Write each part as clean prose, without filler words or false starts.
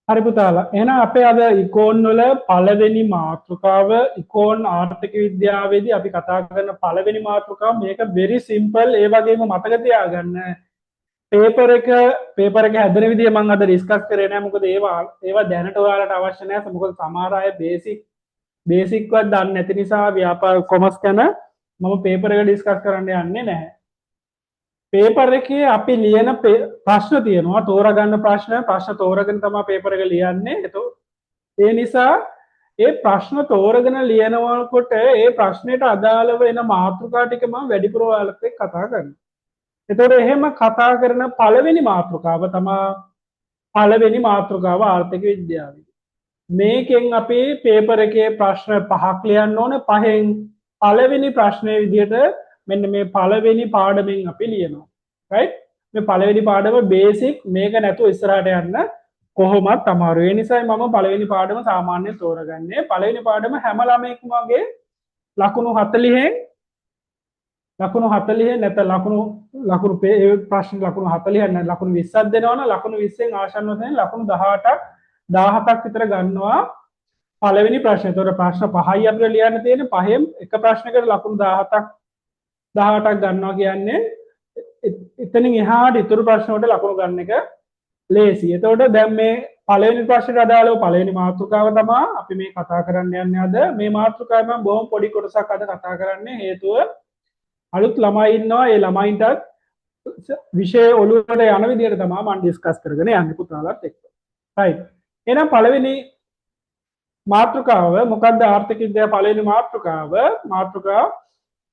හරි පුතාලා. එහෙනම් අපේ අද ඉකෝන් වල පළවෙනි මාතෘකාව ඉකෝන් ආර්ථික විද්‍යාවේදී අපි කතා කරන පළවෙනි මාතෘකාව මේක very simple ඒ වගේම මතක තියාගන්න පේපර් එක හැදෙන විදිය මම අද ඩිස්කස් කරේ නෑ මොකද ඒවා දැනට ඔයාලට අවශ්‍ය නෑ මොකද සමහර අය බේසික්වත් දන්නේ නැති නිසා ව්‍යාපාර කොමර්ස් ගැන මම පේපර් එක ඩිස්කස් කරන්න යන්නේ නැහැ. පේපර් එකේ අපි ලියන ප්‍රශ්න තියෙනවා තෝරගන්න ප්‍රශ්න තෝරගෙන තමයි පේපර් එක ලියන්නේ. ඒ නිසා ඒ ප්‍රශ්න තෝරගෙන ලියනකොට ඒ ප්‍රශ්නෙට අදාළව එන මාතෘකා ටික මම වැඩිපුර ඔයාලත් එක්ක කතා කරනවා. එතකොට එහෙම කතා කරන පළවෙනි මාතෘකාව තමයි පළවෙනි මාතෘකාව ආර්ථික විද්‍යාවේ. මේකෙන් අපි පේපර් එකේ ප්‍රශ්න 5ක් ලියන්න ඕනේ. පහෙන් පළවෙනි ප්‍රශ්නේ විදිහට මෙන්න මේ පළවෙනි පාඩමෙන් අපි ලියනවා. right? මේ පළවෙනි පාඩම බේසික් මේක නැතුව ඉස්සරහට යන්න කොහොමත් අමාරු. ඒ නිසායි මම පළවෙනි පාඩම සාමාන්‍යයෙන් තෝරගන්නේ. පළවෙනි පාඩම හැම ළමයෙක්ම වගේ ලකුණු 40න් ලකුණු 40 නැත්නම් ලකුණු ප්‍රශ්න ලකුණු 40ක් නැත්නම් ලකුණු 20ක් දෙනවනම් ලකුණු 20න් ආසන්න වශයෙන් ලකුණු 17ක් විතර ගන්නවා පළවෙනි ප්‍රශ්නේ. ඒතකොට ප්‍රශ්න 5යි අපිට ලියන්න තියෙන්නේ. පහෙන් එක ප්‍රශ්නයකට ලකුණු 18ක් ගන්නවා කියන්නේ එතනින් එහාට ඉතුරු ප්‍රශ්න වලට ලකුණු ගන්න එක ලේසි. එතකොට දැන් මේ පළවෙනි ප්‍රශ්නට අදාළව පළවෙනි මාතෘකාව තමයි අපි මේ කතා කරන්න යන්නේ අද. මේ මාතෘකාව මම බොහොම පොඩි කොටසක් අද කතා කරන්නේ හේතුව අලුත් ළමයි ඉන්නවා. ඒ ළමයින්ටත් විෂය ඔළුවට යන විදිහට තමයි මම ඩිස්කස් කරගෙන යන්නේ පුතාලත් එක්ක. right. එහෙනම් පළවෙනි මාතෘකාව මොකක්ද? ආර්ථික විද්‍යාව පළවෙනි මාතෘකාව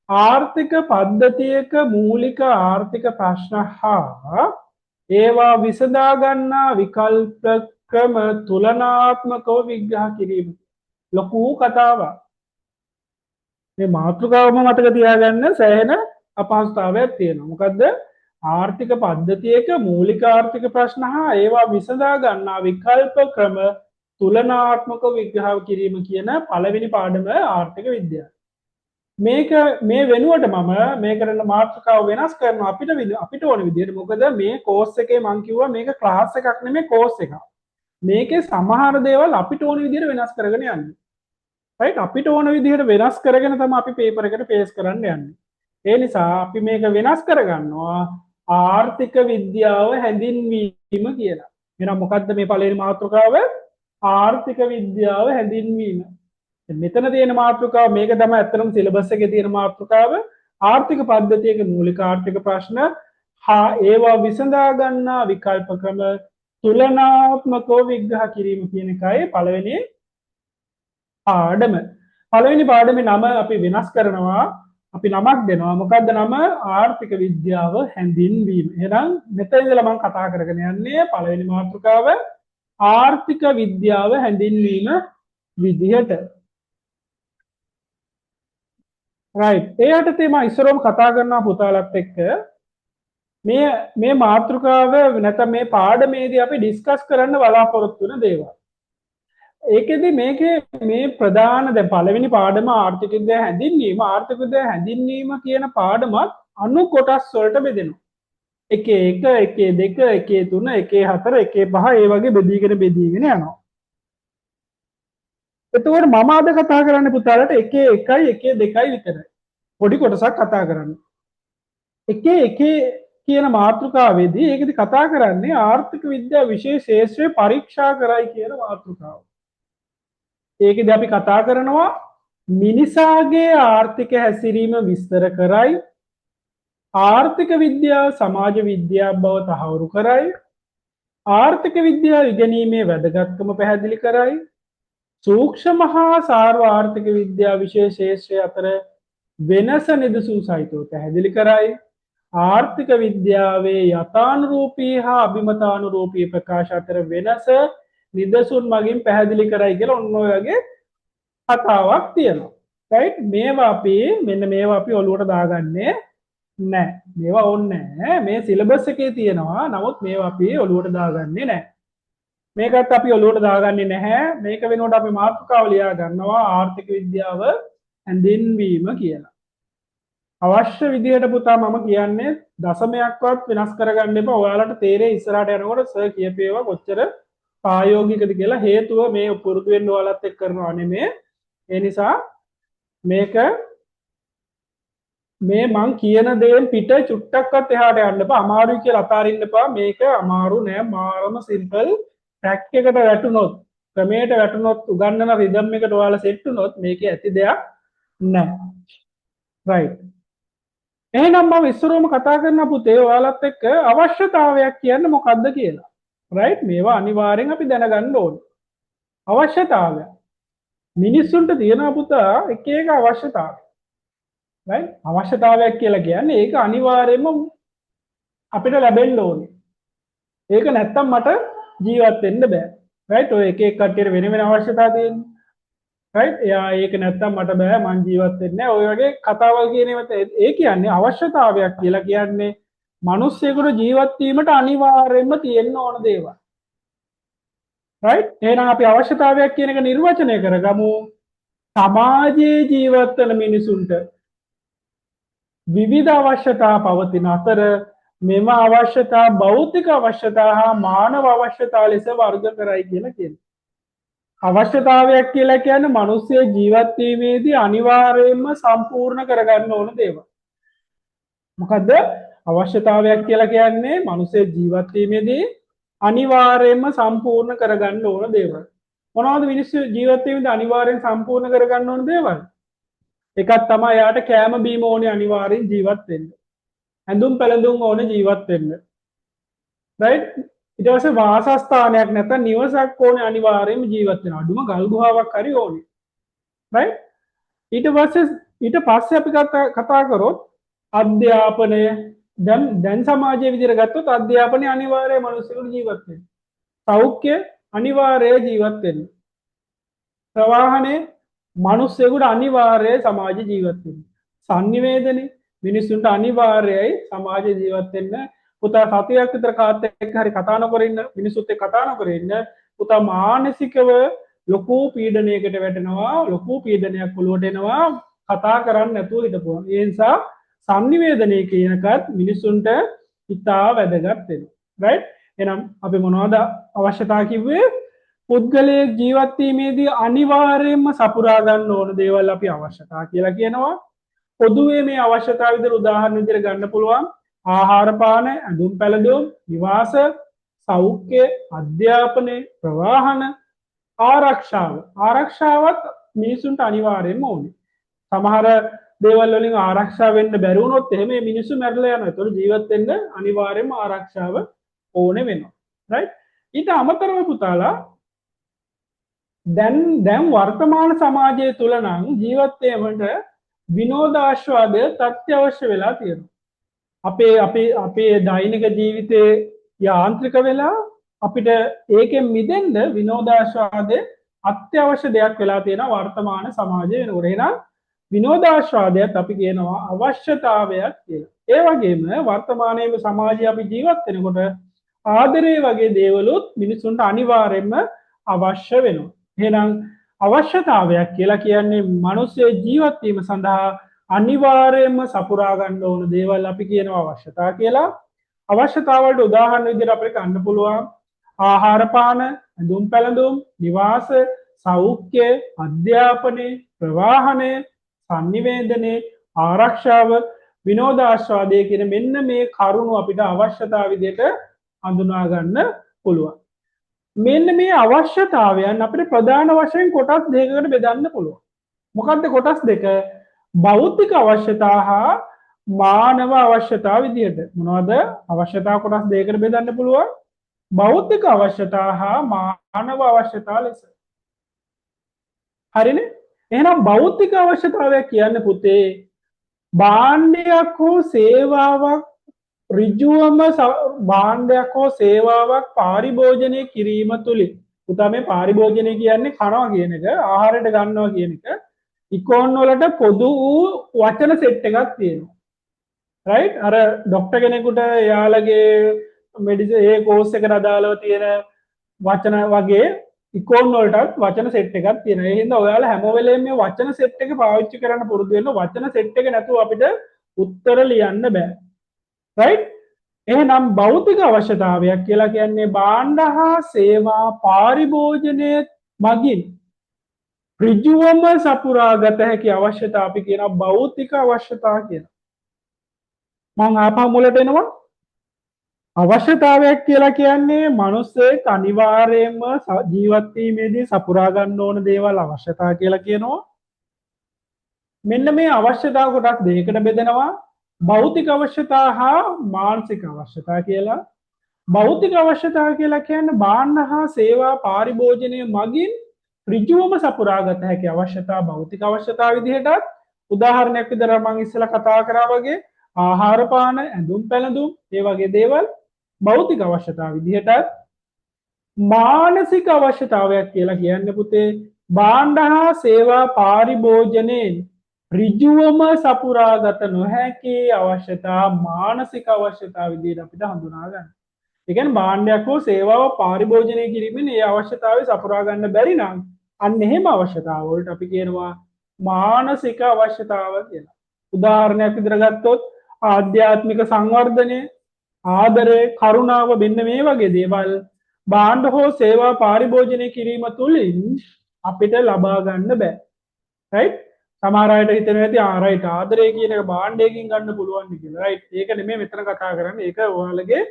ආර්ථික පද්ධතියක මූලික ආර්ථික ප්‍රශ්න හා ඒවා විසඳා ගන්නා විකල්ප ක්‍රම තුලනාත්මකව විග්‍රහ කිරීම. ලොකු කතාවක්. මේ මාතෘකාවම මතක තියාගන්න සෑහෙන අපහසුතාවයක් තියෙනවා. මොකද්ද? ආර්ථික පද්ධතියක මූලික ආර්ථික ප්‍රශ්න හා ඒවා විසඳා ගන්නා විකල්ප ක්‍රම තුලනාත්මක විග්‍රහ කිරීම කියන පළවෙනි පාඩම ආර්ථික විද්‍යාව. මේක මේ වෙනුවට මම මේ කරන මාතෘකාව වෙනස් කරනවා අපිට ඕන විදිහට. මොකද මේ කෝස් එකේ මම කිව්වා මේක ක්ලාස් එකක් නෙමෙයි කෝස් එකක්. මේකේ සමහර දේවල් අපිට ඕන විදිහට වෙනස් කරගෙන යන්න. right? අපිට ඕන විදිහට වෙනස් කරගෙන තමයි අපි පේපර් එකට පේස් කරන්න යන්නේ. ඒ නිසා අපි මේක වෙනස් කරගන්නවා ආර්ථික විද්‍යාව හැඳින්වීම කියලා. එහෙනම් මොකද්ද මේ පළවෙනි මාතෘකාව? ආර්ථික විද්‍යාව හැඳින්වීම. මෙතන තියෙන මාතෘකාව මේක තමයි අත්‍තරම සිලබස් එකේ තියෙන මාතෘකාව. ආර්ථික පද්ධතියක මූලික ආර්ථික ප්‍රශ්න හා ඒවා විසඳා ගන්නා විකල්ප ක්‍රම තුලනාත්මකව විග්‍රහ කිරීම කියන එකයි පළවෙනි පාඩම. පළවෙනි පාඩමේ නම අපි වෙනස් කරනවා. අපි නමක් දෙනවා. මොකද්ද නම? ආර්ථික විද්‍යාව හැඳින්වීම. එහෙනම් මෙතන ඉඳලා මම කතා කරගෙන යන්නේ පළවෙනි මාතෘකාව ආර්ථික විද්‍යාව හැඳින්වීම විදිහට. right. ඒ යටතේ මම ඉස්සරෝම කතා කරනවා පුතාලත් එක්ක මේ මාතෘකාව නැත්නම් මේ පාඩමේදී අපි ඩිස්කස් කරන්න බලාපොරොත්තු වෙන දේවල්. ඒකෙදි මේකේ මේ ප්‍රධාන දැන් පළවෙනි පාඩම ආර්ථික විද්‍යාව හැඳින්වීම කියන පාඩමත් අනු කොටස් වලට බෙදෙනවා. 1 1 1 2 1 3 1 4 1 5 ඒ වගේ බෙදීගෙන යනවා. එතකොට මම අද කතා කරන්නේ පුතාලට 1 1යි 1 2යි විතරයි. පොඩි කොටසක් කතා කරන්න. 1 1 කියන මාතෘකාවේදී ඒකෙදි කතා කරන්නේ ආර්ථික විද්‍යාව විශේෂ ශාස්ත්‍රය පරීක්ෂා කරයි කියන මාතෘකාව. ඒකෙදි අපි කතා කරනවා මිනිසාගේ ආර්ථික හැසිරීම විස්තර කරයි, ආර්ථික විද්‍යාව සමාජ විද්‍යාව බව තහවුරු කරයි, ආර්ථික විද්‍යාව ඉගෙනීමේ වැදගත්කම පැහැදිලි කරයි, සූක්ෂම හා සාර්ව ආර්ථික විද්‍යාව විශේෂ ශාස්ත්‍රය අතර වෙනස නිදසුන් සහිතව පැහැදිලි කරයි, ආර්ථික විද්‍යාවේ යථානුරූපී හා අභිමතානුරූපී ප්‍රකාශ අතර වෙනස නිදසුන් මගින් පැහැදිලි කරයි කියලා ඔන්න ඔය වගේ කතාවක් තියෙනවා. right? මේවා අපි ඔලුවට දාගන්නේ නැහැ. මේවා ඕනේ නැහැ. මේ සිලබස් එකේ තියෙනවා. නමුත් මේවා අපි ඔලුවට දාගන්නේ නැහැ. මේකත් අපි ඔලුවට දාගන්නේ නැහැ. මේක වෙනුවට අපි මාතෘකාව ලියා ගන්නවා ආර්ථික විද්‍යාව හැඳින්වීම කියලා. අවශ්‍ය විදිහට පුතා මම කියන්නේ දශමයක්වත් වෙනස් කරගන්න එපා. ඔයාලට තේරෙයි ඉස්සරහට යනකොට සර් කියපේවා කොච්චර ප්‍රායෝගිකද කියලා හේතුව මේ පුරුදු වෙන්න ඔයාලත් එක්ක කරනවා නෙමේ. ඒ නිසා මේක මේ මං කියන දේෙන් පිට චුට්ටක්වත් එහාට යන්න එපා. අමාරුයි කියලා අතාරින්න එපා. මේක අමාරු නෑ. මාරම සිම්පල්. ට්‍රැක් එකට වැටුනොත්, ක්‍රමයට වැටුනොත්, උගන්නන රිද්ම් එකට ඔයාලා සෙට් වුනොත් මේකේ ඇති දෙයක් නෑ. රයිට්. එහෙනම් මම ඉස්සරෝම කතා කරන පුතේ ඔයාලත් එක්ක අවශ්‍යතාවයක් කියන්නේ මොකක්ද කියලා. රයිට්. මේවා අනිවාර්යෙන් අපි දැනගන්න ඕනේ. අවශ්‍යතාවය. මිනිස්සුන්ට තියෙන පුතා එක එක අවශ්‍යතාවය. right අවශ්‍යතාවයක් කියලා කියන්නේ ඒක අනිවාර්යයෙන්ම අපිට ලැබෙන්න ඕනේ. ඒක නැත්තම් මට ජීවත් වෙන්න බෑ. right ඔය එක එක කට්ටියට වෙන වෙන අවශ්‍යතා තියෙනවා. right එයා ඒක නැත්තම් මට බෑ මං ජීවත් වෙන්නේ නැහැ. ඔය වගේ කතාවල් කියනේවත් ඒ කියන්නේ අවශ්‍යතාවයක් කියලා කියන්නේ මිනිස්සෙකුට ජීවත් වීමට අනිවාර්යයෙන්ම තියෙන්න ඕන දේවල්. right එහෙනම් අපි අවශ්‍යතාවයක් කියන එක නිර්වචනය කරගමු. සමාජයේ ජීවත් වෙන මිනිසුන්ට විවිධ අවශ්‍යතා පවතින අතර මෙම අවශ්‍යතා භෞතික අවශ්‍යතා හා මානව අවශ්‍යතා ලෙස වර්ග කරයි කියලා කියනවා. අවශ්‍යතාවයක් කියලා කියන්නේ මිනිස්සු ජීවත් වීමේදී අනිවාර්යයෙන්ම සම්පූර්ණ කරගන්න ඕන දේවල්. මොකද්ද? අවශ්‍යතාවයක් කියලා කියන්නේ මිනිස්සු ජීවත් වීමේදී අනිවාර්යයෙන්ම සම්පූර්ණ කරගන්න ඕන දේවල්. මොනවද මිනිස්සු ජීවත් වීමේදී අනිවාර්යෙන් සම්පූර්ණ කරගන්න ඕන දේවල්? එකක් තමයි යාට කෑම බීම ඕනේ අනිවාර්යෙන් ජීවත් වෙන්න. ඇඳුම් පැළඳුම් ඕනේ ජීවත් වෙන්න. right? ඊට පස්සේ වාසස්ථානයක් නැත්නම් නිවසක් ඕනේ අනිවාර්යෙන්ම ජීවත් වෙන්න. අඩුම ගල් ගුහාවක් හරි ඕනේ. right? ඊට පස්සේ අපි කතා කරොත් අධ්‍යාපනය දැන් සමාජයේ විදිහට ගත්තොත් අධ්‍යාපනය අනිවාර්යයි මිනිස්සුන්ට ජීවත් වෙන්න. සෞඛ්‍ය අනිවාර්යයි ජීවත් වෙන්න. ප්‍රවාහනේ මිනිස්සුන්ට අනිවාර්යයි සමාජ ජීවත් වෙන්න. සංනිවේදනයේ මිනිස්සුන්ට අනිවාර්යයි සමාජ ජීවත් වෙන්න. පුතා සතියක් විතර කාත් එක්ක හරි කතා නොකර ඉන්න, මිනිස්සුත් එක්ක කතා නොකර ඉන්න. පුතා මානසිකව ලොකු පීඩනයකට වැටෙනවා, ලොකු පීඩනයක් ඔලුවට එනවා කතා කරන්න නැතුව හිටපුවා. ඒ නිසා සංනිවේදනයේ කියනකත් මිනිස්සුන්ට ඉතා වැදගත් වෙනවා. right? එහෙනම් අපි මොනවද අවශ්‍යතා කිව්වේ? පුද්ගලයෙක් ජීවත් වීමේදී අනිවාර්යයෙන්ම සපුරා ගන්න ඕන දේවල් අපි අවශ්‍යතා කියලා කියනවා. පොදුවේ මේ අවශ්‍යතා විදිහට උදාහරණ විදිහට ගන්න පුළුවන් ආහාර පාන, ඇඳුම් පැළඳුම්, නිවාස, සෞඛ්‍ය, අධ්‍යාපනය, ප්‍රවාහන, ආරක්ෂාව. ආරක්ෂාවත් මිනිසුන්ට අනිවාර්යයෙන්ම ඕනේ. සමහර දේවල් වලින් ආරක්ෂා වෙන්න බැරි වුණොත් එහෙම මේ මිනිස්සු මැරලා යනවා. ඒතකොට ජීවත් වෙන්න අනිවාර්යයෙන්ම ආරක්ෂාව ඕනේ වෙනවා. right? ඊට අමතරව පුතාලා දැන් වර්තමාන සමාජය තුළ නම් ජීවත් වීමට විනෝදාස්වාදය අත්‍යවශ්‍ය වෙලා තියෙනවා. අපේ දෛනික ජීවිතයේ යාන්ත්‍රික වෙලා අපිට ඒකෙන් මිදෙන්න විනෝදාස්වාදය අත්‍යවශ්‍ය දෙයක් වෙලා තියෙනවා වර්තමාන සමාජය වෙනකොට. එහෙනම් විනෝදාස්වාදයත් අපි කියනවා අවශ්‍යතාවයක් කියලා. ඒ වගේම වර්තමානයේ සමාජයේ අපි ජීවත් වෙනකොට ආදරේ වගේ දේවලුත් මිනිසුන්ට අනිවාර්යයෙන්ම අවශ්‍ය වෙනවා. එහෙනම් අවශ්‍යතාවයක් කියලා කියන්නේ මිනිස්සේ ජීවත් වීම සඳහා අනිවාර්යයෙන්ම සපුරා ගන්න ඕන දේවල් අපි කියනවා අවශ්‍යතා කියලා. අවශ්‍යතා වලට උදාහරණ විදිහට අපිට ගන්න පුළුවන් ආහාර පාන, ඇඳුම් පැළඳුම්, නිවාස, සෞඛ්‍ය, අධ්‍යාපනය, ප්‍රවාහනය, සංනිවේදනයේ, ආරක්ෂාව, විනෝදාස්වාදය කියන මෙන්න මේ කරුණු අපිට අවශ්‍යතා විදිහට හඳුනා ගන්න පුළුවන්. මෙන්න මේ අවශ්‍යතාවයන් අපිට ප්‍රධාන වශයෙන් කොටස් දෙකකට බෙදන්න පුළුවන්. මොකක්ද කොටස් දෙක? භෞතික අවශ්‍යතා හා මානව අවශ්‍යතා විදිහට. මොනවද? අවශ්‍යතා කොටස් දෙකකට බෙදන්න පුළුවන්. භෞතික අවශ්‍යතා හා මානව අවශ්‍යතා ලෙස. හරිනේ? එහෙනම් භෞතික අවශ්‍යතාවය කියන්නේ පුතේ භාණ්ඩයක් හෝ සේවාවක් ඍජුවම භාණ්ඩයක් හෝ සේවාවක් පාරිභෝජනය කිරීම තුලින්. පුතා මේ පාරිභෝජනය කියන්නේ කනවා කියන එක, ආහාරයට ගන්නවා කියන එක. ඉකෝන් වලට පොදු වූ වචන සෙට් එකක් තියෙනවා. right? අර ડોක්ටර් කෙනෙකුට යාළගේ මෙඩිසින් ඒ කෝස් එකට අදාළව තියෙන වචන වගේ ඉකෝන් වලටත් වචන සෙට් එකක් තියෙනවා. ඒ හින්දා ඔයාලා හැම වෙලේම මේ වචන සෙට් එක පාවිච්චි කරන්න පුරුදු වෙන්න. වචන සෙට් එක නැතුව අපිට උත්තර ලියන්න බෑ. right? එහෙනම් භෞතික අවශ්‍යතාවයක් කියලා කියන්නේ භාණ්ඩ හා සේවා පාරිභෝජනය මගින් ඍජුවම සපුරාගත හැකි අවශ්‍යතා අපි කියන භෞතික අවශ්‍යතා කියලා. මම ආපහු මුලට එනවා. අවශ්‍යතාවයක් කියලා කියන්නේ මිනිස්සෙක් අනිවාර්යයෙන්ම ජීවත් වීමේදී සපුරා ගන්න ඕන දේවල් අවශ්‍යතා කියලා කියනවා. මෙන්න මේ අවශ්‍යතා කොටස් දෙකකට බෙදෙනවා. භෞතික අවශ්‍යතා හා මානසික අවශ්‍යතා කියලා. භෞතික අවශ්‍යතා කියලා කියන්නේ භාණ්ඩ හා සේවා පාරිභෝජනය මගින් ඍජුවම සපුරාගත හැකි අවශ්‍යතා භෞතික අවශ්‍යතා විදිහටත් උදාහරණයක් විදිහට මම ඉස්සෙල්ලා කතා කරා වගේ ආහාර පාන ඇඳුම් පැළඳුම් ඒ වගේ දේවල් භෞතික අවශ්‍යතා විදිහටත් මානසික අවශ්‍යතාවයක් කියලා කියන්නේ පුතේ භාණ්ඩ හා සේවා පාරිභෝජනයෙන් ඍජුවම සපුරාගත නොහැකි අවශ්‍යතා මානසික අවශ්‍යතා විදිහට අපිට හඳුනා ගන්න. ඒ කියන්නේ භාණ්ඩයක් හෝ සේවාව පාරිභෝජනය කිරීමෙන් ඒ අවශ්‍යතාවය සපුරා ගන්න බැරි නම් අන්න එහෙම අවශ්‍යතාව වලට අපි කියනවා මානසික අවශ්‍යතාව කියලා. උදාහරණයක් විදිහට ගත්තොත් ආධ්‍යාත්මික සංවර්ධනය, ආදරය, කරුණාව මෙන්න මේ වගේ දේවල් භාණ්ඩ හෝ සේවා පාරිභෝජනය කිරීම තුළින් අපිට ලබා ගන්න බෑ. රයිට්? සමහර අයට හිතෙනවා ඇති රයිට් ආදරය කියන එක භාණ්ඩයකින් ගන්න පුළුවන් කියලා. රයිට්? ඒක නෙමෙයි මෙතන කතා කරන්නේ. ඒක ඔයාලගේ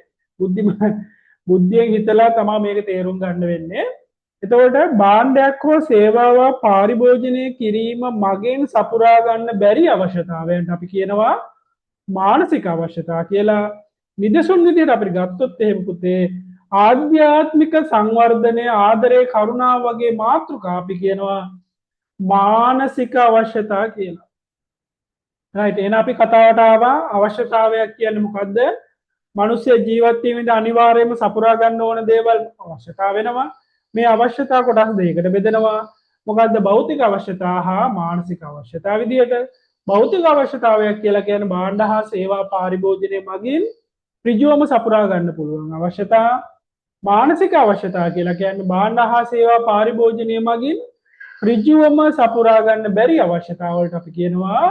බුද්ධියෙන් හිතලා තමයි මේක තේරුම් ගන්න වෙන්නේ. එතකොට භාණ්ඩයක් හෝ සේවාවක් පාරිභෝජනය කිරීම මගෙන් සපුරා ගන්න බැරි අවශ්‍යතාවයන්ට අපි කියනවා මානසික අවශ්‍යතා කියලා. නිදසුන් විදිහට අපිට ගත්තොත් එහෙම පුතේ ආධ්‍යාත්මික සංවර්ධනය, ආදරය, කරුණාව වගේ මාතෘකා අපි කියනවා මානසික අවශ්‍යතා කියලා. රයිට්? එහෙනම් අපි කතාවට ආවා අවශ්‍යතාවයක් කියන්නේ මොකද්ද? මිනිස්සු ජීවත් වීමේදී අනිවාර්යයෙන්ම සපුරා ගන්න ඕන දේවල් අවශ්‍යතා වෙනවා. මේ අවශ්‍යතා කොටස් දෙකකට බෙදෙනවා. මොකද්ද? භෞතික අවශ්‍යතා හා මානසික අවශ්‍යතා විදියට. භෞතික අවශ්‍යතාවයක් කියලා කියන්නේ භාණ්ඩ හා සේවා පාරිභෝජනය මගින් ඍජුවම සපුරා ගන්න පුළුවන් අවශ්‍යතා. මානසික අවශ්‍යතා කියලා කියන්නේ භාණ්ඩ හා සේවා පාරිභෝජනය මගින් ඍජුවම සපුරා ගන්න බැරි අවශ්‍යතා වලට අපි කියනවා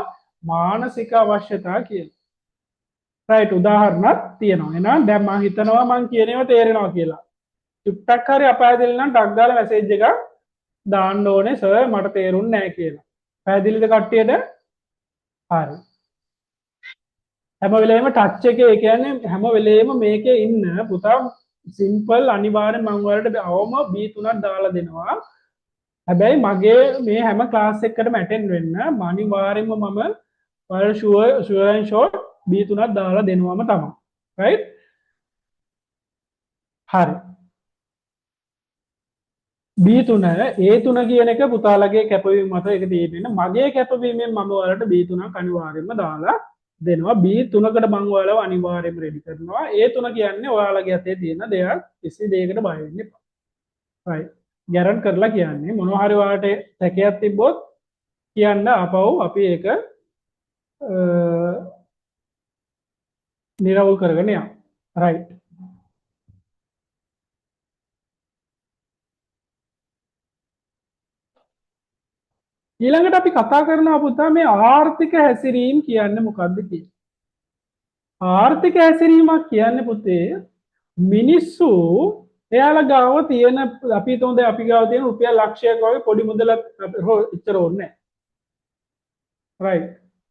මානසික අවශ්‍යතා කියලා. රයිට්? උදාහරණයක් තියෙනවා. එහෙනම් දැන් මම හිතනවා මම කියන ඒවා තේරෙනවා කියලා. චුට්ටක් හරි අපහැදිලි නම් ටක් ගාලා මැසේජ් එකක් දාන්න ඕනේ සර් මට තේරුන්නේ නැහැ කියලා. පැහැදිලිද කට්ටියට? හරි. හැම වෙලේම ටච් එකේ ඒ කියන්නේ හැම වෙලේම මේකේ ඉන්න පුතා සිම්පල් අනිවාර්යෙන් මම ඔයාලට අවම B3ක් දාලා දෙනවා. හැබැයි මගේ මේ හැම ක්ලාස් එකකටම ඇටෙන්ඩ් වෙන්න අනිවාර්යෙන්ම මම ඔයාලට ෂුවර් ඇන්ඩ් ෂෝට් B3ක් දාලා දෙනවම තමයි. රයිට්? හරි. B3 A3 කියන එක පුතාලගේ කැපවීම මත ඒක තියෙන්නේ. මගේ කැපවීමෙන් මම ඔයාලට B3ක් අනිවාර්යෙන්ම දාලා දෙනවා. B3කට මම ඔයාලව අනිවාර්යෙන්ම රෙඩි කරනවා. A3 කියන්නේ ඔයාලගේ අතේ තියෙන දෙයක්. කිසි දෙයකට බය වෙන්න එපා. right ගැරන්ට් කරලා කියන්නේ මොනවා හරි ඔයාලට සැකයක් තිබ්බොත් කියන්න ආපහු අපි ඒක නිරවුල් කරගෙන යමු. right ඊළඟට අපි කතා කරනවා පුතා මේ ආර්ථික හැසිරීම කියන්නේ මොකක්ද කියලා. ආර්ථික හැසිරීමක් කියන්නේ පුතේ මිනිස්සු එයාලා ගාව තියෙන අපි හිතමු දැන් අපි ගාව තියෙන රුපියල් ලක්ෂයක් වගේ පොඩි මුදලක් ඉතර ඕනේ නැහැ. right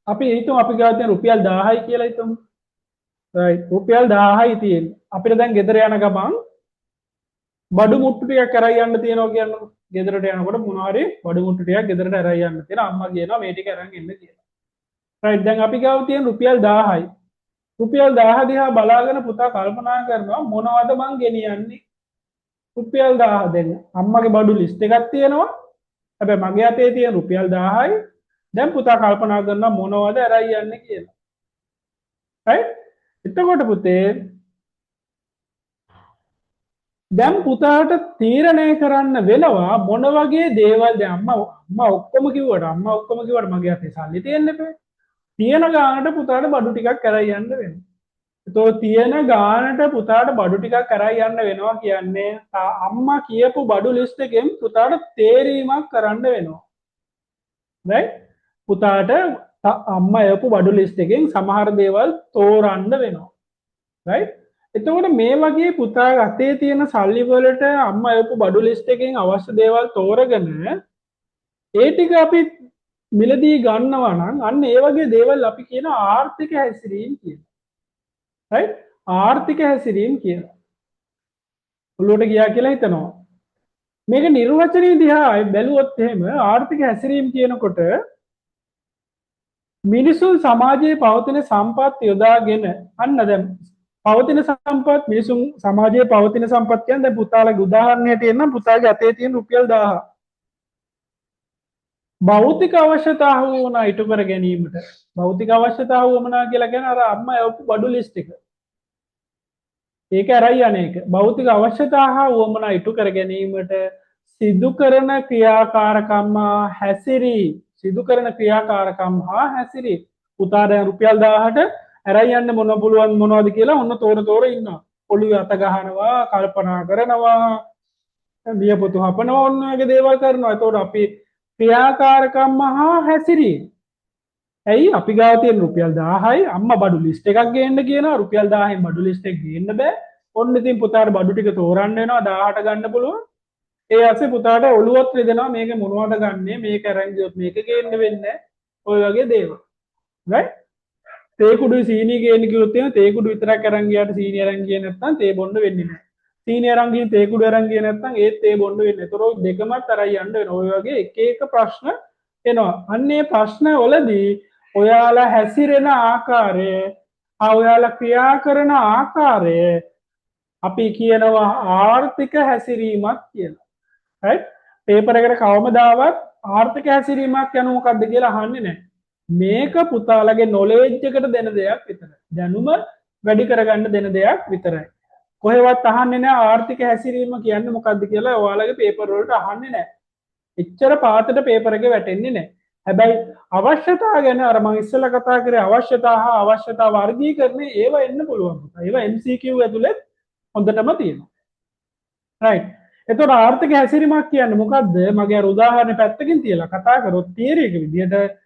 අපි හිතමු අපි ගාව තියෙන රුපියල් 1000යි කියලා හිතමු. right රුපියල් 1000යි තියෙන්නේ. අපිට දැන් ගෙදර යන ගමන් බඩු මුට්ටු ටිකක් කරයි යන්න තියෙනවා කියන්නේ ගෙදරට යනකොට මොනවා හරි බඩු මුට්ටු ටිකක් ගෙදරට අරයි යන්න තියෙනවා අම්මා කියනවා මේ ටික අරන් එන්න කියලා. right දැන් අපි ගාව තියෙන රුපියල් 1000යි. රුපියල් 1000 දිහා බලාගෙන පුතා කල්පනා කරනවා මොනවද මං ගෙනියන්නේ? රුපියල් 1000 දෙන්න. අම්මගේ බඩු ලිස්ට් එකක් තියෙනවා. හැබැයි මගේ අතේ තියෙන රුපියල් 1000යි. දැන් පුතා කල්පනා කරනවා මොනවද අරයි යන්නේ කියලා. right එතකොට පුතේ දැන් පුතාට තීරණය කරන්න වෙනවා මොන වගේ දේවල් දැන් අම්මා ඔක්කොම කිව්වට මගේ අතේ සල්ලි තියෙන්න එපා. තියෙන ගානට පුතාට බඩු ටිකක් කරයි යන්න වෙනවා. ඒතකොට තියෙන ගානට පුතාට බඩු ටිකක් කරයි යන්න වෙනවා කියන්නේ අම්මා කියපු බඩු ලිස්ට් එකෙන් පුතාට තේරීමක් කරන්න වෙනවා. right පුතාට අම්මා යපු බඩු ලිස්ට් එකෙන් සමහර දේවල් තෝරන්න වෙනවා. right එතකොට මේ වගේ පුතා අතේ තියෙන සල්ලි වලට අම්මා එවපු බඩු ලිස්ට් එකෙන් අවශ්‍ය දේවල් තෝරගෙන ඒ ටික අපි මිලදී ගන්නවා නම් අන්න ඒ වගේ දේවල් අපි කියන ආර්ථික හැසිරීම කියලා. right? ආර්ථික හැසිරීම කියලා. ඔළුවට ගියා කියලා හිතනවා. මේක නිර්වචනයේ දිහා බැලුවොත් එහෙම ආර්ථික හැසිරීම කියනකොට මිනිසුන් සමාජයේ පවතින සම්පත් යොදාගෙන අන්න දැන් පවතින සම්පත් මිනිසුන් සමාජයේ පවතින සම්පත් කියන්නේ දැන් පුතාලගේ උදාහරණයක් එන්නම් පුතාගේ අතේ තියෙන රුපියල් 1000 භෞතික අවශ්‍යතා වුණා ඉටු කර ගැනීමට භෞතික අවශ්‍යතා වුණා කියලා කියන අර අම්මා යවපු බඩු ලිස්ට් එක ඒක අරයි අනේක භෞතික අවශ්‍යතා හා වුවමනා ඉටු කර ගැනීමට සිදු කරන ක්‍රියාකාරකම් හැසිරී සිදු කරන ක්‍රියාකාරකම් හා හැසිරී පුතා දැන් රුපියල් 1000ට අරයි යන්න මොන පුළුවන් මොනවද කියලා ඔන්න තෝර ඉන්නවා ඔළුවේ අත ගහනවා කල්පනා කරනවා නියපොතු හපනවා ඔන්න වගේ දේවල් කරනවා එතකොට අපි ක්‍රියාකාරකම් හා හැසිරී ඇයි අපි ගාව තියෙන රුපියල් 1000යි අම්මා බඩු ලිස්ට් එකක් ගේන්න කියනවා රුපියල් 1000න් බඩු ලිස්ට් එක ගේන්න බෑ ඔන්න ඉතින් පුතාට බඩු ටික තෝරන්න වෙනවා 1000ට ගන්න පුළුවන් ඒ ඇස්සේ පුතාට ඔළුවත් රිදෙනවා මේක මොනවද ගන්නෙ මේක අරන් ගියොත් මේක ගේන්න වෙන්නේ ඔය වගේ දේවල් right තේ කුඩුයි සීනි ගේන්න කිව්වොත් එහෙනම් තේ කුඩු විතරක් අරන් ගියාට සීනි අරන් ගියේ නැත්නම් තේ බොන්න වෙන්නේ නැහැ සීනි අරන් ගිහින් තේ කුඩු අරන් ගියේ නැත්නම් ඒත් තේ බොන්න වෙන්නේ නැහැ ඒතර දෙකමත් අරන් යන්න වෙනවා ඔය වගේ එක ප්‍රශ්න එනවා අන්නේ ප්‍රශ්න වලදී ඔයාලා හැසිරෙන ආකාරය ඔයාලා ක්‍රියා කරන ආකාරය අපි කියනවා ආර්ථික හැසිරීමක් කියලා right පේපර් එකට කවමදාවත් ආර්ථික හැසිරීමක් යන මොකක්ද කියලා අහන්නේ නැහැ මේක පුතාලගේ නොලෙජ් එකට දෙන දෙයක් විතරයි දැනුම වැඩි කරගන්න දෙන දෙයක් විතරයි කොහෙවත් අහන්නේ නැහැ ආර්ථික හැසිරීම කියන්නේ මොකක්ද කියලා ඔයාලගේ පේපර් වලට අහන්නේ නැහැ එච්චර පාතට පේපර් එකේ වැටෙන්නේ නැහැ හැබැයි අවශ්‍යතාව ගැන අර මම ඉස්සෙල්ලා කතා කරේ අවශ්‍යතා හා අවශ්‍යතා වර්ගීකරණය ඒව එන්න පුළුවන් පුතා ඒව MCQ ඇතුලේ හොඳටම තියෙනවා right එතකොට ආර්ථික හැසිරීමක් කියන්නේ මොකද්ද මගේ අර උදාහරණ පැත්තකින් තියලා කතා කරොත් තියරි එක විදිහට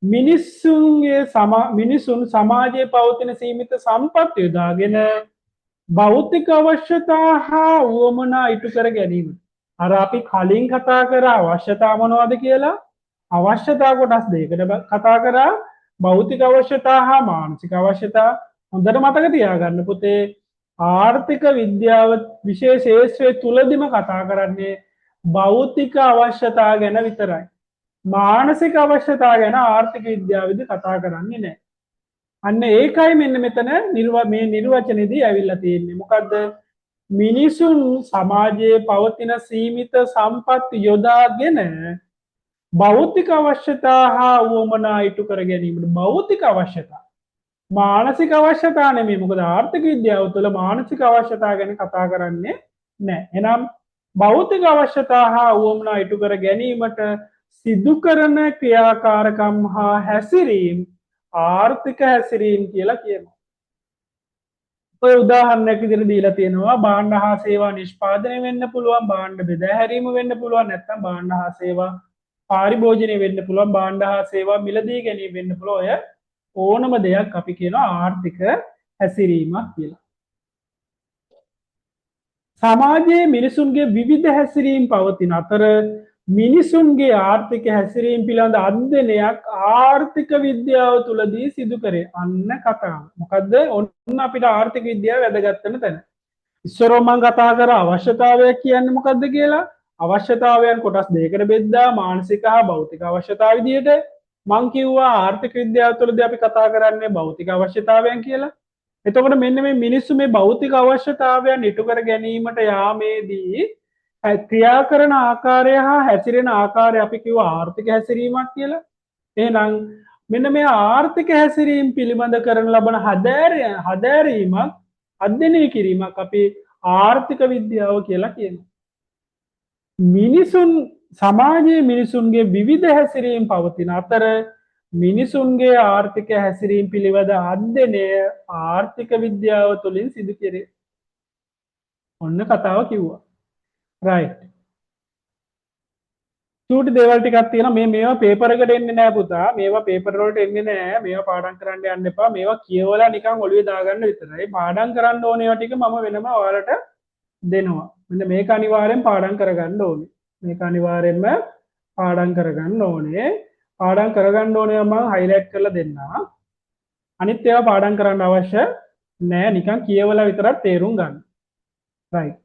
මිනිසුන් සමාජයේ පවතින සීමිත සම්පත් යොදාගෙන භෞතික අවශ්‍යතා හා උවමනා ඉටු කර ගැනීම අර අපි කලින් කතා කර අවශ්‍යතා මොනවද කියලා අවශ්‍යතා කොටස් දෙකකට කතා කරා භෞතික අවශ්‍යතා හා මානසික අවශ්‍යතා හොඳට මතක තියාගන්න පුතේ ආර්ථික විද්‍යාව විශේෂ ශාස්ත්‍රයේ තුලදීම කතා කරන්නේ භෞතික අවශ්‍යතා ගැන විතරයි මානසික අවශ්‍යතා ගැන ආර්ථික විද්‍යාවේදී කතා කරන්නේ නැහැ අන්න ඒකයි මෙන්න මෙතන මේ නිර්වචනයේදී ඇවිල්ලා තියෙන්නේ මොකද්ද මිනිසුන් සමාජයේ පවතින සීමිත සම්පත් යොදාගෙන භෞතික අවශ්‍යතා හා වුවමනා ඉටු කර ගැනීමට භෞතික අවශ්‍යතා මානසික අවශ්‍යතා නෙමෙයි මොකද ආර්ථික විද්‍යාව තුළ මානසික අවශ්‍යතා ගැන කතා කරන්නේ නැහැ එහෙනම් භෞතික අවශ්‍යතා හා වුවමනා ඉටු කර ගැනීමට සිදු කරන ක්‍රියාකාරකම් හා හැසිරීම ආර්ථික හැසිරීම කියලා කියනවා ඔය උදාහරණයක් විදිහට දීලා තියෙනවා භාණ්ඩ හා සේවා නිෂ්පාදනය වෙන්න පුළුවන් භාණ්ඩ බෙදා හැරීම වෙන්න පුළුවන් නැත්නම් භාණ්ඩ හා සේවා පාරිභෝජනය වෙන්න පුළුවන් භාණ්ඩ හා සේවා මිලදී ගැනීම වෙන්න පුළුවන් ඔය ඕනම දෙයක් අපි කියනවා ආර්ථික හැසිරීමක් කියලා. සමාජයේ මිනිසුන්ගේ විවිධ හැසිරීම් පවතින අතර මිනිසුන්ගේ ආර්ථික හැසිරීම් පිළිබඳ අධ්‍යයනයක් ආර්ථික විද්‍යාව තුලදී සිදු කරේ. අන්න කතාව. මොකද්ද? ඔන්න අපිට ආර්ථික විද්‍යාව වැදගත් වෙන තැන. ඉස්සරෝ මම කතා කරා අවශ්‍යතාවය කියන්නේ මොකද්ද කියලා. අවශ්‍යතාවයන් කොටස් දෙකකට බෙදලා මානසික හා භෞතික අවශ්‍යතා විදියට මං කිව්වා ආර්ථික විද්‍යාව තුළදී අපි කතා කරන්නේ භෞතික අවශ්‍යතාවයන් කියලා. එතකොට මෙන්න මේ මිනිස්සු මේ භෞතික අවශ්‍යතාවයන් ඉටු කර ගැනීමට යාමේදී ක්‍රියා කරන ආකාරය හා හැසිරෙන ආකාරය අපි කිව්වා ආර්ථික හැසිරීමක් කියලා. එහෙනම් මෙන්න මේ ආර්ථික හැසිරීම පිළිබඳ කරන ලබන හදාරීමක් අධ්‍යයනය කිරීමක් අපි ආර්ථික විද්‍යාව කියලා කියනවා. මිනිසුන් සමාජයේ මිනිසුන්ගේ විවිධ හැසිරීම් පවතින අතර මිනිසුන්ගේ ආර්ථික හැසිරීම් පිළිබඳ අධ්‍යයනය ආර්ථික විද්‍යාව තුළින් සිදු කෙරේ. ඔන්න කතාව කිව්වා. right චූටි දේවල් ටිකක් තියෙනවා මේවා පේපර් එකට එන්නේ නැහැ පුතා මේවා පේපර් වලට එන්නේ නැහැ මේවා පාඩම් කරන්න යන්න එපා මේවා කියවලා නිකන් ඔළුවේ දාගන්න විතරයි පාඩම් කරන්න ඕනේ ඒවා ටික මම වෙනම ඔයාලට දෙනවා මෙන්න මේක අනිවාර්යෙන් පාඩම් කරගන්න ඕනේ මේක අනිවාර්යෙන්ම පාඩම් කරගන්න ඕනේ පාඩම් කරගන්න ඕනේ මම හයිලයිට් කරලා දෙන්නා අනිත් ඒවා පාඩම් කරන්න අවශ්‍ය නැහැ නිකන් කියවලා විතරක් තේරුම් ගන්න right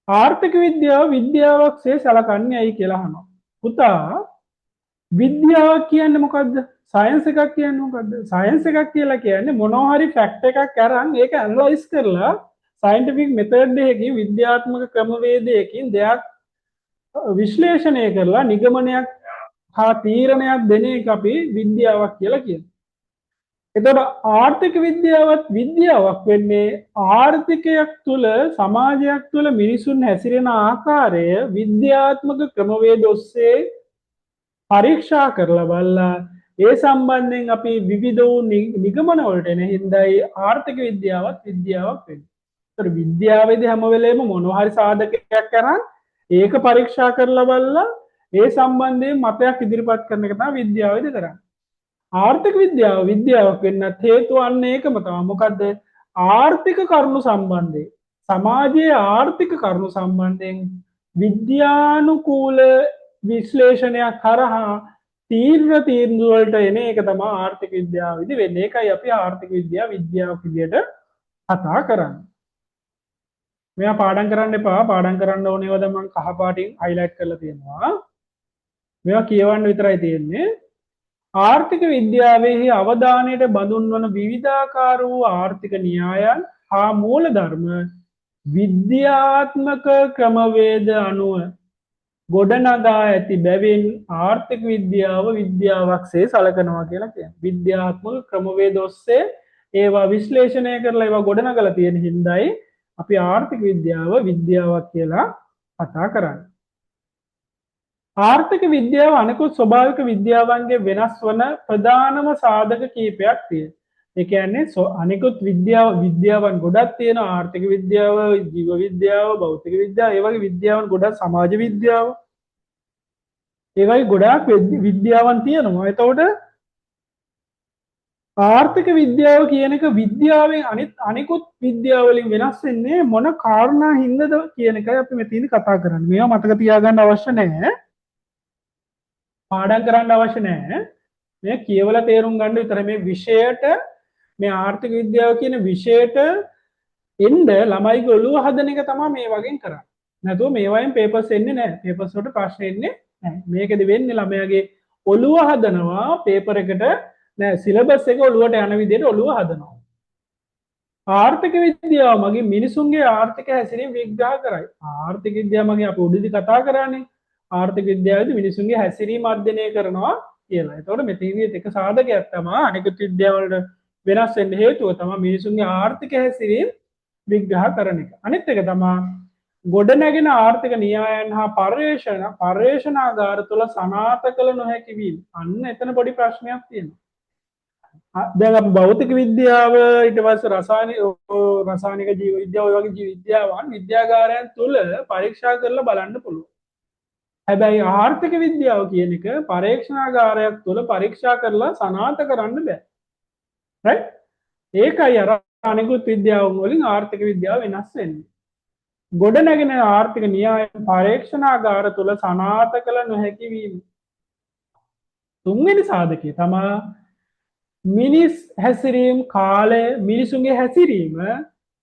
ආර්ථික විද්‍යාව විද්‍යාවක්සේ සලකන්නේ ඇයි කියලා අහනවා. පුතා විද්‍යාව කියන්නේ මොකද්ද? සයන්ස් එකක් කියන්නේ මොකද්ද? සයන්ස් එකක් කියලා කියන්නේ මොනවා හරි ෆැක්ට් එකක් අරන් ඒක ඇනලයිස් කරලා සයන්ටිෆික් මෙතඩ් එකකින් විද්‍යාත්මක ක්‍රමවේදයකින් දෙයක් විශ්ලේෂණය කරලා නිගමනයක් හා තීරණයක් දෙන එක අපි විද්‍යාවක් කියලා කියනවා. එතකොට ආර්ථික විද්‍යාවත් විද්‍යාවක් වෙන්නේ ආර්ථිකයක් තුළ සමාජයක් තුළ මිනිසුන් හැසිරෙන ආකාරය විද්‍යාත්මක ක්‍රමවේද ඔස්සේ පරීක්ෂා කරලා බලලා ඒ සම්බන්ධයෙන් අපි විවිධ වූ නිගමන වලට එන හින්දායි ආර්ථික විද්‍යාවත් විද්‍යාවක් වෙන්නේ. ඒතර විද්‍යාවේදී හැම වෙලේම මොනවා හරි සාධකයක් අරන් ඒක පරීක්ෂා කරලා බලලා ඒ සම්බන්ධයෙන් මතයක් ඉදිරිපත් කරන එක තමයි විද්‍යාවේදී කරන්නේ. ආර්ථික විද්‍යාව විද්‍යාවක් වෙන්නත් හේතුව අන්න ඒකම තමයි. මොකද්ද? ආර්ථික කරුණු සම්බන්ධයෙන් සමාජයේ ආර්ථික කරුණු සම්බන්ධයෙන් විද්‍යානුකූල විශ්ලේෂණයක් කරහා තීර්ණ වලට එන එක තමයි ආර්ථික විද්‍යාවේදී වෙන්නේ. ඒකයි අපි ආර්ථික විද්‍යාවක් විදියට කතා කරන්නේ. මෙයා පාඩම් කරන්න එපා. පාඩම් කරන්න ඕනේ ඒවා දැන් මම කහ පාටින් හයිලයිට් කරලා තියෙනවා. මේවා කියවන්න විතරයි තියෙන්නේ. ආර්ථික විද්‍යාවෙහි අවධානයට බඳුන් වන විවිධාකාර වූ ආර්ථික න්‍යායන් හා මූලධර්ම විද්‍යාත්මක ක්‍රමවේද අනුව ගොඩනගා ඇති බැවින් ආර්ථික විද්‍යාව විද්‍යාවක්සේ සලකනවා කියලා කියනවා. විද්‍යාත්මක ක්‍රමවේද ඔස්සේ ඒවා විශ්ලේෂණය කරලා ඒවා ගොඩනගලා තියෙන හින්දායි අපි ආර්ථික විද්‍යාව විද්‍යාවක් කියලා කතා කරන්නේ. ආර්ථික විද්‍යාව අනිකුත් ස්වභාවික විද්‍යාවන්ගේ වෙනස් වන ප්‍රධානම සාධක කීපයක් තියෙනවා. ඒ කියන්නේ අනිකුත් විද්‍යාවන් ගොඩක් තියෙනවා. ආර්ථික විද්‍යාව, ජීව විද්‍යාව, භෞතික විද්‍යාව, ඒ වගේ විද්‍යාවන් ගොඩක් සමාජ විද්‍යාව. ඒ වගේ ගොඩාක් විද්‍යාවන් තියෙනවා. එතකොට ආර්ථික විද්‍යාව කියන එක විද්‍යාවෙන් අනිකුත් විද්‍යාව වලින් වෙනස් වෙන්නේ මොන කාරණා හින්දාද කියන එකයි අපි මෙතනදී කතා කරන්නේ. මේවා මතක තියාගන්න අවශ්‍ය නැහැ. පාඩම් කරන්න අවශ්‍ය නැහැ. මේ කියවලා තේරුම් ගන්න විතරයි මේ විෂයට මේ ආර්ථික විද්‍යාව කියන විෂයට එන්න ළමයිගේ ඔළුව හදන එක තමයි මේ වගේ කරන්නේ. නැතුව මේවායින් පේපර්ස් එන්නේ නැහැ. පේපර්ස් වලට ප්‍රශ්න එන්නේ නැහැ. මේකද වෙන්නේ ළමයාගේ ඔළුව හදනවා පේපර් එකට නෑ සිලබස් එක ඔළුවට යන විදිහට ඔළුව හදනවා. ආර්ථික විද්‍යාව මගේ මිනිසුන්ගේ ආර්ථික හැසිරීම විග්‍රහ කරයි. ආර්ථික විද්‍යාව මගේ අපි උඩදී කතා කරන්නේ ආර්ථික විද්‍යාවේදී මිනිසුන්ගේ හැසිරීම අධ්‍යයනය කරනවා කියලා. ඒතකොට මෙතනදී එක සාධකයක් තමයි අනිකුත් විද්‍යාවලට වෙනස් වෙන්න හේතුව තමයි මිනිසුන්ගේ ආර්ථික හැසිරීම විග්‍රහ කරන එක. අනිත් එක තමයි ගොඩනැගෙන ආර්ථික න්‍යායන් හා පර්යේෂණාගාර තුළ සනාථ කළ නොහැකි වීම. අන්න එතන පොඩි ප්‍රශ්නයක් තියෙනවා. දැන් අපි භෞතික විද්‍යාව ඊට පස්සේ රසායනික ජීව විද්‍යාව ඔය වගේ ජීව විද්‍යාවන් විද්‍යාගාරයන් තුල පරීක්ෂා කරලා බලන්න පුළුවන්. හැබැයි ආර්ථික විද්‍යාව කියන එක පරීක්ෂණාගාරයක් තුල පරීක්ෂා කරලා සනාථ කරන්න බෑ. right? ඒකයි අර අනිකුත් විද්‍යාවන් වලින් ආර්ථික විද්‍යාව වෙනස් වෙන්නේ. ගොඩනැගෙන ආර්ථික න්‍යාය පරීක්ෂණාගාර තුල සනාථ කළ නොහැකි වීම. තුන්වෙනි සාධකය තමයි මිනිස් හැසිරීම කාලය මිනිසුන්ගේ හැසිරීම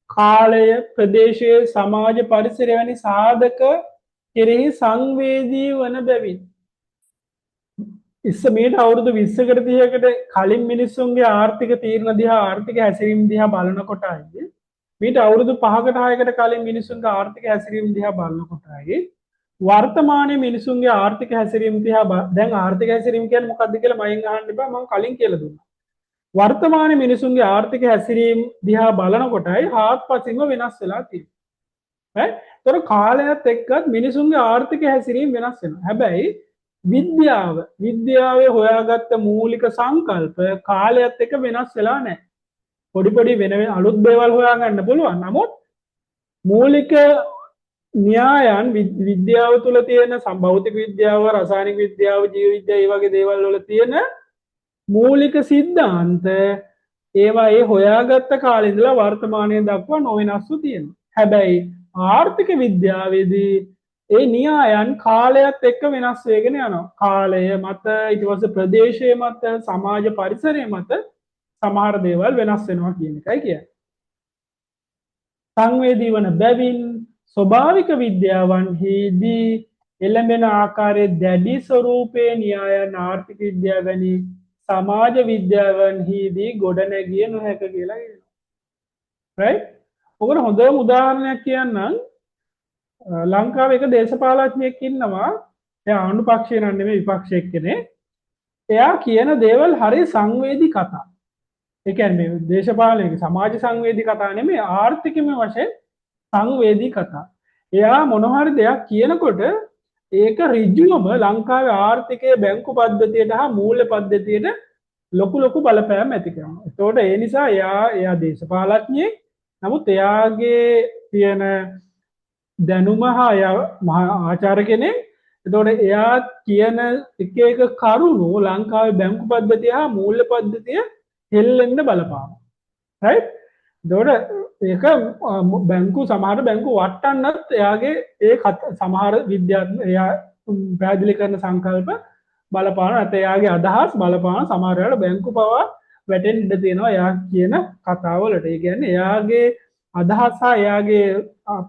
කාලය ප්‍රදේශයේ සමාජ පරිසරය වැනි සාධක කෙරෙහි සංවේදී වන බැවින් ඉස්සමීට අවුරුදු 20කට 30කට කලින් මිනිසුන්ගේ ආර්ථික තීරණ දිහා ආර්ථික හැසිරීම දිහා බලනකොටයි මීට අවුරුදු 5කට 6කට කලින් මිනිසුන්ගේ ආර්ථික හැසිරීම දිහා බලනකොටයි වර්තමානයේ මිනිසුන්ගේ ආර්ථික හැසිරීම දිහා දැන් ආර්ථික හැසිරීම කියන්නේ මොකක්ද කියලා මයින් අහන්න එපා මම කලින් කියලා දුන්නා. වර්තමාන මිනිසුන්ගේ ආර්ථික හැසිරීම දිහා බලනකොටයි හාත්පසින්ම වෙනස් වෙලා තියෙන්නේ. ඒතර කාලයත් එක්කත් මිනිසුන්ගේ ආර්ථික හැසිරීම වෙනස් වෙනවා. හැබැයි විද්‍යාවේ හොයාගත්ත මූලික සංකල්ප කාලයත් එක්ක වෙනස් වෙලා නැහැ. පොඩි පොඩි වෙන අලුත් දේවල් හොයාගන්න පුළුවන්. නමුත් මූලික න්‍යායන් විද්‍යාව තුළ තියෙන භෞතික විද්‍යාව, රසායනික විද්‍යාව, ජීව විද්‍යාව මේ වගේ දේවල් වල තියෙන මූලික સિદ્ધાන්ත ඒවා ඒ හොයාගත්ත කාලේ ඉඳලා වර්තමානයේ දක්වා නොවෙනස්ව තියෙනවා. හැබැයි ආර්ථික විද්‍යාවේදී ඒ න්‍යායන් කාලයත් එක්ක වෙනස් වෙගෙන යනවා. කාලය මත, ඊට පස්සේ ප්‍රදේශය මත, සමාජ පරිසරය මත සමහර දේවල් වෙනස් වෙනවා කියන එකයි කියන්නේ. සංවේදී වන බැවින් ස්වභාවික විද්‍යාවන්හිදී එළඹෙන ආකාරයේ දැඩි ස්වરૂපයේ න්‍යායන් ආර්ථික විද්‍යාව වැනි සමාජ විද්‍යාවන්හිදී ගොඩනැගිය නොහැක කියලා කියනවා. right? ඔකට හොඳම උදාහරණයක් කියන්නම්. ලංකාවේ එක දේශපාලඥයෙක් ඉන්නවා. එයා ආණ්ඩු පක්ෂේ නන් නෙමෙයි විපක්ෂයක් කෙනෙක්. එයා කියන දේවල් හරිය සංවේදී කතා. ඒ කියන්නේ මේ දේශපාලනික සමාජ සංවේදී කතා නෙමෙයි ආර්ථිකමය වශයෙන් සංවේදී කතා. එයා මොන හරි දෙයක් කියනකොට ඒක ඍජුවම ලංකාවේ ආර්ථිකයේ බැංකු පද්ධතියට හා මූල්‍ය පද්ධතියට ලොකු බලපෑම් ඇති කරනවා. ඒතකොට ඒ නිසා එයා දේශපාලඥයෙක්. නමුත් එයාගේ තියෙන දැනුම හා මහා ආචාර්ය කෙනෙක්. එතකොට එයා කියන එක කරුණු ලංකාවේ බැංකු පද්ධතිය හා මූල්‍ය පද්ධතිය හෙල්ලෙන්න බලපානවා. right? එතකොට ඒක බැංකු සමහර බැංකු වටන්නත් එයාගේ ඒ සමහර විද්‍යාත්මක එයා පැහැදිලි කරන සංකල්ප බලපාන නැත්නම් එයාගේ අදහස් බලපාන සමහර වෙලාවට බැංකු පවා වැටෙන්න ඉඩ තියෙනවා එයා කියන කතාවලට. ඒ කියන්නේ එයාගේ අදහස් හා එයාගේ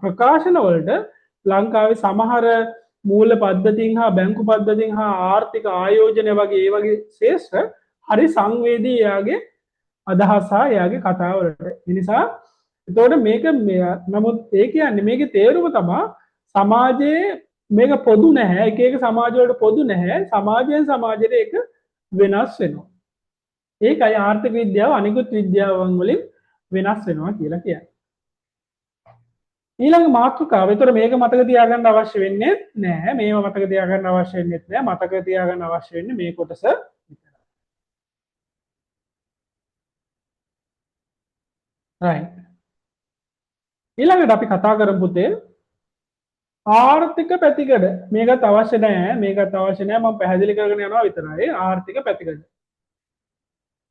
ප්‍රකාශන වලට ලංකාවේ සමහර මූල්‍ය පද්ධතීන් හා බැංකු පද්ධතීන් හා ආර්ථික ආයෝජන වගේ ඒ වගේ ශේෂ්ත්‍ර හරි සංවේදී එයාගේ අදහස් හා එයාගේ කතාවලට. ඒ නිසා එතකොට මේක නමුත් ඒ කියන්නේ මේකේ තේරුම තමයි සමාජයේ මේක පොදු නැහැ. එක සමාජ වලට පොදු නැහැ. සමාජයෙන් සමාජයට ඒක වෙනස් වෙනවා. ඒකයි ආර්ථික විද්‍යාව අනිකුත් විද්‍යාවන් වලින් වෙනස් වෙනවා කියලා කියන්නේ. ඊළඟ මාතෘකාව. ඒතර මේක මතක තියාගන්න අවශ්‍ය වෙන්නේ නැහැ. මේව මතක තියාගන්න අවශ්‍ය වෙන්නේ නැහැ. මතක තියාගන්න අවශ්‍ය වෙන්නේ මේ කොටස විතරයි. right. ඊළඟට අපි කතා කරමු පුතේ ආර්ථික පැතිකඩ. මේකත් අවශ්‍ය නැහැ. මේකත් අවශ්‍ය නැහැ. මම පැහැදිලි කරගෙන යනවා විතරයි. ආර්ථික පැතිකඩ.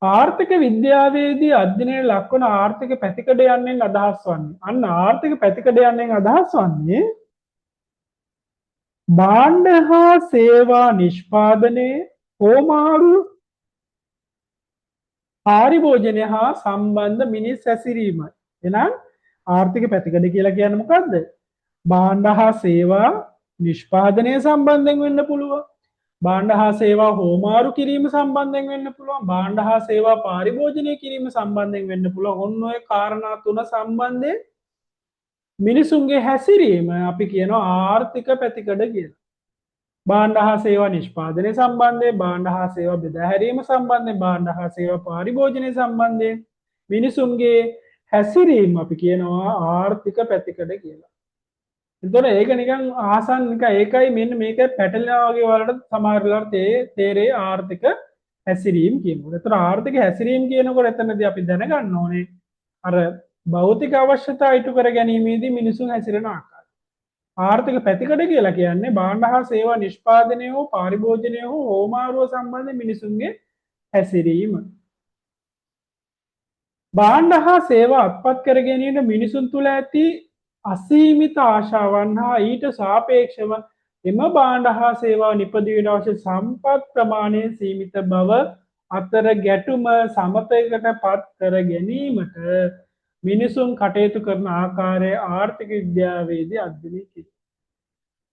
ආර්ථික විද්‍යාවේදී අධ්‍යයනයේ ලක්වන ආර්ථික පැතිකඩ යන්නෙන් අදහස් වන්නේ. අන්න ආර්ථික පැතිකඩ යන්නෙන් අදහස් වන්නේ භාණ්ඩ හා සේවා නිෂ්පාදනයේ හෝමාරු පාරිභෝජනය හා සම්බන්ධ මිනිස් හැසිරීමයි. එහෙනම් ආර්ථික පැතිකඩ කියලා කියන්නේ මොකද්ද? භාණ්ඩ හා සේවා නිෂ්පාදනය සම්බන්ධයෙන් වෙන්න පුළුවන්. භාණ්ඩ හා සේවා හෝමාරු කිරීම සම්බන්ධයෙන් වෙන්න පුළුවන්. භාණ්ඩ හා සේවා පාරිභෝජනය කිරීම සම්බන්ධයෙන් වෙන්න පුළුවන්. ඔන්න ඔය කාරණා තුන සම්බන්ධයෙන් මිනිසුන්ගේ හැසිරීම අපි කියනවා ආර්ථික පැතිකඩ කියලා. භාණ්ඩ හා සේවා නිෂ්පාදනය සම්බන්ධයෙන්, භාණ්ඩ හා සේවා බෙදා හැරීම සම්බන්ධයෙන්, භාණ්ඩ හා සේවා පාරිභෝජනය සම්බන්ධයෙන් මිනිසුන්ගේ හැසිරීම අපි කියනවා ආර්ථික පැතිකඩ කියලා. එතකොට ඒක නිකන් ආසන් නිකන් ඒකයි මෙන්න මේක පැටලෙනවා වගේ වලට සමහර වෙලාවට තේරේ ආර්ථික හැසිරීම කියනකොට. එතකොට ආර්ථික හැසිරීම කියනකොට එතනදී අපි දැනගන්න ඕනේ අර භෞතික අවශ්‍යතා ඉටු කර ගැනීමේදී මිනිසුන් හැසිරෙන ආකාරය. ආර්ථික පැතිකඩ කියලා කියන්නේ භාණ්ඩ හා සේවා නිෂ්පාදනය හෝ පාරිභෝජනය හෝ හෝමාරුව සම්බන්ධ මිනිසුන්ගේ හැසිරීම. භාණ්ඩ හා සේවා අත්පත් කර ගැනීමට මිනිසුන් තුළ ඇති අසීමිත ආශාවන් හා ඊට සාපේක්ෂව එම භාණ්ඩ හා සේවා නිපදවීමට අවශ්‍ය සම්පත් ප්‍රමාණය සීමිත බව අතර ගැටුම සමතයකට පත් කර ගැනීමට මිනිසුන් කටයුතු කරන ආකාරය ආර්ථික විද්‍යාවේදී අධ්‍යයනය කෙරේ.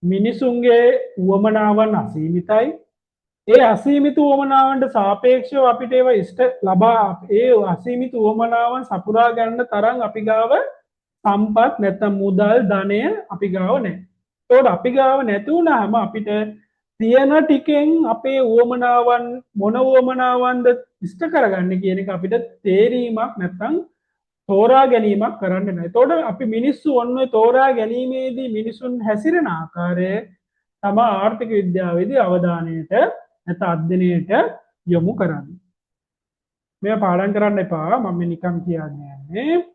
මිනිසුන්ගේ උවමනාවන් අසීමිතයි. ඒ අසීමිත උවමනාවන්ට සාපේක්ෂව අපිට ඒවා ඉෂ්ට ලබා ඒ අසීමිත උවමනාවන් සපුරා ගන්න තරම් අපි ගාව සම්පත් නැත්නම් මුදල් ධනය අපි ගාව නැහැ. ඒකට අපි ගාව නැති වුණාම අපිට තියෙන ටිකෙන් අපේ උවමනාවන් මොන උවමනාවන්ද ඉෂ්ට කරගන්න කියන එක අපිට තේරීමක් නැත්නම් තෝරා ගැනීමක් කරන්න නැහැ. ඒතකොට අපි මිනිස්සු ඔන්න තෝරා ගැනීමේදී මිනිසුන් හැසිරෙන ආකාරය තම ආර්ථික විද්‍යාවේදී අවධානයට නැත්නම් අධ්‍යයනයට යොමු කරන්නේ. මේවා පාඩම් කරන්න එපා. මම නිකන් කියන්නේ.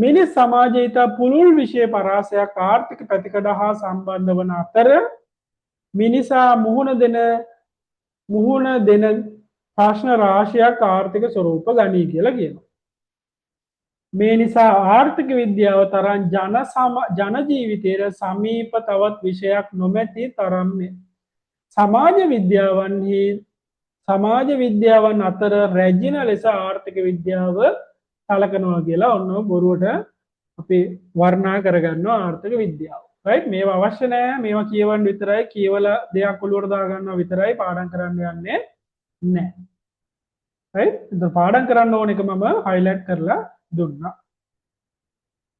මිනිස් සමාජයේ ඉතා පුළුල් විෂය පරාසයක් ආර්ථික පැතිකඩ හා සම්බන්ධ වන අතර මිනිසා මුහුණ දෙන ප්‍රශ්න රාශියක් ආර්ථික ස්වරූප ගනී කියලා කියනවා. මේ නිසා ආර්ථික විද්‍යාව තරම් ජන ජීවිතයට සමීප තවත් විෂයක් නොමැති තරම්ය. සමාජ විද්‍යාවන් අතර රැජින ලෙස ආර්ථික විද්‍යාව සලකනවා කියලා ඔන්න බොරුවට අපි වර්ණනා කරගන්නවා ආර්ථික විද්‍යාව. රයිට්, මේවා අවශ්‍ය නැහැ. මේවා කියවන්න විතරයි, කියවලා දෙයක් ඔලුවට දාගන්නවා විතරයි, පාඩම් කරන්න යන්නේ නැහැ. රයිට්, ඉතින් පාඩම් කරන්න ඕන එක මම highlight කරලා දුන්නා.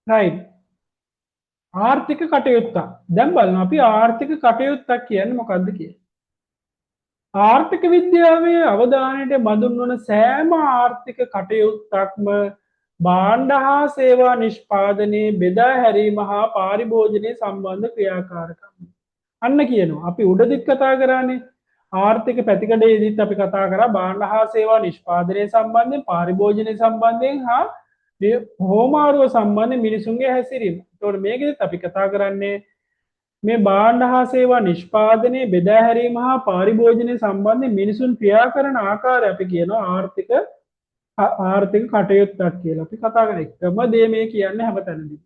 රයිට්, ආර්ථික කටයුත්ත. දැන් බලන්න අපි ආර්ථික කටයුත්තක් කියන්නේ මොකක්ද කියලා. ආර්ථික විද්‍යාවේ අවධානයට බඳුන් වන සෑම ආර්ථික කටයුත්තක්ම භාණ්ඩ හා සේවා නිෂ්පාදනයේ බෙදා හැරීම හා පාරිභෝජනයේ සම්බන්ධ ක්‍රියාකාරකම්. අන්න කියනවා. අපි උඩදිත් කතා කරන්නේ ආර්ථික පැතිකඩයේදීත් අපි කතා කරා භාණ්ඩ හා සේවා නිෂ්පාදනයේ සම්බන්ධයෙන්, පාරිභෝජනයේ සම්බන්ධයෙන් හා හෝමාරුව සම්බන්ධයෙන් මිනිසුන්ගේ හැසිරීම. ඒතකොට මේකෙදිත් අපි කතා කරන්නේ මේ භාණ්ඩ හා සේවා නිෂ්පාදනයේ බෙදා හැරීම හා පාරිභෝජනයේ සම්බන්ධයෙන් මිනිසුන් ක්‍රියා කරන ආකාරය අපි කියනවා ආර්ථික කටයුත්තක් කියලා. අපි කතා කරන එකම දේ මේ කියන්නේ හැමතැනදී.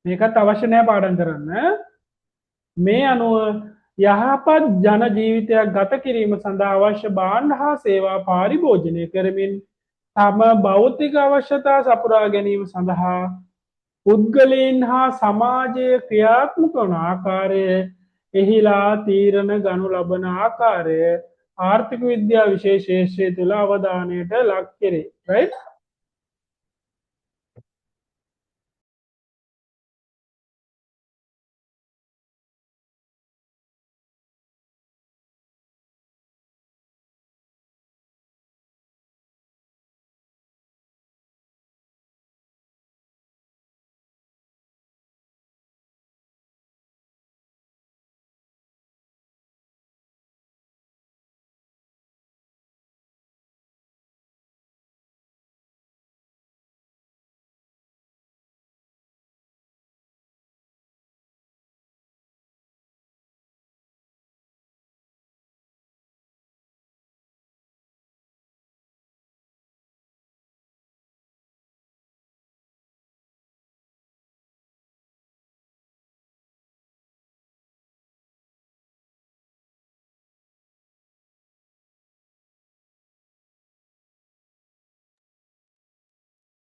මේකත් අවශ්‍ය නැහැ පාඩම් කරන්න. මේ අනුව යහපත් ජන ජීවිතයක් ගත කිරීම සඳහා අවශ්‍ය භාණ්ඩ හා සේවා පාරිභෝජනය කරමින් තම භෞතික අවශ්‍යතා සපුරා ගැනීම සඳහා පුද්ගලයන් හා සමාජයේ ක්‍රියාත්මක වන ආකාරය, එහිලා තීරණ ගනු ලබන ආකාරය ආර්ථික විද්‍යා විශේෂ තුළ අවධානයට ලක් කෙරේ. right?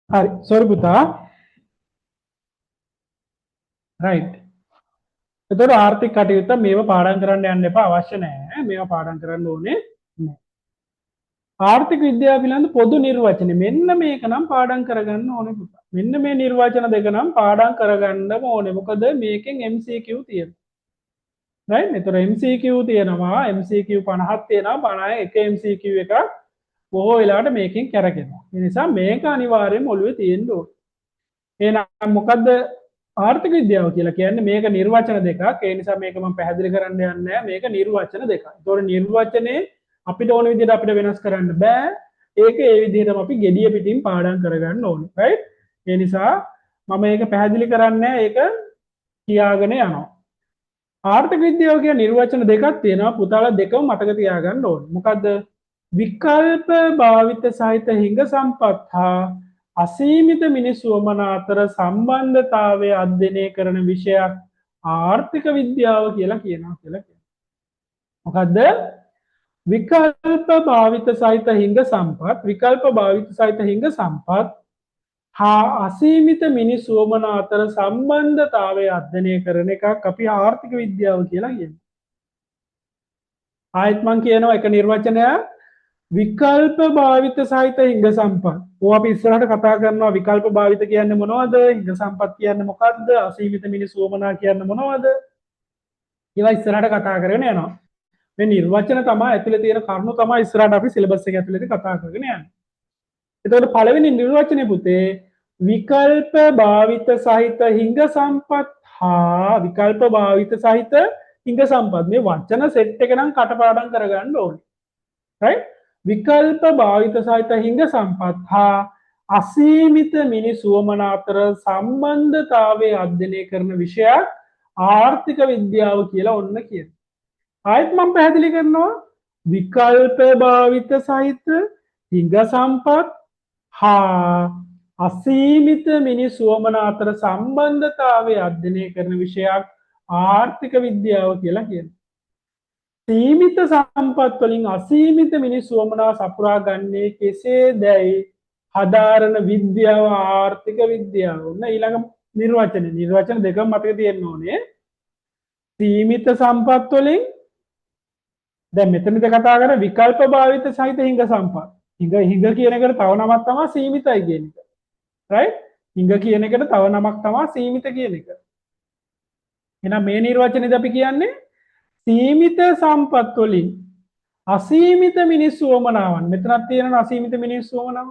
හරි, sorry පුතා. right. එතකොට ආර්ථික කටයුත්ත මේව පාඩම් කරන්න යන්න එපා, අවශ්‍ය නැහැ. මේවා පාඩම් කරන්න ඕනේ නැහැ. ආර්ථික විද්‍යාව පිළිබඳ පොදු නිර්වචන මෙන්න මේක නම් පාඩම් කරගන්න ඕනේ පුතා. මෙන්න මේ නිර්වචන දෙක නම් පාඩම් කරගන්නම ඕනේ. මොකද මේකෙන් MCQ තියෙනවා. right? එතකොට MCQ තියෙනවා, MCQ 50ක් තියෙනවා, 50 එක MCQ එකක් බොහෝ වෙලාවට මේකෙන් කැරගෙනවා. ඒ නිසා මේක අනිවාර්යයෙන්ම ඔළුවේ තියෙන්න ඕනේ. එහෙනම් මොකද්ද ආර්ථික විද්‍යාව කියලා කියන්නේ? මේක නිර්වචන දෙකක්. ඒ නිසා මේක මම පැහැදිලි කරන්න යන්නේ නැහැ. මේක නිර්වචන දෙකක්. ඒතකොට නිර්වචනේ අපිට ඕන විදිහට අපිට වෙනස් කරන්න බෑ. ඒක ඒ විදිහටම අපි gediya පිටින් පාඩම් කරගන්න ඕනේ. right? ඒ නිසා මම මේක පැහැදිලි කරන්නේ ඒක කියාගෙන යනවා. ආර්ථික විද්‍යාව කියන නිර්වචන දෙකක් තියෙනවා. පුතාලා දෙකම මතක තියාගන්න ඕනේ. මොකද්ද? විකල්ප භාවිත සහිත හිඟ සම්පත් හා අසීමිත මිනිස් වමනා අතර සම්බන්ධතාවය අධ්‍යයනය කරන විෂයක් ආර්ථික විද්‍යාව කියලා කියනවා. මොකද්ද? විකල්ප භාවිත සහිත හිඟ සම්පත් හා අසීමිත මිනිස් වමනා අතර සම්බන්ධතාවය අධ්‍යයනය කරන එකක් අපි ආර්ථික විද්‍යාව කියලා කියනවා. ආයෙත් මම කියනවා එක නිර්වචනයක්. විකල්ප භාවිත සහිත හිඟ සම්පත්. ඕවා අපි ඉස්සරහට කතා කරනවා. විකල්ප භාවිත කියන්නේ මොනවද? හිඟ සම්පත් කියන්නේ මොකද්ද? අසීමිත මිනිස් වමනා කියන්නේ මොනවද? ඒවා ඉස්සරහට කතා කරගෙන යනවා. මේ නිර්වචන තමයි ඇතුලේ තියෙන කරුණු තමයි ඉස්සරහට අපි සිලබස් එක ඇතුලේදී කතා කරගෙන යන්නේ. එතකොට පළවෙනි නිර්වචනේ පුතේ විකල්ප භාවිත සහිත හිඟ සම්පත් හා විකල්ප භාවිත සහිත හිඟ සම්පත් මේ වචන සෙට් එක නම් කටපාඩම් කරගන්න ඕනේ. right? විකල්ප භාවිත සහිත හිඟ සම්පත් හා අසීමිත මිනිස් වුවමනා අතර සම්බන්ධතාවය අධ්‍යයනය කරන විෂයක් ආර්ථික විද්‍යාව කියලා ඔන්න කියනවා. ආයෙත් මම පැහැදිලි කරනවා විකල්ප භාවිත සහිත හිඟ සම්පත් හා අසීමිත මිනිස් වුවමනා අතර සම්බන්ධතාවය අධ්‍යයනය කරන විෂයක් ආර්ථික විද්‍යාව කියලා කියනවා. සීමිත සම්පත් වලින් අසීමිත මිනිස් වුවමනා සපුරා ගන්නේ කෙසේදැයි හදාරන විද්‍යාව ආර්ථික විද්‍යාව. ඔන්න ඊළඟ නිර්වචන දෙකම මතක තියෙන්න ඕනේ. සීමිත සම්පත් වලින් දැන් මෙතනද කතා කරන විකල්ප භාවිත සහිත හිඟ සම්පත්. හිඟ කියන එකට තව නමක් තමයි සීමිතයි කියන එක. right? හිඟ කියන එකට තව නමක් තමයි සීමිත කියන එක. එහෙනම් මේ නිර්වචනයේදී අපි කියන්නේ සීමිත සම්පත් වලින් අසීමිත මිනිස් වුවමනාවන් මෙතනක් තියෙනවා අසීමිත මිනිස් වුවමනාව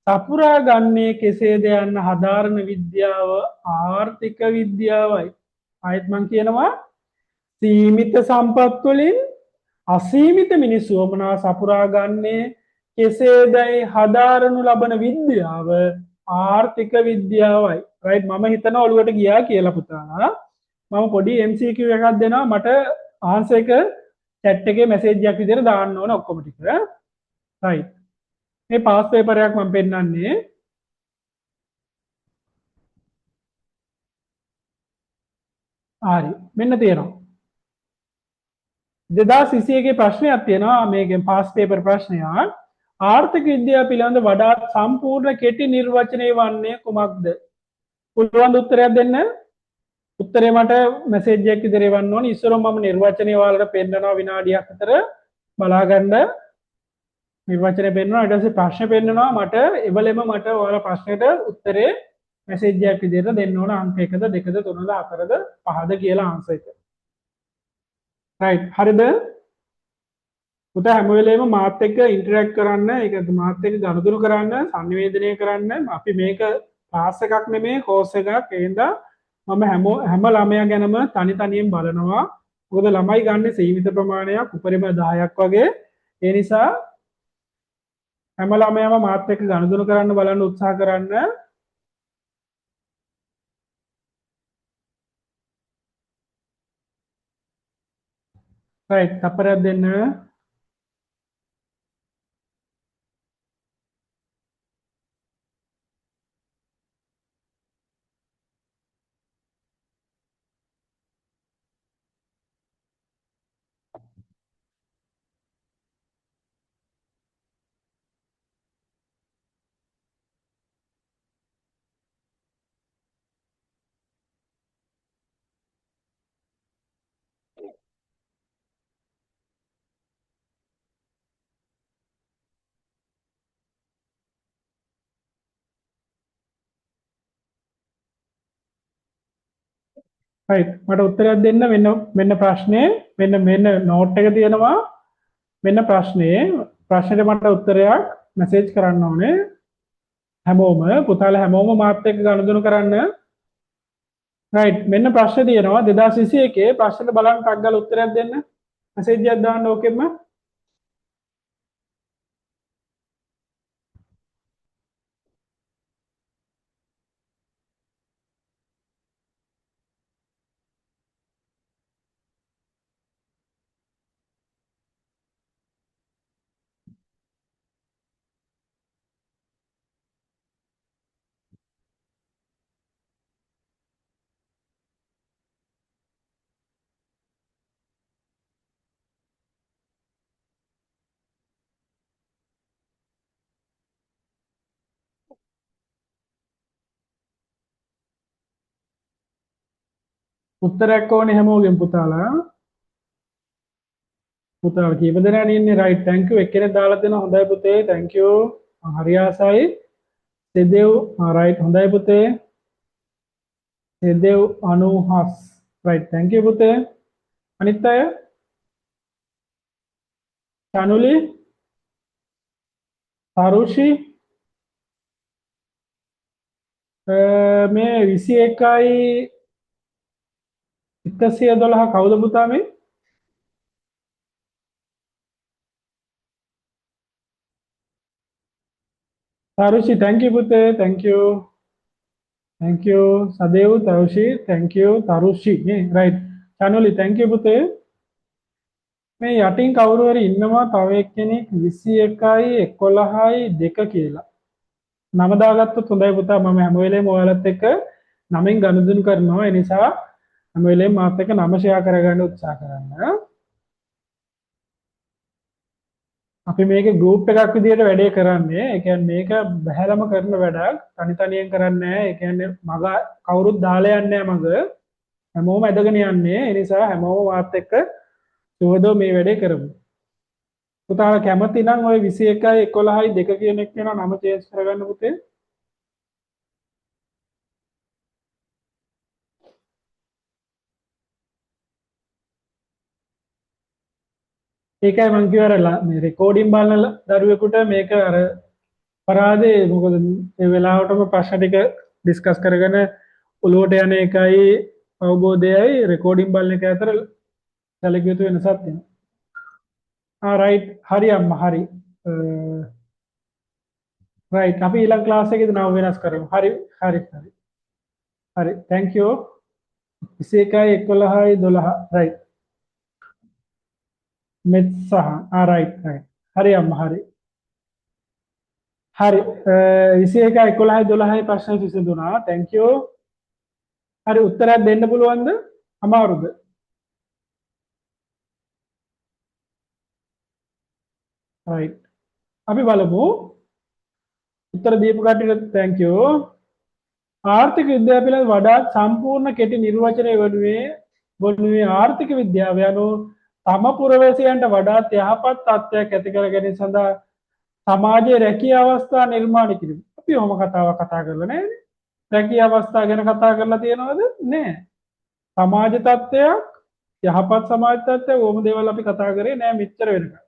සපුරා ගන්නේ කෙසේද යන්න හදාරන විද්‍යාව ආර්ථික විද්‍යාවයි. ආයෙත් මම කියනවා සීමිත සම්පත් වලින් අසීමිත මිනිස් වුවමනා සපුරා ගන්නේ කෙසේදයි හදාරනු ලබන විද්‍යාව ආර්ථික විද්‍යාවයි. right මම හිතනවා ඔළුවට ගියා කියලා පුතාලා. මම පොඩි MCQ එකක් දෙනවා මට ආන්සර් එක chat එකේ මැසේජ් එකක් විදිහට දාන්න ඕන ඔක්කොම ටික. right මේ පාස් පේපර් එකක් මම පෙන්නන්නේ. හරි මෙන්න තියෙනවා 2021 ගේ ප්‍රශ්නයක් තියෙනවා මේකෙන් පාස් පේපර් ප්‍රශ්නයක්. ආර්ථික විද්‍යාව පිළිබඳ වඩාත් සම්පූර්ණ කෙටි නිර්වචනය වන්නේ කුමක්ද? පුළුවන් උත්තරයක් දෙන්න. උත්තරේ මට මැසේජ් එකක් විදිහට එවන්න ඕනේ. ඉස්සරම මම නිර්වචනය ඔයාලට පෙන්නනවා විනාඩියක් විතර බලා ගන්න. නිර්වචනය පෙන්නනවා ඊට පස්සේ ප්‍රශ්න පෙන්නනවා මට එවලෙම මට ඔයාලා ප්‍රශ්නෙට උත්තරේ මැසේජ් එකක් විදිහට දෙන්න ඕන අංක 1ද 2ද 3ද 4ද 5ද කියලා ආන්සර් එක. right හරිද? පුතා හැම වෙලේම මාත් එක්ක ඉන්ටරැක්ට් කරන්න, ඒක මාත් එක්ක ගනුදෙනු කරන්න, සංනිවේදනය කරන්න. අපි මේක ක්ලාස් එකක් නෙමෙයි කෝස් එකක්. ඒ හින්දා මම හැම ළමයා ගැනම තනි තනියෙන් බලනවා. මොකද ළමයි ගන්න සීමිත ප්‍රමාණයක් උපරිම 10ක් වගේ. ඒ නිසා හැම ළමයාම මාත් එක්ක ගනුදෙනු කරන්න බලන්න උත්සාහ කරන්න. right තප්පරයක් දෙන්න. right මට උත්තරයක් දෙන්න. මෙන්න ප්‍රශ්නේ මෙන්න නෝට් එක තියෙනවා. මෙන්න ප්‍රශ්නෙට මට උත්තරයක් මැසේජ් කරන්න ඕනේ. හැමෝම පුතාලා හැමෝම මාත් එක්ක ගනුදෙනු කරන්න. right මෙන්න ප්‍රශ්නේ තියෙනවා 2021 ප්‍රශ්නෙට බලන්න ටක් ගාලා උත්තරයක් දෙන්න. මැසේජ් එකක් දාන්න ඕකෙම. උත්තරයක් ඕනේ හැමෝගෙම පුතාලා. පුතාලා කීප දෙනා ඉන්නේ right thank you එක්කෙනෙක් දාලා දෙනවා හොඳයි පුතේ thank you හරි ආසයි සෙදෙව් right හොඳයි පුතේ සෙදෙව් අනුහස් right thank you පුතේ අනිත් අය චනුලි සරුෂි මේ 21යි 112 කවුද පුතා මේ Tarushi, thank you පුතේ. Thank you. Thank you. Sadev, Tarushi, thank you. Tarushi. නේ right. Chanuli, thank you පුතේ. මේ යටින් කවුරු හරි ඉන්නවා තව එක්කෙනෙක් 21යි 11යි 2 කියලා. නම දාගත්තොත් හොඳයි පුතා. මම හැම වෙලේම ඔයාලත් එක්ක නමින් ගනුදෙනු කරනවා. ඒ නිසා හැම වෙලේම මාත් එක්ක නම ෂෙයා කරගන්න උත්සාහ කරන්න. අපි මේක ගෲප් එකක් විදිහට වැඩේ කරන්නේ. ඒ කියන්නේ මේක බහැලම කරන වැඩක්. තනි තනියෙන් කරන්නේ නැහැ. ඒ කියන්නේ මග කවුරුත් දාලා යන්නේ නැහැ මග. හැමෝම ඇදගෙන යන්නේ. ඒ නිසා හැමෝම මාත් එක්ක සුවදව මේ වැඩේ කරමු. පුතා කැමති නම් ওই 21යි 11යි 2 කියන එක වෙනවා නම චේන්ජ් කරගන්න පුතේ. ඒකයි මං කියවරලා මේ රෙකෝඩින් බලන දරුවෙකුට මේක අර පරාදේ මොකද ඒ වෙලාවටම ප්‍රශ්න ටික ඩිස්කස් කරගෙන ඔලුවට යන එකයි අවබෝධයයි රෙකෝඩින් බලන එක අතර සැලකිය යුතු වෙනසක් තියෙනවා. රයිට් හරි අම්මා හරි. රයිට් අපි ඊළඟ ක්ලාස් එකේදී නම වෙනස් කරමු. හරි හරි හරි. හරි thank you. 21යි 11යි 12 රයිට්. මෙත් සහ රයිට් රයිට්. හරි අම්මා හරි. හරි 21යි 11යි 12යි ප්‍රශ්න විසඳුණා. thank you. හරි උත්තරයක් දෙන්න පුළුවන්ද? අමාරුද? right අපි බලමු උත්තර දීපු කට්ටියට thank you. ආර්ථික විද්‍යාව පිළිබඳ වඩාත් සම්පූර්ණ කෙටි නිර්වචනය වනුයේ ආර්ථික විද්‍යාව යනු තම පුරවැසියන්ට වඩාත් යහපත් තත්ත්වයක් ඇති කර ගැනීම සඳහා සමාජයේ රැකිය අවස්ථා නිර්මාණය කිරීම. අපි ඔහොම කතාවක් කතා කරලා නැහැ. රැකිය අවස්ථා ගැන කතා කරලා තියෙනවද? නැහැ. සමාජ තත්ත්වයක් යහපත් සමාජ තත්ත්වයක් ඕම දේවල් අපි කතා කරේ නැහැ මෙච්චර වෙනකන්.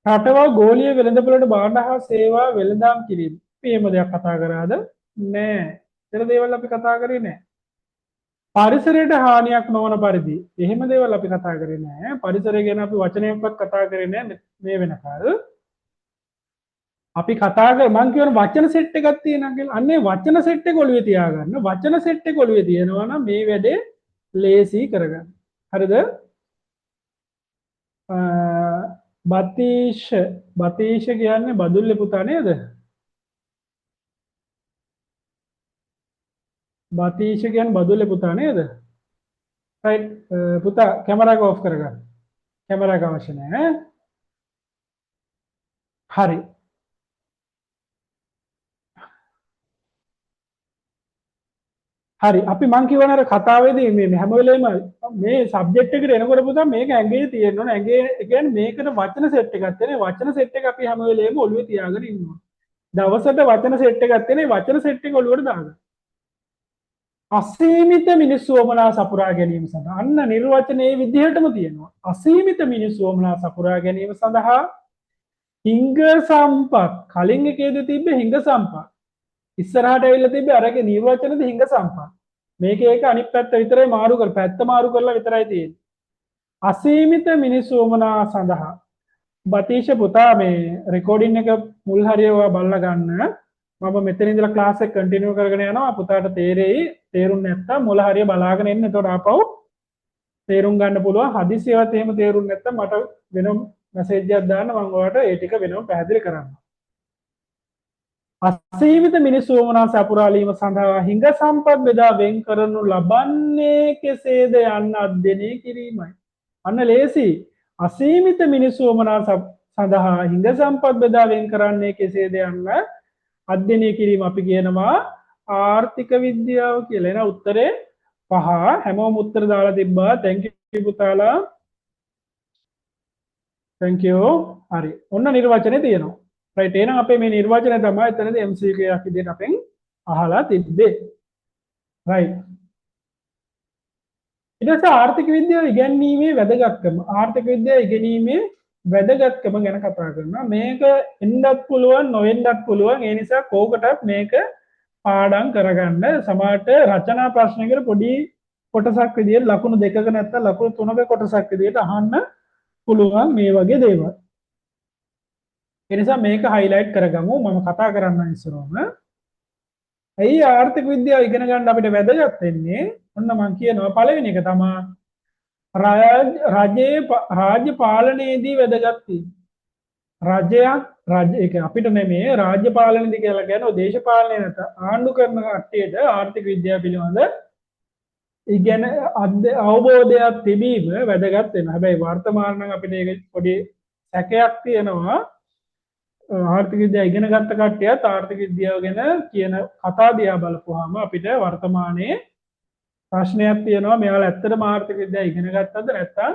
රටවල් ගෝලීය වෙළඳපොළට භාණ්ඩ හා සේවා වෙළඳාම් කිරීම. අපි එහෙම දෙයක් කතා කරාද? නෑ. ඒතර දේවල් අපි කතා කරේ නෑ. පරිසරයට හානියක් නොවන පරිදි එහෙම දේවල් අපි කතා කරේ නෑ. පරිසරය ගැන අපි වචනයක්වත් කතා කරේ නෑ මේ වෙනකල්. අපි කතා කර මං කියන වචන සෙට් එකක් තියෙනවා කියලා. අන්නේ වචන සෙට් එක ඔළුවේ තියාගන්න. වචන සෙට් එක ඔළුවේ තියෙනවා නම් මේ වැඩේ ලේසි කරගන්න. හරිද? බතීෂ කියන්නේ බදුල්ලේ පුතා නේද? බතීෂ කියන්නේ බදුල්ලේ පුතා නේද? රයිට් පුතා කැමරා එක ඔෆ් කරගන්න. කැමරා එක අවශ්‍ය නැහැ. හරි. හරි අපි මං කියවන අර කතාවේදී මේ හැම වෙලේම මේ සබ්ජෙක්ට් එකට එනකොට පුතා මේක ඇඟේ තියෙන්න ඕන. ඇඟේ ඒ කියන්නේ මේකට වචන සෙට් එකක් තියෙනවා. වචන සෙට් එක අපි හැම වෙලේම ඔළුවේ තියාගෙන ඉන්නවා. දවසට වචන සෙට් එකක් තියෙනවා. වචන සෙට් එක ඔළුවට දාගන්න. අසීමිත මිනිස් වමනා සපුරා ගැනීම සඳහා අන්න නිර්වචනයේ විදිහටම තියෙනවා. අසීමිත මිනිස් වමනා සපුරා ගැනීම සඳහා හිඟ සම්පත් කලින් එකේදී තිබ්බ හිඟ සම්පත් ඉස්සරහට ඇවිල්ලා තිබ්බේ අරගේ නිර්වචනද හිඟ සම්පත්. මේක ඒක අනිත් පැත්ත විතරයි මාරු කර පැත්ත මාරු කරලා විතරයි තියෙන්නේ. අසීමිත මිනිස් වමනා සඳහා බතීෂ පුතා මේ රෙකෝඩින් එක මුල් හරිය ඔයා බලලා ගන්න. මම මෙතන ඉඳලා ක්ලාස් එක කන්ටිනියු කරගෙන යනවා. පුතාට තේරෙයි. තේරුම් නැත්තම් මුල හරිය බලාගෙන ඉන්න. එතකොට ආපහු තේරුම් ගන්න පුළුවන්. හදිසියවත් එහෙම තේරුම් නැත්තම් මට වෙනම මැසේජ් එකක් දාන්න මම ඔයාලට ඒ ටික වෙනම පැහැදිලි කරන්නම්. අසීමිත මිනිස් වමනා සපුරාලීම සඳහා හිඟ සම්පත් බෙදා වෙන් කරනු ලබන්නේ කෙසේද යන්න අධ්‍යයනය කිරීමයි. අන්න ලේසි. අසීමිත මිනිස් වමනා සඳහා හිඟ සම්පත් බෙදා වෙන් කරන්නේ කෙසේද යන්න අධ්‍යයනය කිරීම අපි කියනවා ආර්ථික විද්‍යාව කියලා. එන උත්තරේ 5 හැමෝම උත්තර දාලා තිබ්බා. thank you පුතාලා. thank you. හරි. ඔන්න නිර්වචනේ තියෙනවා. right එහෙනම් අපේ මේ නිර්වචනය තමයි එතනදී MCQ එකක් විදිහට අපෙන් අහලා තිබ්බේ. right. ඊට පස්සේ ආර්ථික විද්‍යාව ඉගෙනීමේ වැදගත්කම ආර්ථික විද්‍යාව ඉගෙනීමේ වැදගත්කම ගැන කතා කරනවා. මේක එන්නත් පුළුවන් නොවෙන්නත් පුළුවන්. ඒ නිසා කෝකටත් මේක පාඩම් කරගන්න. සමහරට රචනා ප්‍රශ්නයකට පොඩි කොටසක් විදිහට ලකුණු දෙකක නැත්නම් ලකුණු තුනක කොටසක් විදිහට අහන්න පුළුවන් මේ වගේ දේවල්. ඒ නිසා මේක highlight කරගමු මම කතා කරන්න ඉස්සරවම. ඇයි ආර්ථික විද්‍යාව ඉගෙන ගන්න අපිට වැදගත් වෙන්නේ? ඔන්න මම කියනවා පළවෙනි එක තමයි රාජ්‍ය පාලනයේදී වැදගත් වීම. රජයක් අපිට මේ රාජ්‍ය පාලනයේදී කියලා කියනවා දේශපාලනය නැත ආණ්ඩු කරන කට්ටියට ආර්ථික විද්‍යාව පිළිබඳ ඉගෙන අවබෝධයක් තිබීම වැදගත් වෙනවා. හැබැයි වර්තමාන නම් අපිට ඒක පොඩි සැකයක් තියෙනවා. ආර්ථික විද්‍යාව ඉගෙන ගත්ත කට්ටියත් ආර්ථික විද්‍යාව ගැන කියන කතා දිහා බලපුවාම අපිට වර්තමානයේ ප්‍රශ්නයක් තියෙනවා. මෙයාලා ඇත්තටම ආර්ථික විද්‍යාව ඉගෙන ගත්තද නැත්නම්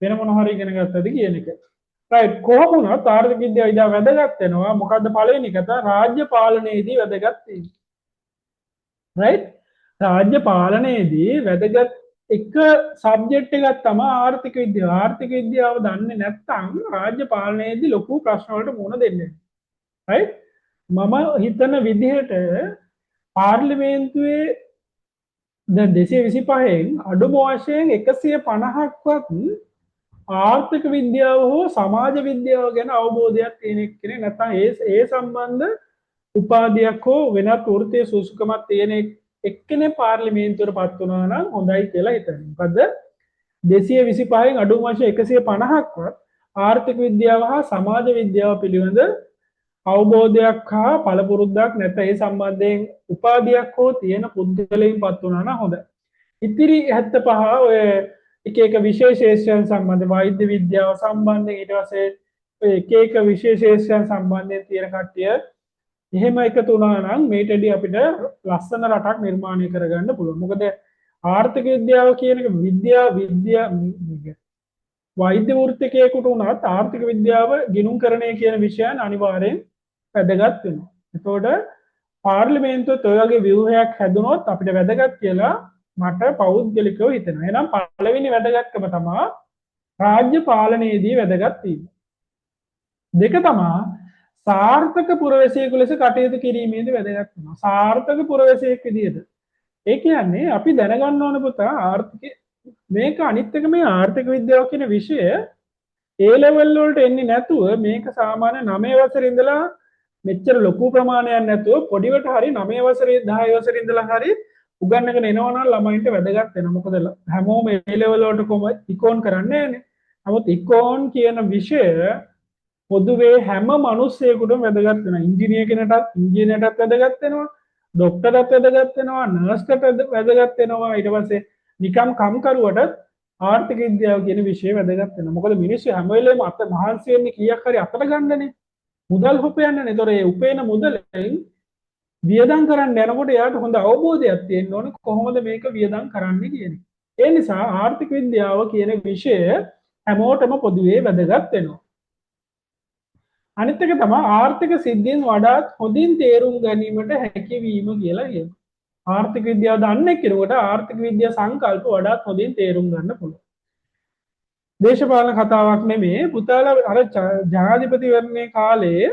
වෙන මොන හරි ඉගෙන ගත්තද කියන එක. රයිට් කොහොම වුණත් ආර්ථික විද්‍යාව ඉදා වැදගත් වෙනවා. මොකද්ද පළවෙනි එක තමයි රාජ්‍ය පාලනයේදී වැදගත් වීම. රයිට් රාජ්‍ය පාලනයේදී වැදගත් එක සබ්ජෙක්ට් එකක් තමයි ආර්ථික විද්‍යාව. ආර්ථික විද්‍යාව දන්නේ නැත්නම් රාජ්‍ය පාලනයේදී ලොකු ප්‍රශ්න වලට මුහුණ දෙන්නේ. රයිට් මම හිතන විදිහට පාර්ලිමේන්තුවේ දැන් 225න් අඩුම වශයෙන් 150ක්වත් ආර්ථික විද්‍යාව හෝ සමාජ විද්‍යාව ගැන අවබෝධයක් තියෙන කෙනෙක් නැත්නම් ඒ සම්බන්ධ උපාධියක් හෝ වෙනත් වෘත්තීය සුසුකමක් තියෙන එක්කෙනෙක් පාර්ලිමේන්තුවට පත් වුණා නම් හොඳයි කියලා හිතන්නේ. මොකද 225න් අඩුම වශයෙන් 150ක්වත් ආර්ථික විද්‍යාව හා සමාජ විද්‍යාව පිළිබඳ අවබෝධයක් හා පළපුරුද්දක් නැත්නම් ඒ සම්බන්ධයෙන් උපාධියක් හෝ තියෙන පුද්ගලයන් පත් වුණා නම් හොඳයි. ඉතිරි 75 ඔය එක විශේෂේෂයන් සම්බන්ධ වෛද්‍ය විද්‍යාව සම්බන්ධයෙන් ඊට පස්සේ ඔය එක විශේෂේෂයන් සම්බන්ධයෙන් තියෙන කට්ටිය එහෙම එකතු වුණා නම් මේටදී අපිට ලස්සන රටක් නිර්මාණය කරගන්න පුළුවන්. මොකද ආර්ථික විද්‍යාව කියන එක වෛද්‍ය වෘත්තිකයෙකුට උනත් ආර්ථික විද්‍යාව ගිණුම් කරණය කියන විෂයන් අනිවාර්යෙන් වැදගත් වෙනවා. එතකොට පාර්ලිමේන්තුවත් ඔය වගේ ව්‍යුහයක් හැදුනොත් අපිට වැදගත් කියලා මට පෞද්ගලිකව හිතෙනවා. එහෙනම් පළවෙනි වැදගත්කම තමයි රාජ්‍ය පාලනයේදී වැදගත් වීම. දෙක තමයි සාර්ථක පුරවැසියෙකු ලෙස කටයුතු කිරීමේදී වැදගත් වෙනවා. සාර්ථක පුරවැසියෙක් විදිහට. ඒ කියන්නේ අපි දැනගන්න ඕන පුතා ආර්ථික මේක අනිත් එක මේ ආර්ථික විද්‍යාව කියන විෂය A level වලට එන්නේ නැතුව මේක සාමාන්‍ය 9 වසරේ ඉඳලා මෙච්චර ලොකු ප්‍රමාණයක් නැතුව පොඩිවට හරි 9 වසරේ 10 වසරේ ඉඳලා හරි උගන්නගෙන එනවා නම් ළමයින්ට වැදගත් වෙනවා. මොකද හැමෝම A level වලට කොහොම ඉකෝන් කරන්නේ නැහැනේ. නමුත් ඉකෝන් කියන විෂය පොදුවේ හැම මිනිස්සෙකුටම වැදගත් වෙනවා. ඉංජිනේරටත් වැදගත් වෙනවා. ડોක්ටර්ටත් වැදගත් වෙනවා. නර්ස්ටත් වැදගත් වෙනවා. ඊට පස්සේ නිකම් කම්කරුවටත් ආර්ථික විද්‍යාව කියන විෂය වැදගත් වෙනවා. මොකද මිනිස්සු හැම වෙලේම අත මහන්සි වෙන්නේ කීයක් හරි අතට ගන්නනේ. මුදල් හොපයන්නනේ. ඒතොර ඒ උපේන මුදලෙන් වියදම් කරන්න යනකොට එයාට හොඳ අවබෝධයක් තියෙන්න ඕනේ කොහොමද මේක වියදම් කරන්නේ කියන එක. ඒ නිසා ආර්ථික විද්‍යාව කියන විෂය හැමෝටම පොදුවේ වැදගත් වෙනවා. අනිත් එක තමයි ආර්ථික සිද්ධීන් වඩාත් හොඳින් තේරුම් ගැනීමට හැකියවීම කියලා කියනවා. ආර්ථික විද්‍යාව දන්නේ කෙනෙකුට ආර්ථික විද්‍යා සංකල්ප වඩාත් හොඳින් තේරුම් ගන්න පුළුවන්. දේශපාලන කතාවක් නෙමෙයි පුතාලා අර ජනාධිපතිවරණයේ කාලේ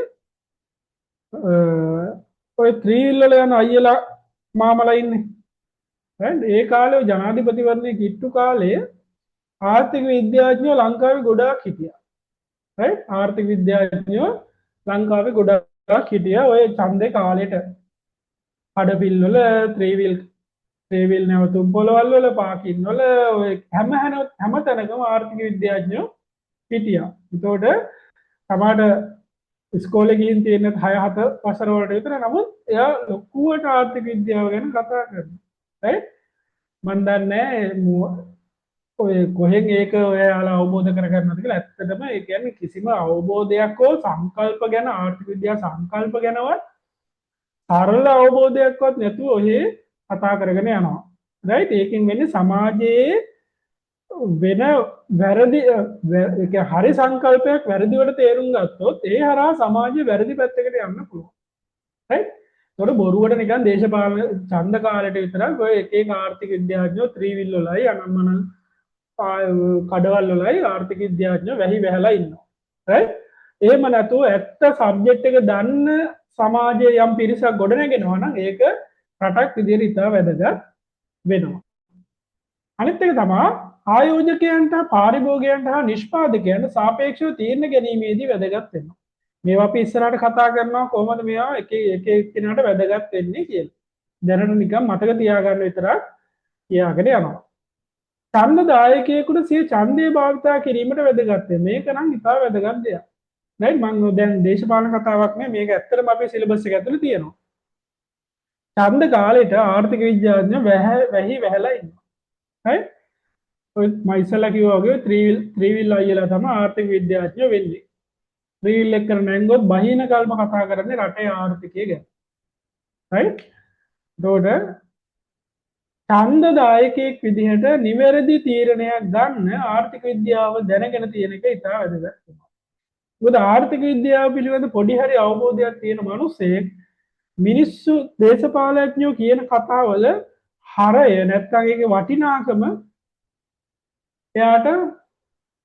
ඔය ත්‍රිවිල් වල යන අයියලා මාමලා ඉන්නේ. right ඒ කාලේ ජනාධිපතිවරණයේ කිට්ටු කාලේ ආර්ථික විද්‍යාඥයෝ ලංකාවේ ගොඩාක් හිටියා. right ආර්ථික විද්‍යාඥයෝ ලංකාවේ ගොඩාක් හිටියා ඔය ඡන්දේ කාලෙට. හඩපිල් වල ත්‍රිවිල් නැවතුම් පොළවල් වල පාකින් වල ඔය හැම තැනකම ආර්ථික විද්‍යාඥයෝ හිටියා. ඒතකොට තමයි ඉස්කෝලේ ගිහින් තියෙන 6-7 වසර වලට විතර නමුත් එයා ලොකුවට ආර්ථික විද්‍යාව ගැන කතා කරනවා. right මන් දන්නේ ඔය කොහෙන් ඒක ඔයාලා අවබෝධ කරගන්නවද කියලා ඇත්තටම ඒ කියන්නේ කිසිම අවබෝධයක් හෝ සංකල්ප ගැන ආර්ථික විද්‍යාව සංකල්ප ගැනවත් සරල අවබෝධයක්වත් නැතුව ඔහේ කතා කරගෙන යනවා. right ඒකෙන් වෙන්නේ සමාජයේ වෙන වැරදි හරි සංකල්පයක් වැරදිවට තේරුම් ගත්තොත් ඒ හරහා සමාජයේ වැරදි පැත්තකට යන්න පුළුවන්. right ඒතකොට බොරුවට නිකන් දේශපාලන ඡන්ද කාලයට විතරක් ඔය එක එක ආර්ථික විද්‍යාඥයෝ ත්‍රිවිල් වලයි අනම්මන කඩවල් වලයි ආර්ථික විද්‍යාඥයෝ වැහි වැහලා ඉන්නවා. right එහෙම නැතුව ඇත්ත සබ්ජෙක්ට් එක දන්න සමාජයේ යම් පිරිසක් ගොඩනගෙනවා නම් ඒක රටක් විදිහට ඉතා වැදගත් වෙනවා. අනිත් එක තමයි ආයෝජකයන්ට පාරිභෝගිකයන්ට හා නිෂ්පාදකයන්ට සාපේක්ෂව තීරණ ගැනීමේදී වැදගත් වෙනවා. මේවා අපි ඉස්සරහට කතා කරනවා කොහොමද මේවා එක එක්කෙනාට වැදගත් වෙන්නේ කියලා. දැනට නිකන් මතක තියාගන්න විතරක් කියාගෙන යනවා. ඡන්දදායකයෙකුට සිය ඡන්දය භාවිතා කිරීමට වැදගත් වෙනවා. මේක නම් ඉතා වැදගත් දෙයක්. right මම දැන් දේශපාලන කතාවක් නේ මේක ඇත්තටම අපේ සිලබස් එක ඇතුලේ තියෙනවා. ඡන්ද කාලේට ආර්ථික විද්‍යාඥයෝ වැහි වැහලා ඉන්නවා. right ඔය මම ඉස්සලා කිව්වා වගේ ත්‍රිවිල් අයියලා තමයි ආර්ථික විද්‍යාඥයෝ වෙන්නේ. ත්‍රිවිල් එක්ක නැංගොත් බහින කල්ම කතා කරන්නේ රටේ ආර්ථිකය ගැන. right එතකොට ඡන්දදායකයෙක් විදිහට නිවැරදි තීරණයක් ගන්න ආර්ථික විද්‍යාව දැනගෙන තියෙන එක ඉතා වැදගත්. මොකද ආර්ථික විද්‍යාව පිළිබඳ පොඩි හරි අවබෝධයක් තියෙන මිනිස්සෙක් මිනිස්සු දේශපාලඥයෝ කියන කතාවල හරය නැත්නම් ඒකේ වටිනාකම එයාට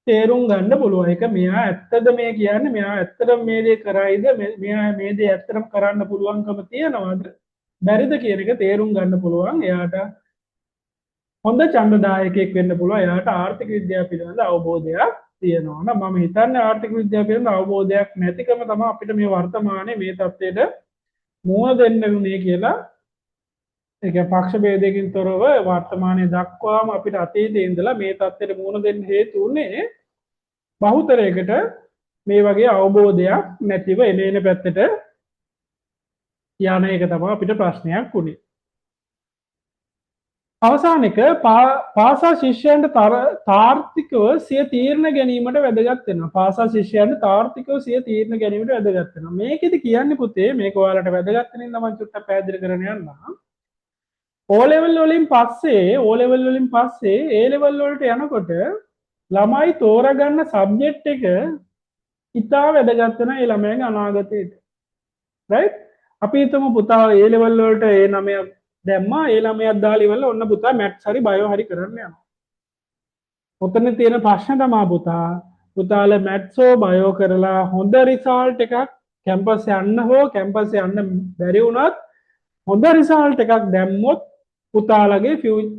තේරුම් ගන්න පුළුවන්. ඒක මෙයා ඇත්තද මේ කියන්නේ මෙයා ඇත්තටම මේ දේ කරයිද මෙයා මේ දේ ඇත්තටම කරන්න පුළුවන්කම තියනවද බැරිද කියන එක තේරුම් ගන්න පුළුවන්. එයාට හොඳ ඡන්දදායකයෙක් වෙන්න පුළුවන්. එයාට ආර්ථික විද්‍යාව පිළිබඳ අවබෝධයක් තියෙනවා. නම් මම හිතන්නේ ආර්ථික විද්‍යාව පිළිබඳ අවබෝධයක් නැතිකම තමයි අපිට මේ වර්තමානයේ මේ තත්ත්වයට මුහුණ දෙන්න උනේ කියලා. ඒක පක්ෂ ભેදයකින් තොරව වර්තමානයේ දක්වාම අපිට අතීතයේ ඉඳලා මේ තත්ත්වයට මුහුණ දෙන්න හේතු උනේ බහුතරයකට මේ වගේ අවබෝධයක් නැතිව එන පැත්තට යන එක තමයි අපිට ප්‍රශ්නයක් උනේ. අවසාන එක පාසා ශිෂ්‍යයන්ට තාර්ථිකව සිය තීරණ ගැනීමට වැදගත් වෙනවා. පාසා ශිෂ්‍යයන්ට තාර්ථිකව සිය තීරණ ගැනීමට වැදගත් වෙනවා. මේකෙදි කියන්නේ පුතේ මේක ඔයාලට වැදගත් වෙන නිසා මම චුට්ටක් පැහැදිලි කරන්න යන්නම්. O level වලින් පස්සේ A level වලට යනකොට ළමයි තෝරගන්න සබ්ජෙක්ට් එක ඉතා වැදගත් වෙනවා ඒ ළමයාගේ අනාගතයට. right? අපි හිතමු පුතා A level වලට A9ක් දැම්මා ඒ ළමයාත් දාලා ඉවරලා ඔන්න පුතා මැත්ස් හරි බයෝ හරි කරන්න යනවා. ඔතන තියෙන ප්‍රශ්න තමයි පුතාලා මැත්ස් හෝ බයෝ කරලා හොඳ රිසල්ට් එකක් කැම්පස් යන්න හෝ කැම්පස් යන්න බැරි වුණත් හොඳ රිසල්ට් එකක් දැම්මොත් පුතාලගේ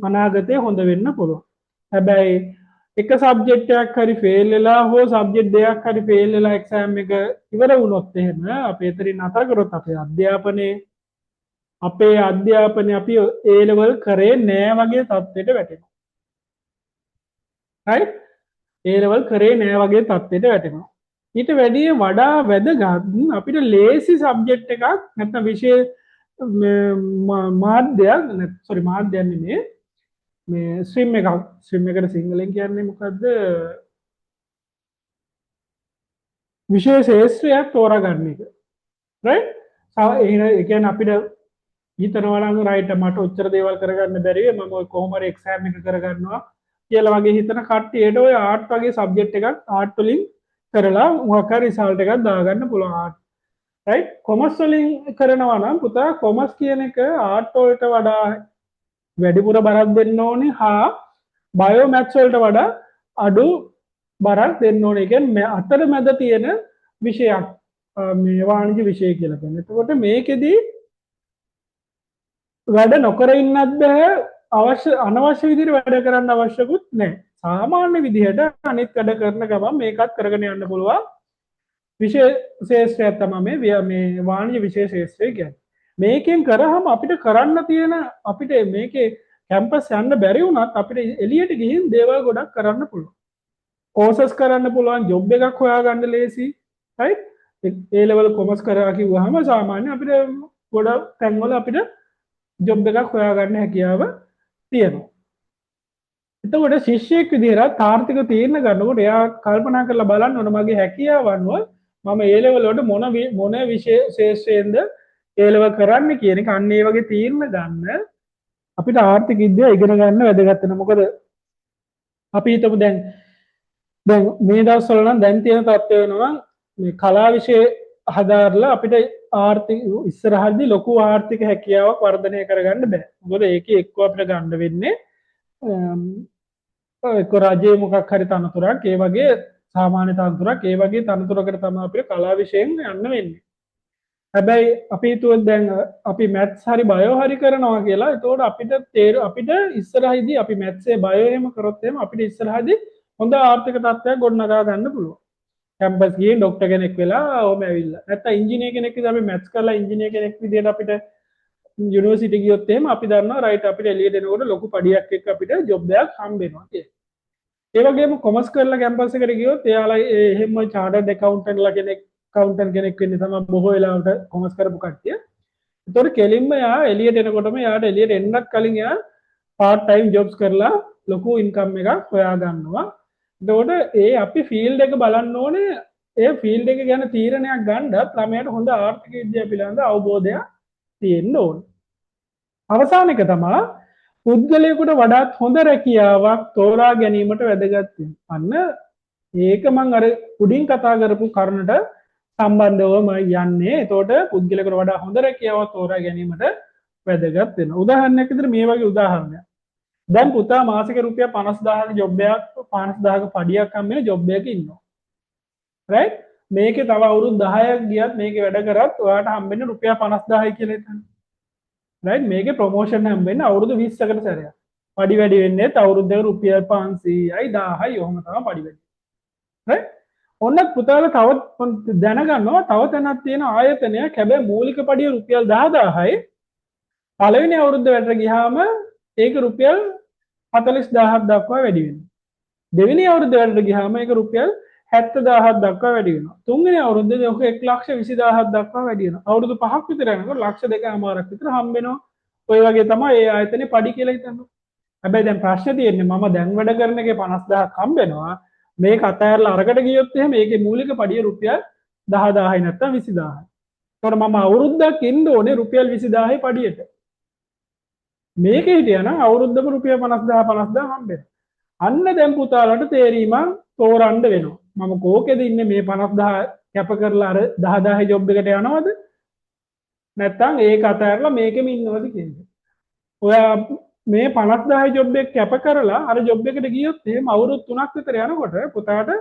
අනාගතය හොඳ වෙන්න පුළුවන්. හැබැයි එක සබ්ජෙක්ට් එකක් හරි ෆේල් වෙලා හෝ සබ්ජෙක්ට් දෙකක් හරි ෆේල් වෙලා එක්සෑම් එක ඉවර වුණොත් එහෙම අපි එතනින් නතර කරොත් අපේ අධ්‍යාපනය අපි A level කරේ නෑ වගේ තත්ත්වයට වැටෙනවා. right? A level කරේ නෑ වගේ තත්ත්වයට වැටෙනවා. ඊට වැඩිය වඩා වැදගත් අපිට ලේසි සබ්ජෙක්ට් එකක් නැත්නම් විෂය මාධ්‍යයක් නෙමෙයි මේ ස්ට්‍රීම් එකට සිංහලෙන් කියන්නේ මොකද්ද විෂය ශාස්ත්‍රයක් තෝරාගන්න එක. right? ඒ කියන්නේ අපිට හිතනවා නම් රයිට් මට උත්තර දේවල් කරගන්න බැරි වෙයි මම ඔය කොහොම හරි එක්සෑම් එක කරගන්නවා කියලා වගේ හිතන කට්ටියට ඔය ආර්ට් වගේ සබ්ජෙක්ට් එකක් ආර්ට් වලින් කරලා මොකක් හරි රිසල්ට් එකක් දාගන්න පුළුවන් ආර්ට්. right? කොමර්ස් වලින් කරනවා නම් පුතා කොමර්ස් කියන එක ආර්ට් වලට වඩා වැඩිපුර බරක් දෙන්න ඕනේ හා බයෝ මැත්ස් වලට වඩා අඩු බරක් දෙන්න ඕනේ. කියන්නේ අතරමැද තියෙන විෂයක් මේ වාණිජ්‍ය විෂය කියලා කියන්නේ. එතකොට මේකෙදි වැඩ නොකර ඉන්නත් බෑ අනවශ්‍ය විදිහට වැඩ කරන්න අවශ්‍යකුත් නැහැ. සාමාන්‍ය විදිහට අනිත් වැඩ කරන ගමන් මේකත් කරගෙන යන්න පුළුවන් විෂය ශාස්ත්‍රයක් තමයි මේ වාණිජ්‍ය විෂය ශාස්ත්‍රය කියන්නේ. මේකෙන් කරාම අපිට කරන්න තියෙන අපිට මේකේ කැම්පස් යන්න බැරි වුණත් අපිට එළියට ගිහින් දේවල් ගොඩක් කරන්න පුළුවන්. කෝසස් කරන්න පුළුවන්, ජොබ් එකක් හොයාගන්න ලේසි. right? A level කොමර්ස් කරා කිව්වහම සාමාන්‍ය අපිට ගොඩක් තැන්වල අපිට ජොබ් එකක් හොයාගන්න හැකියාව තියෙනවා. එතකොට ශිෂ්‍යයෙක් විදිහට ආර්ථික තීරණ ගන්නකොට එයා කල්පනා කරලා බලන්න ඕන මගේ හැකියාව අනුව මම A level වලට මොන විෂය ශාස්ත්‍රයෙන්ද A level කරන්න කියන එක අන්න ඒ වගේ තීරණ ගන්න අපිට ආර්ථික විද්‍යාව ඉගෙන ගන්න වැදගත් වෙනවා. මොකද අපි හිතමු දැන් මේ දවස්වල නම් දැන් තියෙන තත්ත්වය වෙනවා මේ කලා විෂය හදාarලා අපිට ආර්ථික ඉස්සරහදී ලොකු ආර්ථික හැකියාවක් වර්ධනය කරගන්න බෑ. මොකද ඒකේ එක්ක අපිට ගන්න වෙන්නේ එක්ක රජයේ මොකක් හරි තනතුරක් ඒ වගේ සාමාන්‍ය තනතුරක් ඒ වගේ තනතුරකට තමයි අපිට කලා විෂයෙන් යන්න වෙන්නේ. හැබැයි අපි හිතුවොත් දැන් අපි මැත්ස් හරි බයෝ හරි කරනවා කියලා. එතකොට අපිට ඉස්සරහදී අපි මැත්ස් බයෝ එහෙම කරොත් එහෙම අපිට ඉස්සරහදී හොඳ ආර්ථික තත්ත්වයක් ගොඩනගා ගන්න පුළුවන්. කැම්පස් ගිහින් ડોක්ටර් කෙනෙක් වෙලා ඕම ඇවිල්ලා. නැත්නම් ඉංජිනේර කෙනෙක් විදිහට අපි මැත්ස් කරලා ඉංජිනේර කෙනෙක් විදිහට අපිට යුනිවර්සිටි ගියොත් එහෙම අපි දන්නවා රයිට් අපිට එළියට එනකොට ලොකු පඩියක් එක්ක අපිට ජොබ් එකක් හම්බ වෙනවා කියලා. ඒ වගේම කොමර්ස් කරලා කැම්පස් එකට ගියොත් එයාලා එහෙම චාර්ටර්ඩ් ඇකවුන්ටන්ට්ලා කෙනෙක් කවුන්ටන්ට් කෙනෙක් වෙන්නේ තමයි බොහෝ වෙලාවට කොමර්ස් කරපු කට්ටිය. ඒතකොට කෙලින්ම යා එළියට එනකොටම යාට එළියට එන්නත් කලින් යා පාර්ට් ටයිම් ජොබ්ස් කරලා ලොකු ඉන්කම් එකක් හොයා ගන්නවා. එතකොට ඒ අපි ෆීල්ඩ් එක බලන්න ඕනේ. ඒ ෆීල්ඩ් එක ගැන තීරණයක් ගන්නත් ළමයාට හොඳ ආර්ථික විද්‍යාව පිළිබඳ අවබෝධයක් තියෙන්න ඕනේ. අවසාන එක තමයි පුද්ගලයෙකුට වඩාත් හොඳ රැකියාවක් තෝරා ගැනීමට වැදගත් අන්න ඒක මම අර උඩින් කතා කරපු කරුණට සම්බන්ධවම යන්නේ. එතකොට පුද්ගලයෙකුට වඩා හොඳ රැකියාවක් තෝරා ගැනීමට වැදගත් වෙනවා. උදාහරණයක් විදිහට මේ වගේ උදාහරණයක්. දැන් පුතා මාසික රුපියල් 50000ක ජොබ් එකක් 50000ක පඩියක් හම්බ වෙන ජොබ් එකක ඉන්නවා. රයිට්? මේකේ තව අවුරුදු 10ක් ගියත් මේකේ වැඩ කරත් ඔයාට හම්බෙන්නේ රුපියල් 50000යි කියලා හිතන්න. රයිට්? මේකේ ප්‍රොමෝෂන් හම්බෙන්නේ අවුරුදු 20කට සැරයක්. පඩි වැඩි වෙන්නේ අවුරුද්දක රුපියල් 500යි 1000යි ඔහොම තමයි පඩි වැඩි. රයිට්? ඔන්න පුතාලා තව දැනගන්නවා තව තැනක් තියෙන ආයතනයක්. හැබැයි මූලික පඩිය රුපියල් 10000යි. පළවෙනි අවුරුද්ද වැඩට ගියාම ඒක රුපියල් 40000ක් දක්වා වැඩි වෙනවා. දෙවෙනි අවුරුද්ද වැඩට ගියාම ඒක රුපියල් 70000ක් දක්වා වැඩි වෙනවා. තුන්වෙනි අවුරුද්දේ ඔක 1,20,000ක් දක්වා වැඩි වෙනවා. අවුරුදු 5ක් විතර යනකොට 1,02,000ක් විතර හම්බ වෙනවා. ඔය වගේ තමයි ඒ ආයතනේ පඩි කියලා හිතන්නේ. හැබැයි දැන් ප්‍රශ්නේ තියෙන්නේ මම දැන් වැඩ කරන එකේ 50000ක් හම්බ වෙනවා. මේක අතහැරලා අරකට ගියොත් එහෙම ඒකේ මූලික පඩිය රුපියල් 10000යි නැත්නම් 20000යි. ඒකට මම අවුරුද්දක් ඉන්න ඕනේ රුපියල් 20000යි පඩියට. මේකේ හිටියනම් අවුරුද්දම රුපියල් 50000 හම්බෙනවා. අන්න දැන් පුතාලට තේරීමක් තෝරන්න වෙනවා. මම කෝකේද ඉන්නේ මේ 50000 කැප කරලා අර 10000 ජොබ් එකට යනවද? නැත්නම් ඒක අතහැරලා මේකෙම ඉන්නවද කියන්නේ. ඔයා මේ 50000 ජොබ් එක කැප කරලා අර ජොබ් එකට ගියොත් එහෙම අවුරුදු 3ක් විතර යනකොට පුතාට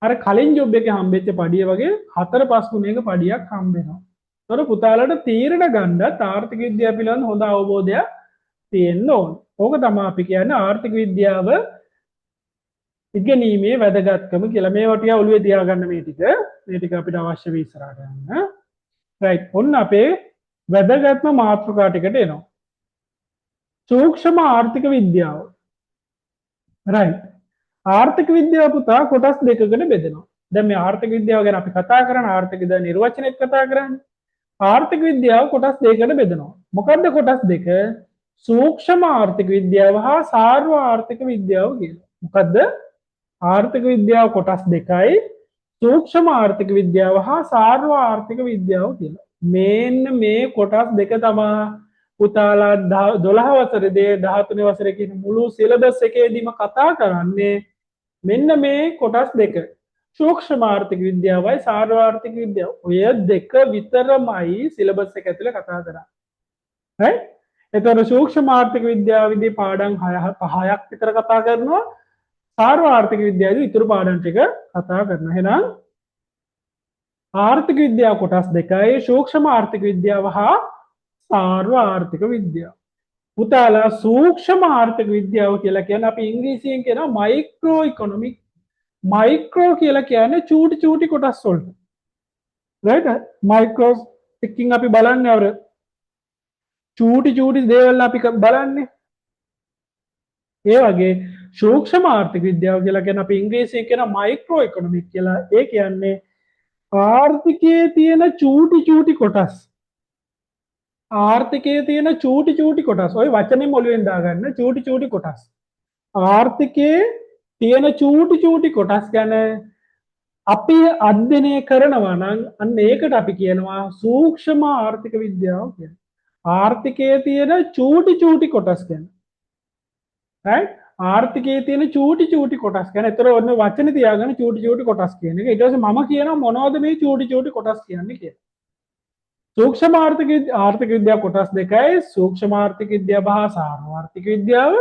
අර කලින් ජොබ් එකේ හම්බෙච්ච පඩිය වගේ 4-5 ගුණයක පඩියක් හම්බ වෙනවා. ඒතර පුතාලට තීරණ ගන්නත් ආර්ථික විද්‍යාව පිළිබඳ හොඳ අවබෝධයක් තියෙන්න ඕන. ඕක තමයි අපි කියන්නේ ආර්ථික විද්‍යාව ඉගෙනීමේ වැදගත්කම කියලා. මේවා ටික ඔළුවේ තියාගන්න මේ ටික අපිට අවශ්‍ය වෙයි ඉස්සරහට යන්න. රයිට්. ඔන්න අපේ වැදගත්ම මාතෘකා ටිකට එනවා. සූක්ෂම ආර්ථික විද්‍යාව. රයිට්. ආර්ථික විද්‍යාව පුතා කොටස් දෙකකට බෙදෙනවා. දැන් මේ ආර්ථික විද්‍යාව ගැන අපි කතා කරන ආර්ථික විද්‍යාව නිර්වචනයත් කතා කරන්නේ. ආර්ථික විද්‍යාව කොටස් දෙකකට බෙදෙනවා. මොකද්ද කොටස් දෙක? සූක්ෂම ආර්ථික විද්‍යාව හා සාර්ව ආර්ථික විද්‍යාව කියලා. මොකද්ද? ආර්ථික විද්‍යාව කොටස් දෙකයි. සූක්ෂම ආර්ථික විද්‍යාව හා සාර්ව ආර්ථික විද්‍යාව කියලා. මේන්න මේ කොටස් දෙක තමයි පුතාලා 12 වසරේදී 13 වසරේ කියන මුළු සිලබස් එකේදීම කතා කරන්නේ මෙන්න මේ කොටස් දෙක. සූක්ෂම ආර්ථික විද්‍යාවයි සාර්ව ආර්ථික විද්‍යාව. ඔය දෙක විතරමයි සිලබස් එක ඇතුලේ කතා කරන්නේ. right? එතකොට සූක්ෂම ආර්ථික විද්‍යාවේදී පාඩම් 5ක් විතර කතා කරනවා. සාර්ව ආර්ථික විද්‍යාවේදී ඊටු පාඩම් ටික කතා කරනවා. එහෙනම් ආර්ථික විද්‍යාව කොටස් දෙකයි. සූක්ෂම ආර්ථික විද්‍යාව හා සාර්ව ආර්ථික විද්‍යාව. පුතාලා සූක්ෂම ආර්ථික විද්‍යාව කියලා කියන්නේ අපි ඉංග්‍රීසියෙන් කියනවා මයික්‍රෝ ඉකොනොමික්. මයික්‍රෝ කියලා කියන්නේ චූටි චූටි කොටස් වලට. right? මයික්‍රෝ එකකින් අපි බලන්නේ අර චූටි චූටි දේවල් අපි බලන්නේ. ඒ වගේ සූක්ෂම ආර්ථික විද්‍යාව කියලා කියන අපි ඉංග්‍රීසියෙන් කියන මයික්‍රෝ ඉකොනොමික් කියලා. ඒ කියන්නේ ආර්ථිකයේ තියෙන චූටි චූටි කොටස්. ආර්ථිකයේ තියෙන චූටි චූටි කොටස්. ඔය වචනේ මොළුවෙන් දාගන්න චූටි චූටි කොටස්. ආර්ථිකයේ තියෙන චූටි චූටි කොටස් ගැන අපි අධ්‍යයනය කරනවා නම් අන්න ඒකට අපි කියනවා සූක්ෂම ආර්ථික විද්‍යාව කියලා. ආර්ථිකයේ තියෙන චූටි චූටි කොටස් ගැන. right? ආර්ථිකයේ තියෙන චූටි චූටි කොටස් ගැන. ඒතර ඔන්න වචනේ තියාගන්න චූටි චූටි කොටස් කියන එක. ඊට පස්සේ මම කියනවා මොනවද මේ චූටි චූටි කොටස් කියන්නේ කියලා. සූක්ෂම ආර්ථික විද්‍යාව කොටස් දෙකයි. සූක්ෂම ආර්ථික විද්‍යාව හා සාර්ව ආර්ථික විද්‍යාව.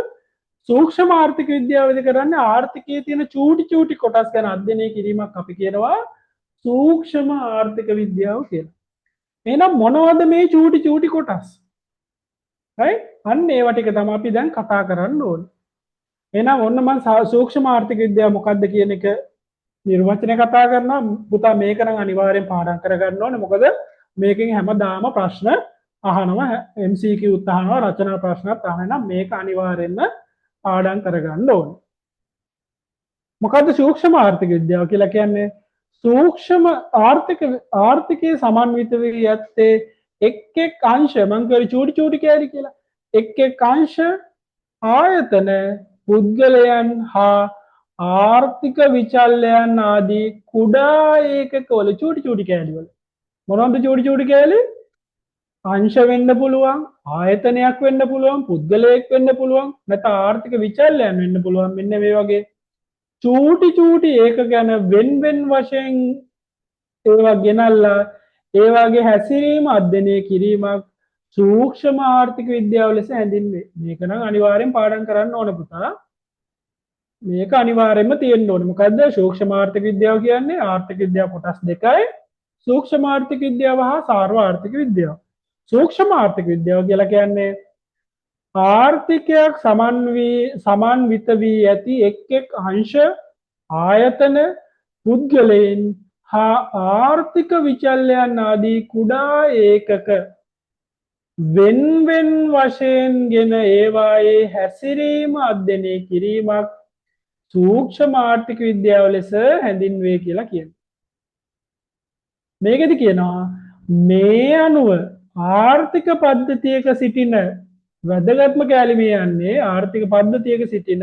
සූක්ෂම ආර්ථික විද්‍යාවේදී කරන්නේ ආර්ථිකයේ තියෙන චූටි චූටි කොටස් ගැන අධ්‍යයනය කිරීමක් අපි කියනවා සූක්ෂම ආර්ථික විද්‍යාව කියලා. එහෙනම් මොනවද මේ චූටි චූටි කොටස්? right? අන්න ඒවා ටික තමයි අපි දැන් කතා කරන්න ඕනේ. එහෙනම් ඔන්න මම සූක්ෂම ආර්ථික විද්‍යාව මොකක්ද කියන එක නිර්වචනය කතා කරනවා පුතා මේක නම් අනිවාර්යෙන් පාඩම් කරගන්න ඕනේ. මොකද මේකෙන් හැමදාම ප්‍රශ්න අහනවා, MCQ උත් අහනවා, රචනා ප්‍රශ්නත් අහනවා. මේක අනිවාර්යෙන්ම පාඩම් කරගන්න ඕනේ. මොකද්ද සූක්ෂම ආර්ථික විද්‍යාව කියලා කියන්නේ? සූක්ෂම ආර්ථිකයේ සමන්විත වී ඇත්තේ එක් අංශ මං කියවි චූටි කෑලි කියලා. එක් අංශ ආයතන පුද්ගලයන් හා ආර්ථික විචල්යන් ආදී කුඩා ඒකකවල චූටි කෑලි වල මොනවද චූටි කෑලි? අංශ වෙන්න පුළුවන්, ආයතනයක් වෙන්න පුළුවන්, පුද්ගලයෙක් වෙන්න පුළුවන්, නැත්නම් ආර්ථික විචල්යන් වෙන්න පුළුවන්. මෙන්න මේ වගේ චූටි ඒක ගැන වෙන් වශයෙන් ඒවා ගෙනල්ලා ඒ වගේ හැසිරීම අධ්‍යයනය කිරීමක් සූක්ෂම ආර්ථික විද්‍යාව ලෙස හැඳින්වේ. මේක නම් අනිවාර්යෙන් පාඩම් කරන්න ඕන පුතා. මේක අනිවාර්යෙන්ම තියෙන්න ඕනේ. මොකද්ද සූක්ෂම ආර්ථික විද්‍යාව කියන්නේ? ආර්ථික විද්‍යාව කොටස් දෙකයි. සූක්ෂම ආර්ථික විද්‍යාව හා සාර්ව ආර්ථික විද්‍යාව. සූක්ෂම ආර්ථික විද්‍යාව කියලා කියන්නේ ආර්ථිකයක් සමන්විත වී ඇති එක් අංශ ආයතන පුද්ගලයන් හා ආර්ථික විචල්යන් ආදී කුඩා ඒකක වෙන් වශයෙන් ගෙන ඒවායේ හැසිරීම අධ්‍යයනය කිරීමක් සූක්ෂම ආර්ථික විද්‍යාව ලෙස හැඳින්වේ කියලා කියනවා. මේකෙදි කියනවා මේ අනුව ආර්ථික පද්ධතියක සිටින වැදගත්ම කැලේ මේ යන්නේ ආර්ථික පද්ධතියක සිටින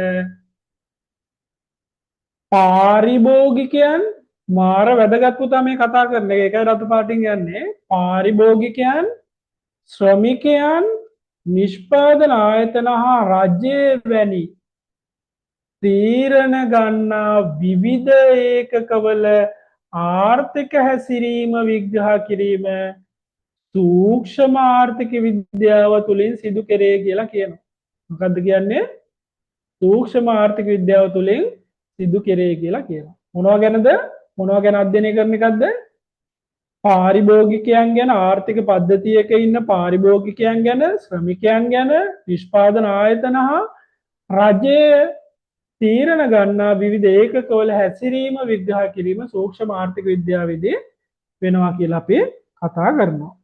පාරිභෝගිකයන් මාර වැදගත් පුතා මේ කතා කරන එක. ඒකයි රතු පාටින් යන්නේ. පාරිභෝගිකයන්, ශ්‍රමිකයන්, නිෂ්පාදන ආයතන හා රජය වැනි තීරණ ගන්නා විවිධ ඒකකවල ආර්ථික හැසිරීම විග්‍රහ කිරීම සූක්ෂම ආර්ථික විද්‍යාව තුළින් සිදු කෙරේ කියලා කියනවා. මොකද්ද කියන්නේ? සූක්ෂම ආර්ථික විද්‍යාව තුළින් සිදු කෙරේ කියලා කියනවා. මොනවා ගැන අධ්‍යයනය කරන එකක්ද? පාරිභෝගිකයන් ගැන, ආර්ථික පද්ධතියක ඉන්න පාරිභෝගිකයන් ගැන, ශ්‍රමිකයන් ගැන, නිෂ්පාදන ආයතන හා රජයේ තීරණ ගන්නා විවිධ ඒකකවල හැසිරීම විග්‍රහ කිරීම සූක්ෂම ආර්ථික විද්‍යාවේදී වෙනවා කියලා අපි කතා කරනවා.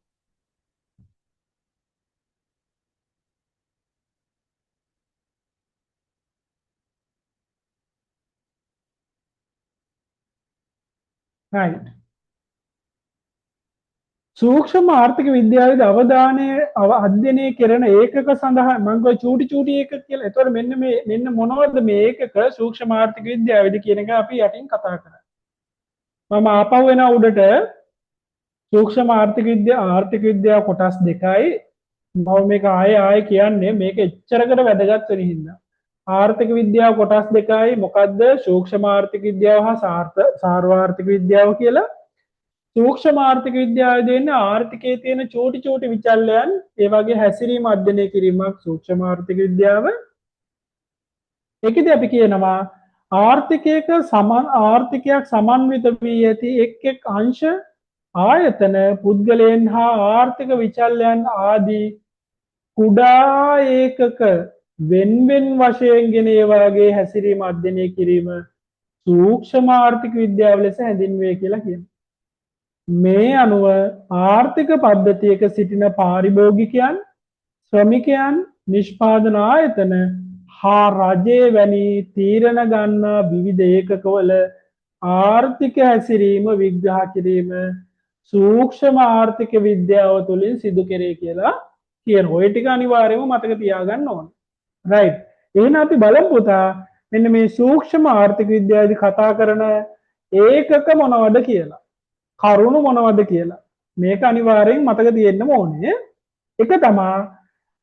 right. සූක්ෂම ආර්ථික විද්‍යාවේදී අවධානය අධ්‍යයනය කරන ඒකක සඳහා මම කිය චූටි ඒකක කියලා. ඒතකොට මෙන්න මොනවද මේ ඒකක සූක්ෂම ආර්ථික විද්‍යාවේදී කියන එක අපි යටින් කතා කරා. මම ආපහු වෙන උඩට සූක්ෂම ආර්ථික විද්‍යාව කොටස් දෙකයි. මම මේක ආයෙ කියන්නේ මේක එච්චරකට වැදගත් වෙන හින්දා. ආර්ථික විද්‍යාව කොටස් දෙකයි. මොකද්ද? සූක්ෂම ආර්ථික විද්‍යාව හා සාර්ව ආර්ථික විද්‍යාව කියලා. සූක්ෂම ආර්ථික විද්‍යාවේ දෙන්නේ ආර්ථිකයේ තියෙන චූටි විචල්යන් ඒ වගේ හැසිරීම අධ්‍යයනය කිරීමක් සූක්ෂම ආර්ථික විද්‍යාව. ඒකදී අපි කියනවා ආර්ථිකයක් සමන්විත වී ඇති එක් අංශ ආයතන පුද්ගලයන් හා ආර්ථික විචල්යන් ආදී කුඩා ඒකක වෙන් වශයෙන් ගෙන ඒ වගේ හැසිරීම අධ්‍යයනය කිරීම සූක්ෂම ආර්ථික විද්‍යාව ලෙස හැඳින්වේ කියලා කියනවා. මේ අනුව ආර්ථික පද්ධතියක සිටින පාරිභෝගිකයන්, ශ්‍රමිකයන්, නිෂ්පාදන ආයතන හා රජය වැනි තීරණ ගන්නා විවිධ ඒකකවල ආර්ථික හැසිරීම විග්‍රහ කිරීම සූක්ෂම ආර්ථික විද්‍යාව තුළින් සිදු කෙරේ කියලා කියනවා. ඔය ටික අනිවාර්යයෙන්ම මතක තියාගන්න ඕනේ. right. එහෙනම් අපි බලමු පුතා මෙන්න මේ සූක්ෂම ආර්ථික විද්‍යාවේදී කතා කරන ඒකක මොනවද කියලා. කරුණු මොනවද කියලා. මේක අනිවාර්යෙන් මතක තියෙන්න ඕනේ. එක තමයි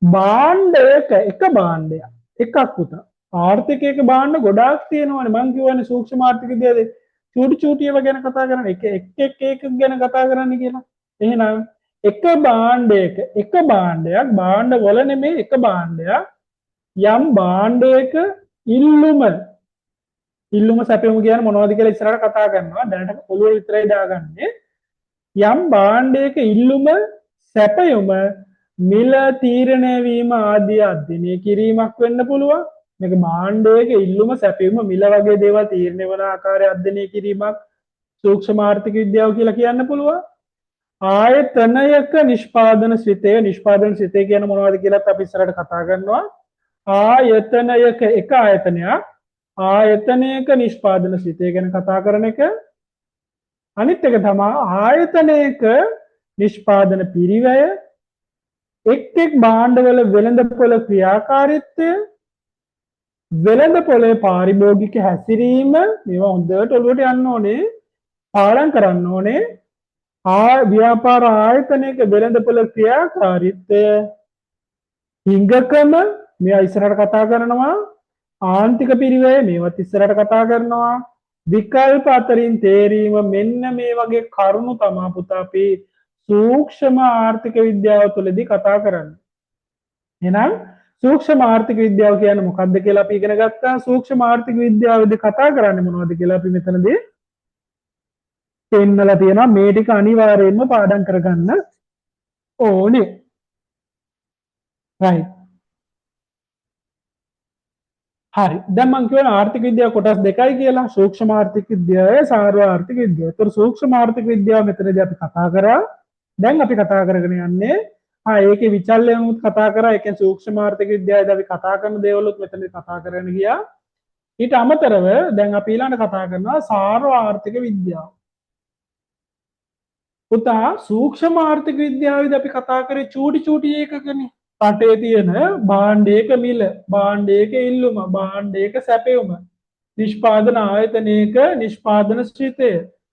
භාණ්ඩයක එක භාණ්ඩයක්. එකක් පුතා. ආර්ථිකයක භාණ්ඩ ගොඩාක් තියෙනවානේ. මං කියවනේ සූක්ෂම ආර්ථික විද්‍යාවේ චූටි ඒවා ගැන කතා කරන එක ගැන කතා කරන්න කියලා. එහෙනම් එක භාණ්ඩයක එක භාණ්ඩයක් භාණ්ඩ වල නෙමෙයි එක භාණ්ඩයක් යම් භාණ්ඩයක ඉල්ලුම සැපයුම කියන්නේ මොනවද කියලා ඉස්සරහට කතා කරනවා. දැනට ඔළුවේ විතරයි දාගන්නේ. යම් භාණ්ඩයක ඉල්ලුම සැපයුම මිල තීරණය වීම ආදී අධ්‍යයනය කිරීමක් වෙන්න පුළුවන්. මේක භාණ්ඩයක ඉල්ලුම සැපයීම මිල වගේ දේවල් තීරණය වන ආකාරය අධ්‍යයනය කිරීමක් සූක්ෂම ආර්ථික විද්‍යාව කියලා කියන්න පුළුවන්. ආයතනයක නිෂ්පාදන ශ්‍රිතය කියන මොනවද කියලාත් අපි ඉස්සරහට කතා කරනවා. ආයතනයක එක ආයතනයක් ආයතනයක නිෂ්පාදන ශ්‍රිතය ගැන කතා කරන එක. අනිත් එක තමයි ආයතනයක නිෂ්පාදන පිරිවැය එක් භාණ්ඩවල වෙළඳපොළ ක්‍රියාකාරීත්වය වෙළඳපොළේ පාරිභෝගික හැසිරීම මේවා හොඳට ඔළුවට යන්න ඕනේ පාඩම් කරන්න ඕනේ. ව්‍යාපාර ආයතනයක වෙළඳපොළ ක්‍රියාකාරීත්වය හිඟකම මේවා ඉස්සරහට කතා කරනවා. ආන්තික පිරිවැය මේවත් ඉස්සරහට කතා කරනවා. විකල්ප අතරින් තේරීම මෙන්න මේ වගේ කරුණු තමයි පුතා අපි සූක්ෂම ආර්ථික විද්‍යාව තුළදී කතා කරන්නේ. එහෙනම් සූක්ෂම ආර්ථික විද්‍යාව කියන්නේ මොකක්ද කියලා අපි ඉගෙන ගත්තා. සූක්ෂම ආර්ථික විද්‍යාවේදී කතා කරන්නේ මොනවද කියලා අපි මෙතනදී පෙන්නලා තියෙනවා. මේ ටික අනිවාර්යයෙන්ම පාඩම් කරගන්න ඕනේ. right. හරි. දැන් මම කියන ආර්ථික විද්‍යාව කොටස් දෙකයි කියලා. සූක්ෂම ආර්ථික විද්‍යාවයි සාර්ව ආර්ථික විද්‍යාව. ඒතර සූක්ෂම ආර්ථික විද්‍යාව මෙතනදී අපි කතා කරා. දැන් අපි කතා කරගෙන යන්නේ ඒකේ විචල්යනුත් කතා කරා. ඒ කියන්නේ සූක්ෂම ආර්ථික විද්‍යාවේදී අපි කතා කරන දේවලුත් මෙතනදී කතා කරගෙන ගියා. ඊට අමතරව දැන් අපි ඊළඟ කතා කරනවා සාර්ව ආර්ථික විද්‍යාව. පුතා සූක්ෂම ආර්ථික විද්‍යාවේදී අපි කතා කරේ චූටි ඒකකනේ. රටේ තියෙන භාණ්ඩයක මිල, භාණ්ඩයක ඉල්ලුම, භාණ්ඩයක සැපයුම, නිෂ්පාදන ආයතනයක නිෂ්පාදන ශ්‍රිතය,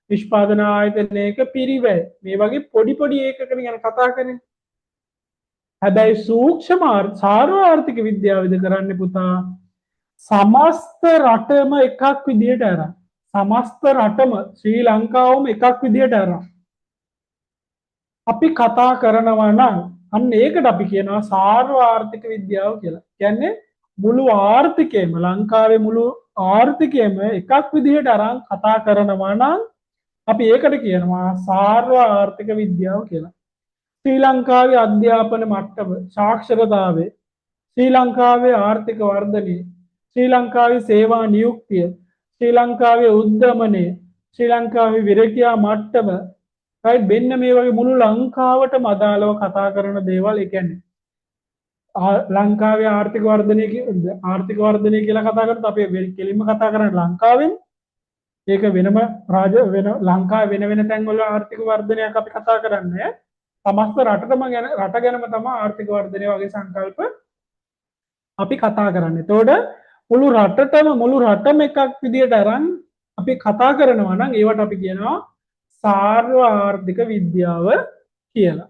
නිෂ්පාදන ආයතනයක පිරිවැය, මේ වගේ පොඩි ඒකකන ගැන කතා කරන්නේ. හැබැයි සූක්ෂම සාර්ව ආර්ථික විද්‍යාවේදී කරන්නේ පුතා සමස්ත රටම එකක් විදියට අරන්, සමස්ත රටම ශ්‍රී ලංකාවම එකක් විදියට අරන් අපි කතා කරනවා නම් අන්න ඒකට අපි කියනවා සාර්ව ආර්ථික විද්‍යාව කියලා. කියන්නේ මුළු ආර්ථිකයම ලංකාවේ මුළු ආර්ථිකයම එකක් විදිහට අරන් කතා කරනවා නම් අපි ඒකට කියනවා සාර්ව ආර්ථික විද්‍යාව කියලා. ශ්‍රී ලංකාවේ අධ්‍යාපන මට්ටම, සාක්ෂරතාවය, ශ්‍රී ලංකාවේ ආර්ථික වර්ධනය, ශ්‍රී ලංකාවේ සේවා නියුක්තිය, ශ්‍රී ලංකාවේ උද්දමනය, ශ්‍රී ලංකාවේ විරකියා මට්ටම right මෙන්න මේ වගේ මුළු ලංකාවටම අදාළව කතා කරන දේවල්. ඒ කියන්නේ ලංකාවේ ආර්ථික වර්ධනය කියලා කතා කරද්දී අපි කෙලින්ම කතා කරන්නේ ලංකාවෙන්. ඒක වෙනම වෙන ලංකාවේ වෙන තැන්වල ආර්ථික වර්ධනයක් අපි කතා කරන්නේ. සමස්ත රටම ගැනම තමයි ආර්ථික වර්ධනය වගේ සංකල්ප අපි කතා කරන්නේ. එතකොට මුළු රටම එකක් විදියට අරන් අපි කතා කරනවා නම් ඒවට අපි කියනවා සාර්ව ආර්ථික විද්‍යාව කියලා.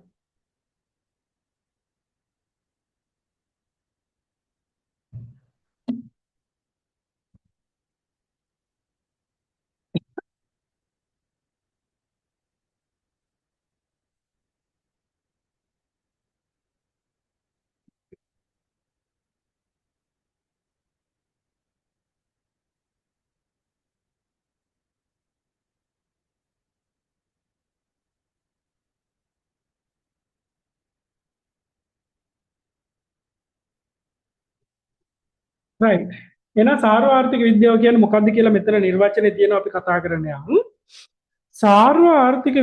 right. එහෙනම් සාර්ව ආර්ථික විද්‍යාව කියන්නේ මොකක්ද කියලා මෙතන නිර්වචනයේ තියෙනවා අපි කතා කරන්න යමු. සාර්ව ආර්ථික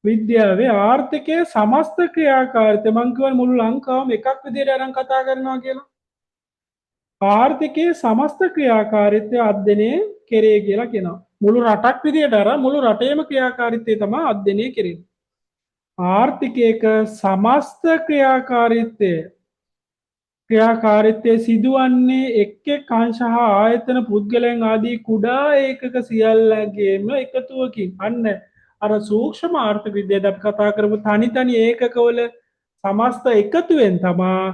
විද්‍යාවේ ආර්ථිකයේ සමස්ත ක්‍රියාකාරීත්වය මම කියවන මුළු ලංකාවම එකක් විදිහට අරන් කතා කරනවා කියලා. ආර්ථිකයේ සමස්ත ක්‍රියාකාරීත්වය අධ්‍යයනය කෙරේ කියලා කියනවා. මුළු රටක් විදිහට අරන් මුළු රටේම ක්‍රියාකාරීත්වය තමයි අධ්‍යයනය කෙරෙන්නේ. ආර්ථිකයක සමස්ත ක්‍රියාකාරීත්වය සිදුවන්නේ එක් අංශ හා ආයතන පුද්ගලයන් ආදී කුඩා ඒකක සියල්ලගේම එකතුවකින්. අන්න අර සූක්ෂම ආර්ථික විද්‍යාව අපි කතා කරපු තනි ඒකකවල සමස්ත එකතුවෙන් තමා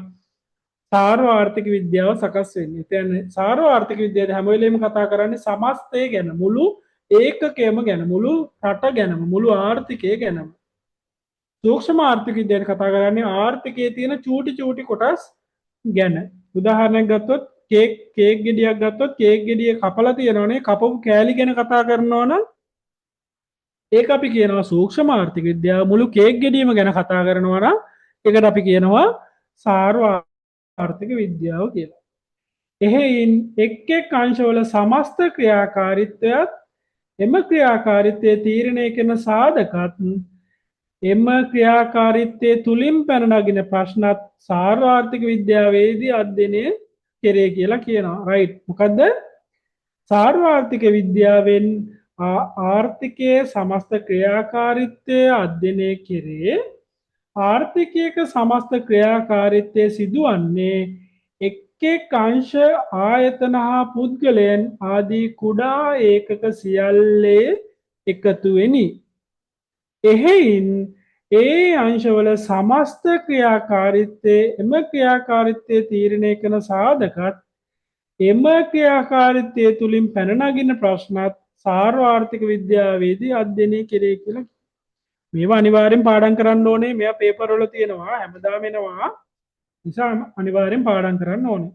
සාර්ව ආර්ථික විද්‍යාව සකස් වෙන්නේ. ඒ කියන්නේ සාර්ව ආර්ථික විද්‍යාව හැම වෙලෙම කතා කරන්නේ සමස්තය ගැන, මුළු ඒකකයම ගැන, මුළු රට ගැනම, මුළු ආර්ථිකය ගැනම. සූක්ෂම ආර්ථික විද්‍යාව කතා කරන්නේ ආර්ථිකයේ තියෙන චූටි කොටස් ගැන. උදාහරණයක් ගත්තොත් කේක් ගෙඩියක් ගත්තොත් කේක් ගෙඩිය කපලා තියෙනවනේ, කපපු කෑලි ගැන කතා කරනවා නම් ඒක අපි කියනවා සූක්ෂම ආර්ථික විද්‍යාව. මුළු කේක් ගෙඩියම ගැන කතා කරනවා නම් ඒකට අපි කියනවා සාර්ව ආර්ථික විද්‍යාව කියලා. එහෙයින් එක් එක් අංශවල සමස්ත ක්‍රියාකාරීත්වයත් එම ක්‍රියාකාරීත්වය තීරණය කරන සාධකත් එම ක්‍රියාකාරීත්වය තුලින් පැන නගින ප්‍රශ්නත් සාර්වාර්ථික විද්‍යාවේදී අධ්‍යයනය කෙරේ කියලා කියනවා. රයිට්. මොකද්ද? සාර්වාර්ථික විද්‍යාවෙන් ආර්ථිකයේ සමස්ත ක්‍රියාකාරීත්වය අධ්‍යයනය කෙරේ. ආර්ථිකයක සමස්ත ක්‍රියාකාරීත්වය සිදුවන්නේ එක් එක් අංශ ආයතන හා පුද්ගලයන් ආදී කුඩා ඒකක සියල්ලේ එකතුවෙනි. එහෙයින් ඒ අංශවල සමස්ත ක්‍රියාකාරීත්වය එම ක්‍රියාකාරීත්වය තීරණය කරන සාධකත් එම ක්‍රියාකාරීත්වය තුලින් පැන නගින ප්‍රශ්නත් සාර්වාර්ථික විද්‍යාවේදී අධ්‍යයනය කෙරේ කියලා. මේවා අනිවාර්යෙන් පාඩම් කරන්න ඕනේ. මේවා පේපර් වල තියෙනවා හැමදාම එනවා. නිසා අනිවාර්යෙන් පාඩම් කරන්න ඕනේ.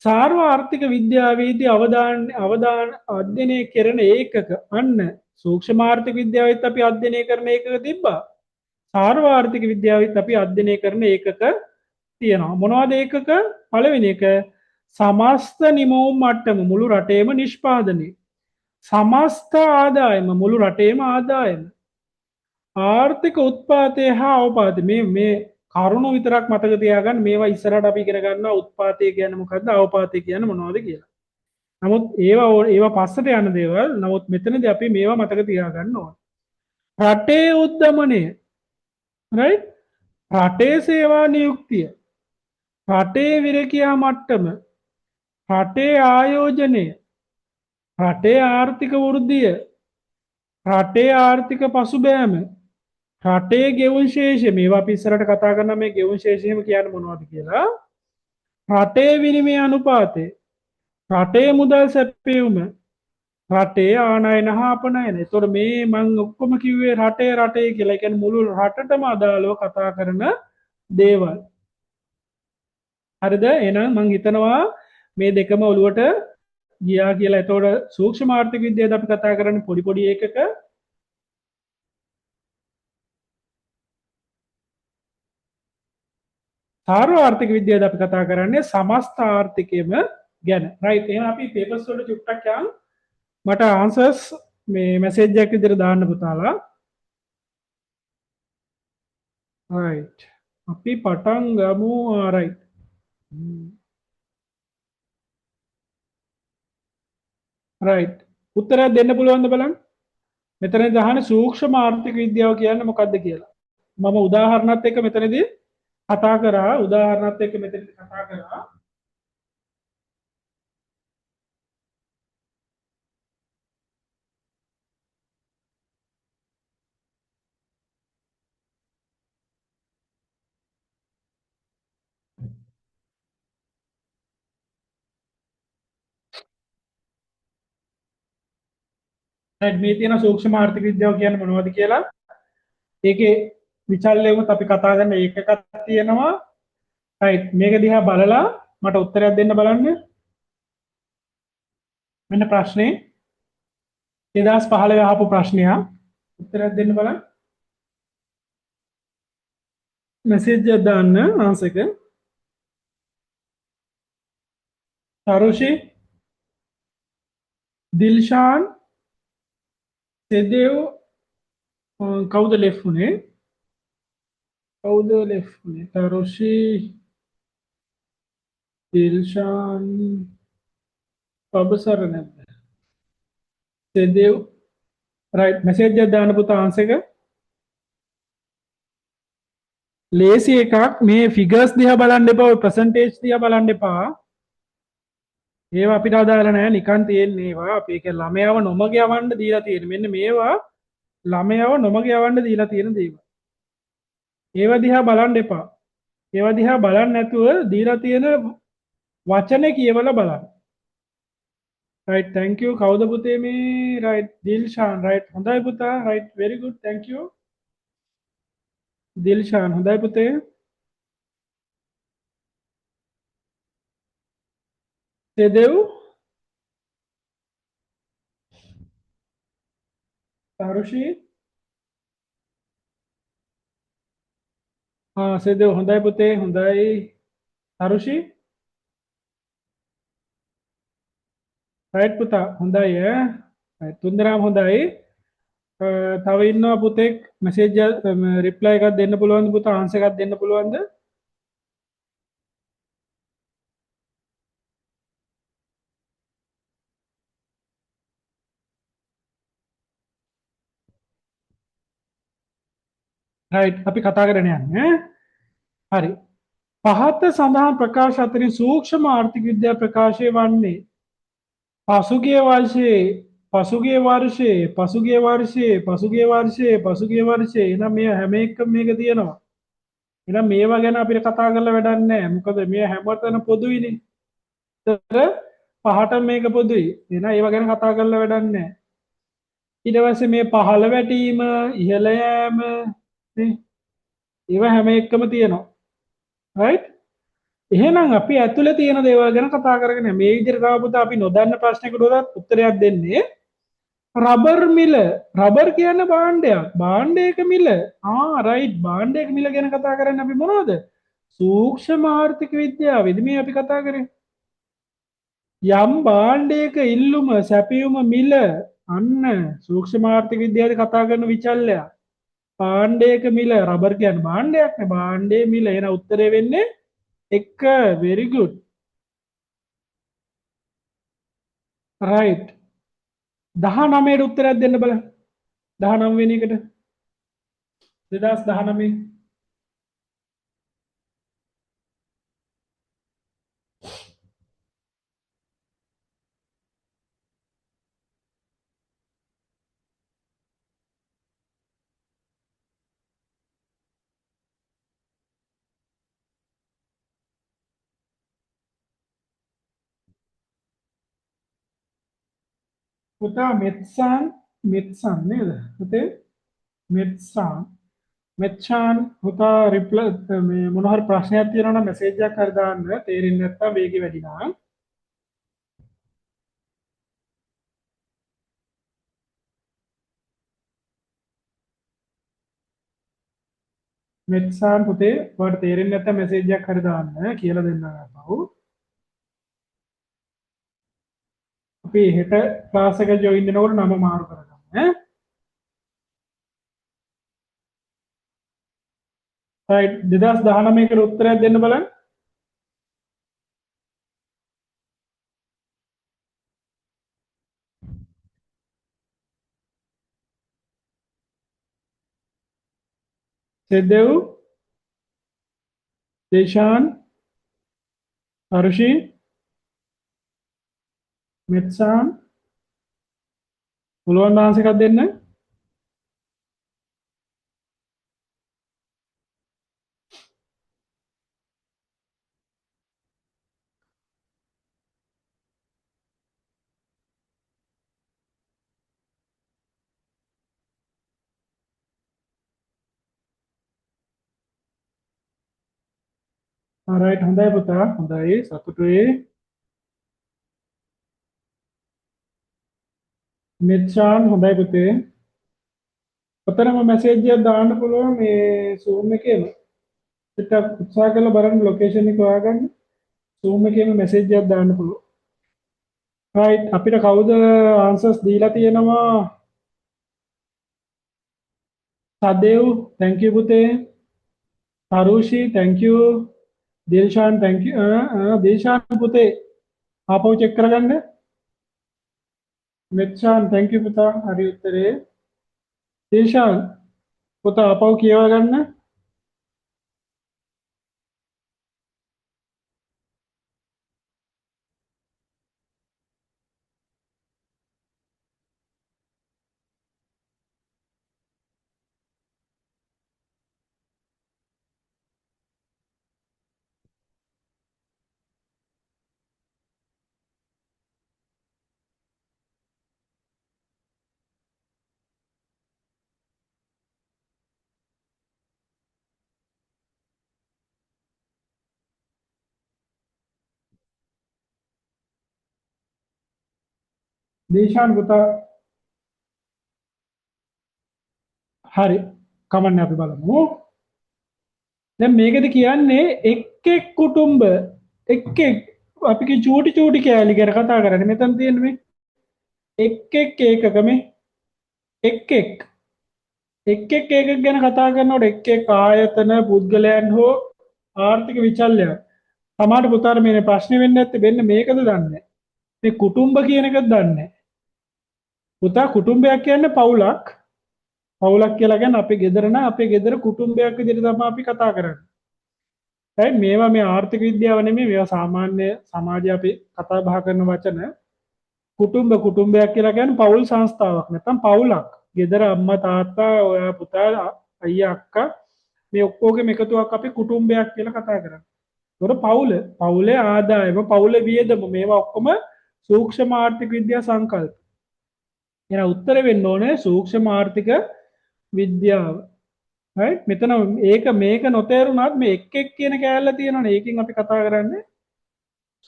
සාර්වාර්ථික විද්‍යාවේදී අවදාන අධ්‍යයනය කරන ඒකක අන්න සූක්ෂම ආර්ථික විද්‍යාවෙත් අපි අධ්‍යයනය කරන ඒකක තිබ්බා. සාර්වාර්ථික විද්‍යාවෙත් අපි අධ්‍යයනය කරන ඒකක තියෙනවා. මොනවද ඒකක? පළවෙනි එක සමස්ත නිමවුම් මට්ටම මුළු රටේම නිෂ්පාදනය. සමස්ත ආදායම මුළු රටේම ආදායම. ආර්ථික උත්පාදය හා අවපාදය මේ කරුණු විතරක් මතක තියාගන්න. මේවා ඉස්සරහට අපි ඉගෙන ගන්නවා උත්පාදය කියන්නේ මොකද්ද අවපාදය කියන්නේ මොනවද කියලා. නමුත් ඒවා පස්සට යන දේවල්. නමුත් මෙතනදී අපි මේවා මතක තියාගන්න ඕන. රටේ උද්දමනය. රයිට්? රටේ සේවා නියුක්තිය. රටේ විරකියා මට්ටම. රටේ ආයෝජනය. රටේ ආර්ථික වෘද්ධිය. රටේ ආර්ථික පසුබෑම. රටේ ගෙවුම් ශේෂය. මේවා අපි ඉස්සරහට කතා කරන මේ ගෙවුම් ශේෂයම කියන්නේ මොනවද කියලා. රටේ විනිමය අනුපාතය. රටේ මුදල් සැපයුම. රටේ ආනයන හා අපනයන. ඒතකොට මේ මම ඔක්කොම කිව්වේ රටේ කියලා. ඒ කියන්නේ මුළු රටටම අදාළව කතා කරන දේවල්. හරිද? එහෙනම් මම හිතනවා මේ දෙකම ඔළුවට ගියා කියලා. ඒතකොට සූක්ෂම ආර්ථික විද්‍යාවද අපි කතා කරන්නේ පොඩි පොඩි ඒකක. සාර්වාර්ථික විද්‍යාවද අපි කතා කරන්නේ සමස්ත ආර්ථිකයම ගැන. රයිට්. එහෙනම් අපි පේපර්ස් වලට චුට්ටක් යන් මට ආන්සර්ස් මේ මැසේජ් එකක් විදිහට දාන්න පුතාලා. රයිට්. අපි පටන් ගමු. රයිට්. රයිට්. උත්තරයක් දෙන්න පුළුවන්ද බලන්න? මෙතනදී අහන්නේ සූක්ෂම ආර්ථික විද්‍යාව කියන්නේ මොකක්ද කියලා. මම උදාහරණත් එක්ක මෙතනදී කතා කරා. උදාහරණත් එක්ක මෙතනදී කතා කරා. මේ තියෙන සූක්ෂම ආර්ථික විද්‍යාව කියන්නේ මොනවද කියලා. ඒකේ විචල්යමුත් අපි කතා කරන ඒකකක් තියෙනවා. රයිට්. මේක දිහා බලලා මට උත්තරයක් දෙන්න බලන්න. මෙන්න ප්‍රශ්නේ 2015 අහපු ප්‍රශ්නයක්. උත්තරයක් දෙන්න බලන්න. මැසේජ් එකක් දාන්න ආන්සර් එක. තරුෂි දිල්ෂාන් සෙදෙව් කවුද ලෙෆ්ට් උනේ? කවුද ලෙෆ්ට් උනේ? තරුෂි දිල්ෂාන් පබසර නැද්ද? සෙදෙව් රයිට්. මැසේජ් එකක් දාන්න පුතා ආන්සර් එක. ලේසි එකක්. මේ ෆිගර්ස් දිහා බලන්න එපා. ඔය පර්සන්ටේජ් දිහා බලන්න එපා. ඒවා අපිට අදාළ නැහැ. නිකන් තියෙන්නේ ඒවා. අපි ඒක ළමයාව නොමග යවන්න දීලා තියෙන. මෙන්න මේවා ළමයාව නොමග යවන්න දීලා තියෙන දේවල්. ඒවා දිහා බලන්න එපා. ඒවා දිහා බලන්න නැතුව දීලා තියෙන වචනේ කියවලා බලන්න. right thank you. කවුද පුතේ මේ? right දිල්ෂාන්. right හොඳයි පුතා. right very good thank you. Dilshan හොඳයි පුතේ. සෙදෙව් තරුෂි සේදෙව් හොඳයි පුතේ හොඳයි. අරුෂි රයිට් පුතා හොඳයි ඈ. රයිට් තුන්දෙනාම හොඳයි. තව ඉන්නවා පුතෙක් මෙසේජ් රිප්ලයි එකක් දෙන්න පුළුවන්ද පුතා ආන්සර් එකක් දෙන්න පුළුවන්ද? රයිට් අපි කතා කරගෙන යන්නේ. හරි. පහත සඳහන් ප්‍රකාශ අතරින් සූක්ෂම ආර්ථික විද්‍යා ප්‍රකාශය වන්නේ පසුගිය වර්ෂයේ පසුගිය වර්ෂයේ පසුගිය වර්ෂයේ පසුගිය වර්ෂයේ පසුගිය වර්ෂයේ එහෙනම් මේ හැම එකම මේක තියෙනවා. එහෙනම් මේවා ගැන අපිට කතා කරලා වැඩක් නැහැ. මොකද මේ හැමතැන පොදුයිනේ. ඒතර පහට මේක පොදුයි. එහෙනම් ඒවා ගැන කතා කරලා වැඩක් නැහැ. ඊට පස්සේ මේ පහළ වැටීම ඉහළ යෑම නේ ඒවා හැම එකම තියෙනවා. රයිට්? එහෙනම් අපි ඇතුලේ තියෙන දේවල් ගැන කතා කරගෙන මේ විදිහට තව පුතා අපි නොදන්න ප්‍රශ්නයකට උත්තරයක් දෙන්නේ රබර් මිල රබර් කියන්නේ භාණ්ඩයක් භාණ්ඩයක මිල රයිට් භාණ්ඩයක මිල ගැන කතා කරන්නේ අපි මොනවද සූක්ෂම ආර්ථික විද්‍යාවේදී මේ අපි කතා කරේ යම් භාණ්ඩයක ඉල්ලුම සැපයුම මිල අන්න සූක්ෂම ආර්ථික විද්‍යාවේ කතා කරන විචල්‍යය භාණ්ඩයක මිල රබර් කියන්නේ භාණ්ඩයක් නේ භාණ්ඩයේ මිල එන උත්තරේ වෙන්නේ එක very good right 19ට උත්තරයක් දෙන්න බලන්න 19 වෙනි එකට 2019 පුතා මෙත්සන් නේද පුතේ මෙත්සන් මෙච්චාන් පුතා රිප්ලයි මේ මොන හරි ප්‍රශ්නයක් තියෙනවා නම් මෙසේජ් එකක් හරි දාන්න තේරෙන්නේ නැත්නම් වේගෙ වැඩි නම් මෙත්සන් පුතේ ඔයාලට තේරෙන්නේ නැත්නම් මෙසේජ් එකක් හරි දාන්න කියලා දෙන්න අපහු අපි හෙට ක්ලාස් එක ජොයින් වෙනකොට නම මාරු කරගන්න ඈ රයිට් 2019 කට උත්තරයක් දෙන්න බලන්න සෙදෙව් දේශාන් අරුෂි මෙත්සන් පුළුවන් ආන්සර් එකක් දෙන්න රයිට් හොඳයි පුතා හොඳයි සතුටුයි මෙත්සන් හොඳයි පුතේ ඔතනම මැසේජ් එකක් දාන්න පුළුවන් මේ Zoom එකේම පිටක් උත්සාහ කරලා බලන්න ලොකේෂන් එක හොයාගන්න Zoom එකේම මැසේජ් එකක් දාන්න පුළුවන් රයිට් අපිට කවුද ආන්සර්ස් දීලා තියෙනවා සදේව් thank you පුතේ Tharushi thank you Dilshan thank you Dilshan පුතේ ආපහු චෙක් කරගන්න මෙච්චාන් thank you පුතා හරි උත්තරේ දිල්ෂාන් පුතා ආපහු කියවා ගන්න දිල්ෂාන් පුතා හරි කමන්නේ අපි බලමු දැන් මේකද කියන්නේ එක් කුටුම්බ එක් අපි චූටි චූටි කෑලි ගැන කතා කරන්නේ මෙතන තියෙන්නේ මේ එක් ඒකක මේ එක් එක් ගැන කතා කරනකොට එක් ආයතන පුද්ගලයන් හෝ ආර්ථික විචල්්‍යයක් තමාට පුතාර මේ ප්‍රශ්න වෙන්න ඇති වෙන්න මේකද දන්න මේ කුටුම්බ කියන එකත් දන්න පුතා කුටුම්බයක් කියන්න පවුලක් පවුලක් කියලාගැන අපි ගෙදරන අපේ ගෙදර කුටුම්බයක් දිරි තම අපි කතා කරන්න ඇයි මේවා මේ ආර්ථික විද්‍යාවන මේ සාමාන්‍ය සමාජය අපි කතා භා කරන වචන කුටුම්බයක් කියලා ගැන පවුල් සංස්ථාවක් නැතම් පවුලක් ගෙදර අම්ම තාත්තා ඔය පුතා අයිය අක්කා මේ ඔක්කෝගේ එකතුවක් අපි කුටුම්බයක් කියලා කතා කරන්න තොර පවුලේ ආදායම පවුල වියදම මේවා ඔක්කොම සූක්ෂම ආර්ථික විද්‍යා සංකල්ප එන උත්තර වෙන්න ඕනේ සූක්ෂම ආර්ථික විද්‍යාව මෙතන ඒක මේක නොතේරුණත් මේ එක් කියන කෑල්ල තියෙනවා ඒකින් අපි කතා කරන්නේ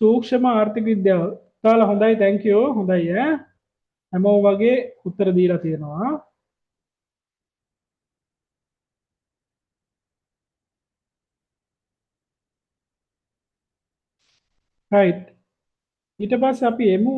සූක්ෂම ආර්ථික විද්‍යාව තාල හොඳයි තැංකයෝ හොඳයි හැමෝ වගේ උත්තර දීලා තියෙනවා රයිට් ඊට පස්සේ අපි එමු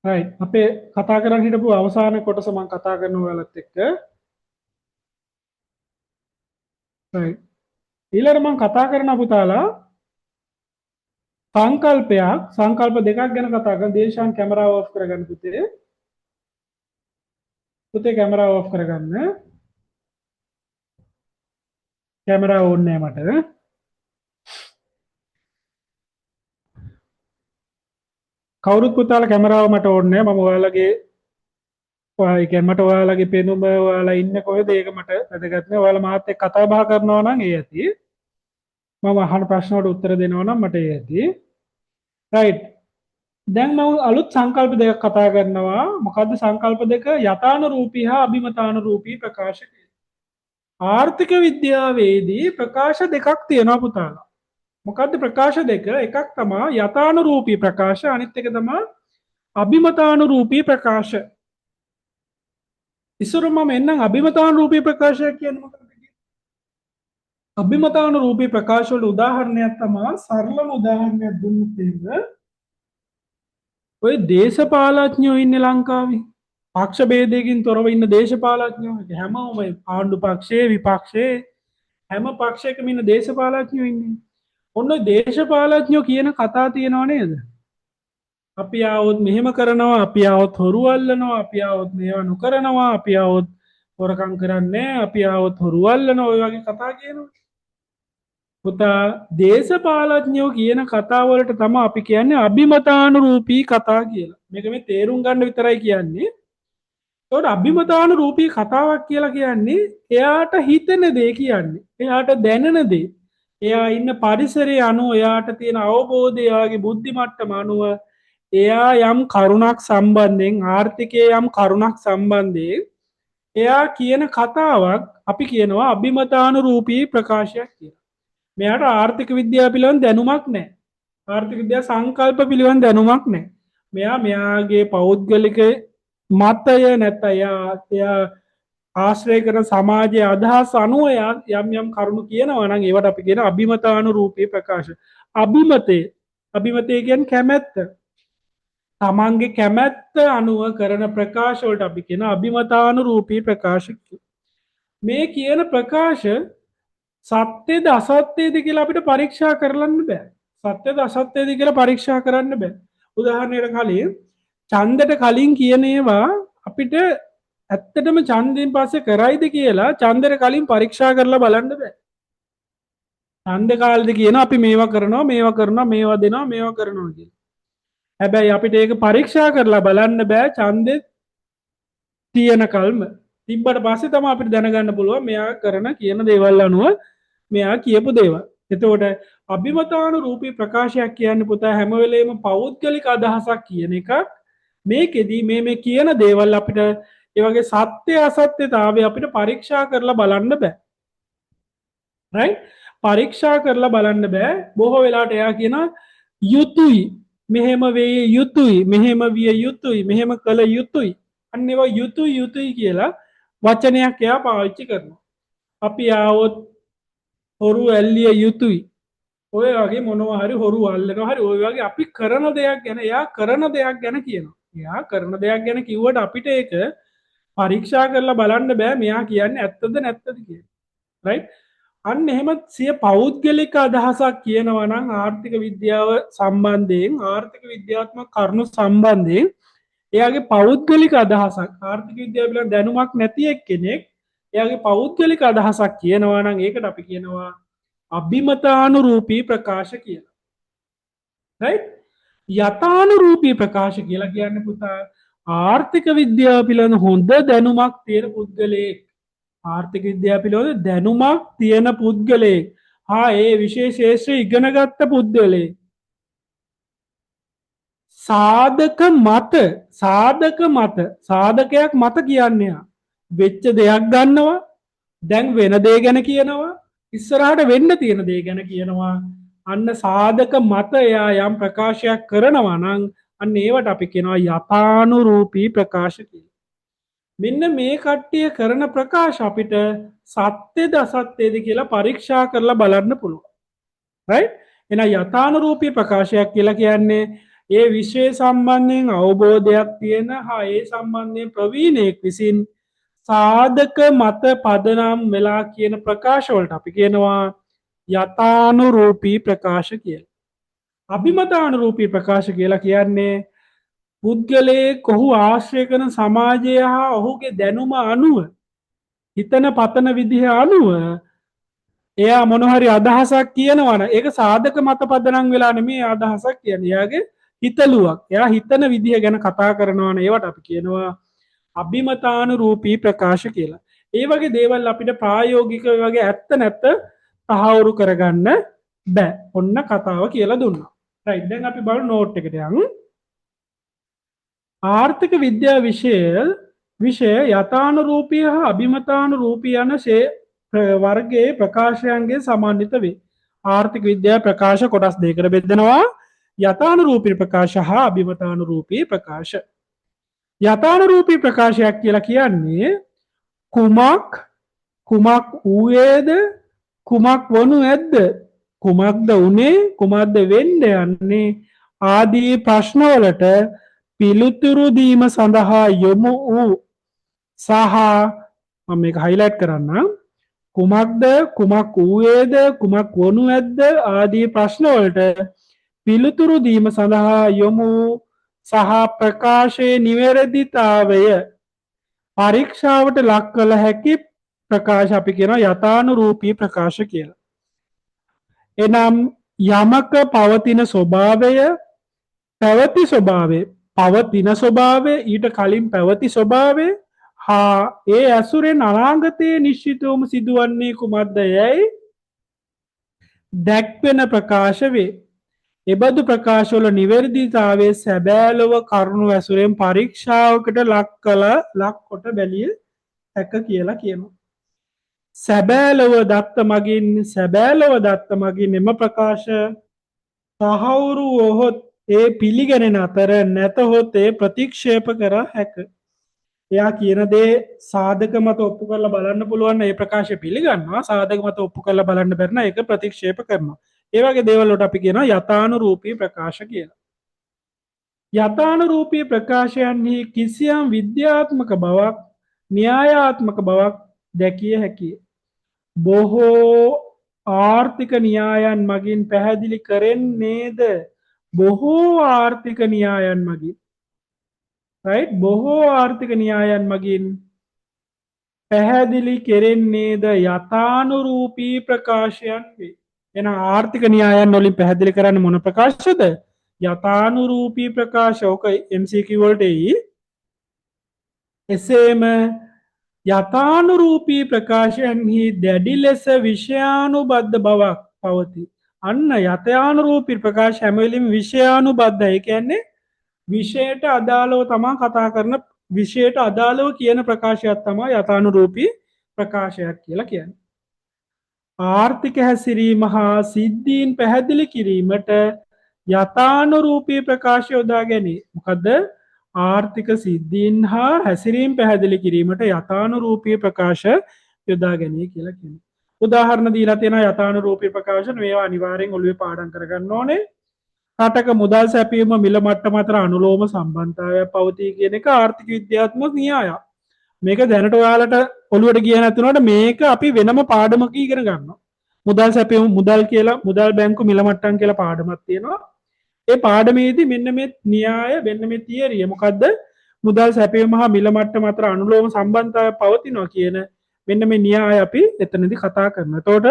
රයිට් අපේ කතා කරන් හිටපු අවසාන කොටස මම කතා කරනවා ඔයාලත් එක්ක රයිට් ඊළඟට මම කතා කරන පුතාලා සංකල්ප දෙකක් ගැන කතා කරන දේශාන් කැමරාව ඔෆ් කරගන්න පුතේ කැමරාව ඔෆ් කරගන්න කැමරාව ඕනේ මට කවුරුත් පුතාලා කැමරාව මට ඕනේ මම ඔයාලගේ මට ඔයාලගේ පෙනුම ඔයාලා ඉන්න කොහෙද ඒක මට වැදගත් නෑ ඔයාලා මාත් එක්ක කතා බහ කරනවා නම් ඒ ඇති මම අහන ප්‍රශ්න වලට උත්තර දෙනවා නම් මට ඒ ඇති රයිට් දැන් මම අලුත් සංකල්ප දෙකක් කතා කරනවා මොකද්ද සංකල්ප දෙක යථානුරූපී හා අභිමතානුරූපී ප්‍රකාශ ආර්ථික විද්‍යාවේදී ප්‍රකාශ දෙකක් තියෙනවා පුතාලා මොකද්ද ප්‍රකාශ දෙක එකක් තමයි යථානුරූපී ප්‍රකාශ අනිත් එක තමයි අභිමතානුරූපී ප්‍රකාශ ඉස්සර මම එන්නම් අභිමතානුරූපී ප්‍රකාශය කියන්නේ මොකක්ද අභිමතානුරූපී ප්‍රකාශ වල උදාහරණයක් තමයි සරලම උදාහරණයක් දුන්නොත් එහෙම ඔය දේශපාලඥයෝ ඉන්නේ ලංකාවේ පක්ෂ ભેදයකින් තොරව ඉන්න දේශපාලඥයෝ හැමෝම ආණ්ඩු පක්ෂයේ විපක්ෂයේ හැම පක්ෂයකම ඉන්න දේශපාලඥයෝ ඉන්නේ ඔන්න දේශපාලඥයෝ කියන කතා තියෙනව නේද අපි ආවොත් මෙහෙම කරනවා අපි ආවොත් හොරු අල්ලනවා අපි ආවොත් මේවා නොකරනවා අපි ආවොත් හොරකම් කරන්නේ අපි ආවොත් හොරු අල්ලනවා ඔය වගේ කතා කියනවා පුතා දේශපාලඥයෝ කියන කතා වලට තමයි අපි කියන්නේ අභිමතානුරූපී කතා කියලා මේක මේ තේරුම් ගන්න විතරයි කියන්නේ ඒකට අභිමතානුරූපී කතාවක් කියලා කියන්නේ එයාට හිතෙන දේ කියන්නේ එයාට දැනෙන දේ එයා ඉන්න පරිසරය අනුව එයාට තියෙන අවබෝධය එයාගේ බුද්ධි මට්ටම අනුව එයා යම් කරුණක් සම්බන්ධයෙන් ආර්ථිකයේ යම් කරුණක් සම්බන්ධයෙන් එයා කියන කතාවක් අපි කියනවා අභිමතානුරූපී ප්‍රකාශයක් කියලා මෙයාට ආර්ථික විද්‍යාව පිළිබඳ දැනුමක් නැහැ ආර්ථික විද්‍යා සංකල්ප පිළිබඳ දැනුමක් නැහැ මෙයාගේ පෞද්ගලික මතය නැත්නම් එයා ආශ්‍රය කරන සමාජයේ අදහස් අනුව යම් කරුණු කියනවා නම් ඒවට අපි කියන අභිමතානුරූපී ප්‍රකාශ අභිමතය කියන්නේ කැමැත්ත තමන්ගේ කැමැත්ත අනුව කරන ප්‍රකාශ වලට අපි කියන අභිමතානුරූපී ප්‍රකාශ මේ කියන ප්‍රකාශ සත්‍යද අසත්‍යද කියලා අපිට පරීක්ෂා කරන්න බෑ සත්‍යද අසත්‍යද කියලා පරීක්ෂා කරන්න බෑ උදාහරණයකට කලින් ඡන්දට කලින් කියන ඒවා අපිට ඇත්තටම ඡන්දයෙන් පස්සේ කරයිද කියලා ඡන්දෙට කලින් පරීක්ෂා කරලා බලන්න බෑ ඡන්ද කාලෙදි කියන අපි මේවා කරනවා මේවා දෙනවා මේවා කරනවා කියලා හැබැයි අපිට ඒක පරීක්ෂා කරලා බලන්න බෑ ඡන්දෙ තියෙන කල්ම තිබ්බට පස්සේ තමයි අපිට දැනගන්න පුළුවන් මෙයා කරන කියන දේවල් අනුව මෙයා කියපු දේවල්. එතකොට අභිමතානුරූපී ප්‍රකාශයක් කියන්නේ පුතා හැම වෙලේම පෞද්ගලික අදහසක් කියන එක. මේකෙදි මේ කියන දේවල් අපිට ඒ වගේ සත්‍ය අසත්‍යතාවය අපිට පරීක්ෂා කරලා බලන්න බෑ. right? පරීක්ෂා කරලා බලන්න බෑ. බොහෝ වෙලාවට එයා කියනවා යුතුයි, මෙහෙම වේ යුතුයි, මෙහෙම විය යුතුයි, මෙහෙම කළ යුතුයි. අන්න ඒවා යුතුයි යුතුයි කියලා වචනයක් එයා පාවිච්චි කරනවා. අපි ආවොත් හොරු ඇල්ලිය යුතුයි. ඔය වගේ මොනවා හරි හොරු අල්ලනවා හරි ඔය වගේ අපි කරන දෙයක් ගැන එයා කරන දෙයක් ගැන කියනවා. එයා කරන දෙයක් ගැන කිව්වට අපිට ඒක පරීක්ෂා කරලා බලන්න බෑ මෙයා කියන්නේ ඇත්තද නැත්තද කියලා. රයිට්? අන්න එහෙම සිය පෞද්ගලික අදහසක් කියනවා නම් ආර්ථික විද්‍යාව සම්බන්ධයෙන් ආර්ථික විද්‍යාත්මක කරුණු සම්බන්ධයෙන් එයාගේ පෞද්ගලික අදහසක් ආර්ථික විද්‍යාව පිළිබඳ දැනුමක් නැති එක්කෙනෙක් එයාගේ පෞද්ගලික අදහසක් කියනවා නම් ඒකට අපි කියනවා අභිමතානුරූපී ප්‍රකාශ කියලා. රයිට්? යථානුරූපී ප්‍රකාශ කියලා කියන්නේ පුතා ආර්ථික විද්‍යාව පිළිබඳ හොඳ දැනුමක් තියෙන පුද්ගලයෙක් ආර්ථික විද්‍යාව පිළිබඳ දැනුමක් තියෙන පුද්ගලයෙක් හා ඒ විශේෂ ශාස්ත්‍රය ඉගෙන ගත්ත පුද්ගලයෙක් සාධක මත සාධකයක් මත කියන්නේ වෙච්ච දෙයක් ගන්නවා දැන් වෙන දේ ගැන කියනවා ඉස්සරහට වෙන්න තියෙන දේ ගැන කියනවා අන්න සාධක මත එයා යම් ප්‍රකාශයක් කරනවා නම් අන්න ඒවට අපි කියනවා යථානුරූපී ප්‍රකාශ කියලා. මෙන්න මේ කට්ටිය කරන ප්‍රකාශ අපිට සත්‍යද අසත්‍යද කියලා පරීක්ෂා කරලා බලන්න පුළුවන්. right? එහෙනම් යථානුරූපී ප්‍රකාශයක් කියලා කියන්නේ ඒ විශ්වය සම්බන්ධයෙන් අවබෝධයක් තියෙන හා ඒ සම්බන්ධයෙන් ප්‍රවීණයෙක් විසින් සාධක මත පදනම් වෙලා කියන ප්‍රකාශ වලට අපි කියනවා යථානුරූපී ප්‍රකාශ කියලා. අභිමතානුරූපී ප්‍රකාශ කියලා කියන්නේ පුද්ගලයෙක් ඔහු ආශ්‍රය කරන සමාජය හා ඔහුගේ දැනුම අනුව හිතන පතන විදිහ අනුව එයා මොන හරි අදහසක් කියනවනම් ඒක සාධක මත පදනම් වෙලා නෙමෙයි අදහසක් කියන්නේ. එයාගේ හිතලුවක්. එයා හිතන විදිහ ගැන කතා කරනවනේ ඒවට අපි කියනවා අභිමතානුරූපී ප්‍රකාශ කියලා. ඒ වගේ දේවල් අපිට ප්‍රායෝගිකව වගේ ඇත්ත නැත්ත තහවුරු කරගන්න බෑ. ඔන්න කතාව කියලා දුන්නා. රයිට් දැන් අපි බලමු නෝට් එකට යමු. ආර්ථික විද්‍යා විෂය යථානුරූපී හා අභිමතානුරූපී යන වර්ගයේ ප්‍රකාශයන්ගේ සමන්විත වේ. ආර්ථික විද්‍යා ප්‍රකාශ කොටස් දෙකකට බෙදෙනවා. යථානුරූපී ප්‍රකාශ හා අභිමතානුරූපී ප්‍රකාශ. යථානුරූපී ප්‍රකාශයක් කියලා කියන්නේ කුමක් වූයේද කුමක් වනු ඇද්ද කුමක්ද උනේ කුමක්ද වෙන්න යන්නේ ආදී ප්‍රශ්නවලට පිළිතුරු දීම සඳහා යොමු වූ සහ මම මේක හයිලයිට් කරන්නම් කුමක්ද කුමක් වූයේද කුමක් වනු ඇද්ද ආදී ප්‍රශ්නවලට පිළිතුරු දීම සඳහා යොමු සහ ප්‍රකාශයේ නිවැරදිතාවය පරීක්ෂාවට ලක් කළ හැකි ප්‍රකාශ අපි කියනවා යථානුරූපී ප්‍රකාශ කියලා. එනම් යමක පවතින ස්වභාවය පැවති ස්වභාවය පවතින ස්වභාවය ඊට කලින් පැවති ස්වභාවය හා ඒ ඇසුරෙන් අනාගතයේ නිශ්චිතවම සිදුවන්නේ කුමක්ද යැයි දැක්වෙන ප්‍රකාශ වේ. එබඳු ප්‍රකාශවල නිවැරදිතාවයේ සැබෑලොව කරුණු ඇසුරෙන් පරීක්ෂාවකට ලක් කොට බැලිය හැක කියලා කියනවා. සැබෑලොව දත්ත මගින් එම ප්‍රකාශ තහවුරු වොහොත් ඒ පිළිගැනෙන අතර නැතහොත් ඒ ප්‍රතික්ෂේප කර හැක. එයා කියන දේ සාධක මත ඔප්පු කරලා බලන්න පුළුවන් ඒ ප්‍රකාශය පිළිගන්නවා සාධක මත ඔප්පු කරලා බලන්න බැරි නම් ඒක ප්‍රතික්ෂේප කරනවා. ඒ වගේ දේවල් වලට අපි කියනවා යථානුරූපී ප්‍රකාශ කියලා. යථානුරූපී ප්‍රකාශයන්හි කිසියම් විද්‍යාත්මක බවක් න්‍යායාත්මක බවක් දැකිය හැකිය. බොහෝ ආර්ථික න්‍යායන් මගින් පැහැදිලි කරන්නේද බොහෝ ආර්ථික න්‍යායන් මගින් right බොහෝ ආර්ථික න්‍යායන් මගින් පැහැදිලි කෙරෙන්නේද යථානුරූපී ප්‍රකාශයන් වේ. එහෙනම් ආර්ථික න්‍යායන් වලින් පැහැදිලි කරන්නේ මොන ප්‍රකාශද? යථානුරූපී ප්‍රකාශ. ඔක MCQ වලට එයි. එසේම යථානුරූපී ප්‍රකාශයන්හි දැඩි ලෙස විෂයානුබද්ධ බවක් පවතී. අන්න යථානුරූපී ප්‍රකාශ හැම වෙලෙම විෂයානුබද්ධයි. ඒ කියන්නේ විෂයට අදාළව තමයි කතා කරන විෂයට අදාළව කියන ප්‍රකාශයක් තමයි යථානුරූපී ප්‍රකාශයක් කියලා කියන්නේ. ආර්ථික හැසිරීම හා සිද්ධීන් පැහැදිලි කිරීමට යථානුරූපී ප්‍රකාශය යොදා ගැනීම. මොකද්ද? ආර්ථික සිද්ධීන් හා හැසිරීම් පැහැදිලි කිරීමට යථානුරූපී ප්‍රකාශ යොදා ගැනීම කියලා කියනවා. උදාහරණ දීලා තියෙනවා යථානුරූපී ප්‍රකාශ මේවා අනිවාර්යෙන් ඔළුවේ පාඩම් කරගන්න ඕනේ. රටක මුදල් සැපීම මිල මට්ටම අතර අනුලෝම සම්බන්ධතාවයක් පවතී කියන එක ආර්ථික විද්‍යාත්මක න්‍යායක්. මේක දැනට ඔයාලට ඔළුවට ගියේ නැතුනට මේක අපි වෙනම පාඩමක ඉගෙන ගන්නවා. මුදල් සැපීම මුදල් කියලා මුදල් බැංකු මිල මට්ටම් කියලා පාඩමක් තියෙනවා. ඒ පාඩමේදී මෙන්න මේ න්‍යාය වෙන්න මේ තියරිය මොකද්ද? මුදල් සැපීම හා මිල මට්ටම අතර අනුලෝම සම්බන්ධතාවයක් පවතිනවා කියන මෙන්න මේ න්‍යාය අපි එතනදී කතා කරනවා. එතකොට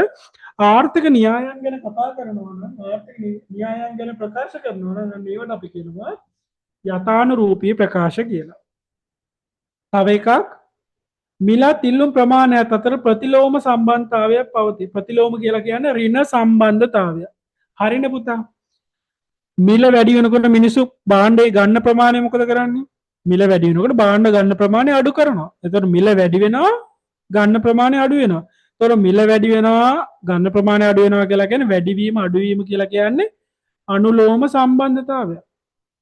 ආර්ථික න්‍යායන් ගැන කතා කරනවා නම් ආර්ථික න්‍යායන් ගැන ප්‍රකාශ කරනවා නම් මේවට අපි කියනවා යථානුරූපී ප්‍රකාශ කියලා. තව එකක් මිලත් ඉල්ලුම් ප්‍රමාණයත් අතර ප්‍රතිලෝම සම්බන්ධතාවයක් පවතී. ප්‍රතිලෝම කියලා කියන්නේ ඍණ සම්බන්ධතාවය. හරිනේ පුතා. මිල වැඩි වෙනකොට මිනිස්සු භාණ්ඩේ ගන්න ප්‍රමාණය මොකද කරන්නේ? මිල වැඩි වෙනකොට භාණ්ඩ ගන්න ප්‍රමාණය අඩු කරනවා. එතකොට මිල වැඩි වෙනවා ගන්න ප්‍රමාණය අඩු වෙනවා. එතකොට මිල වැඩි වෙනවා ගන්න ප්‍රමාණය අඩු වෙනවා කියලා කියන්නේ වැඩිවීම අඩුවීම කියලා කියන්නේ අනුලෝම සම්බන්ධතාවය.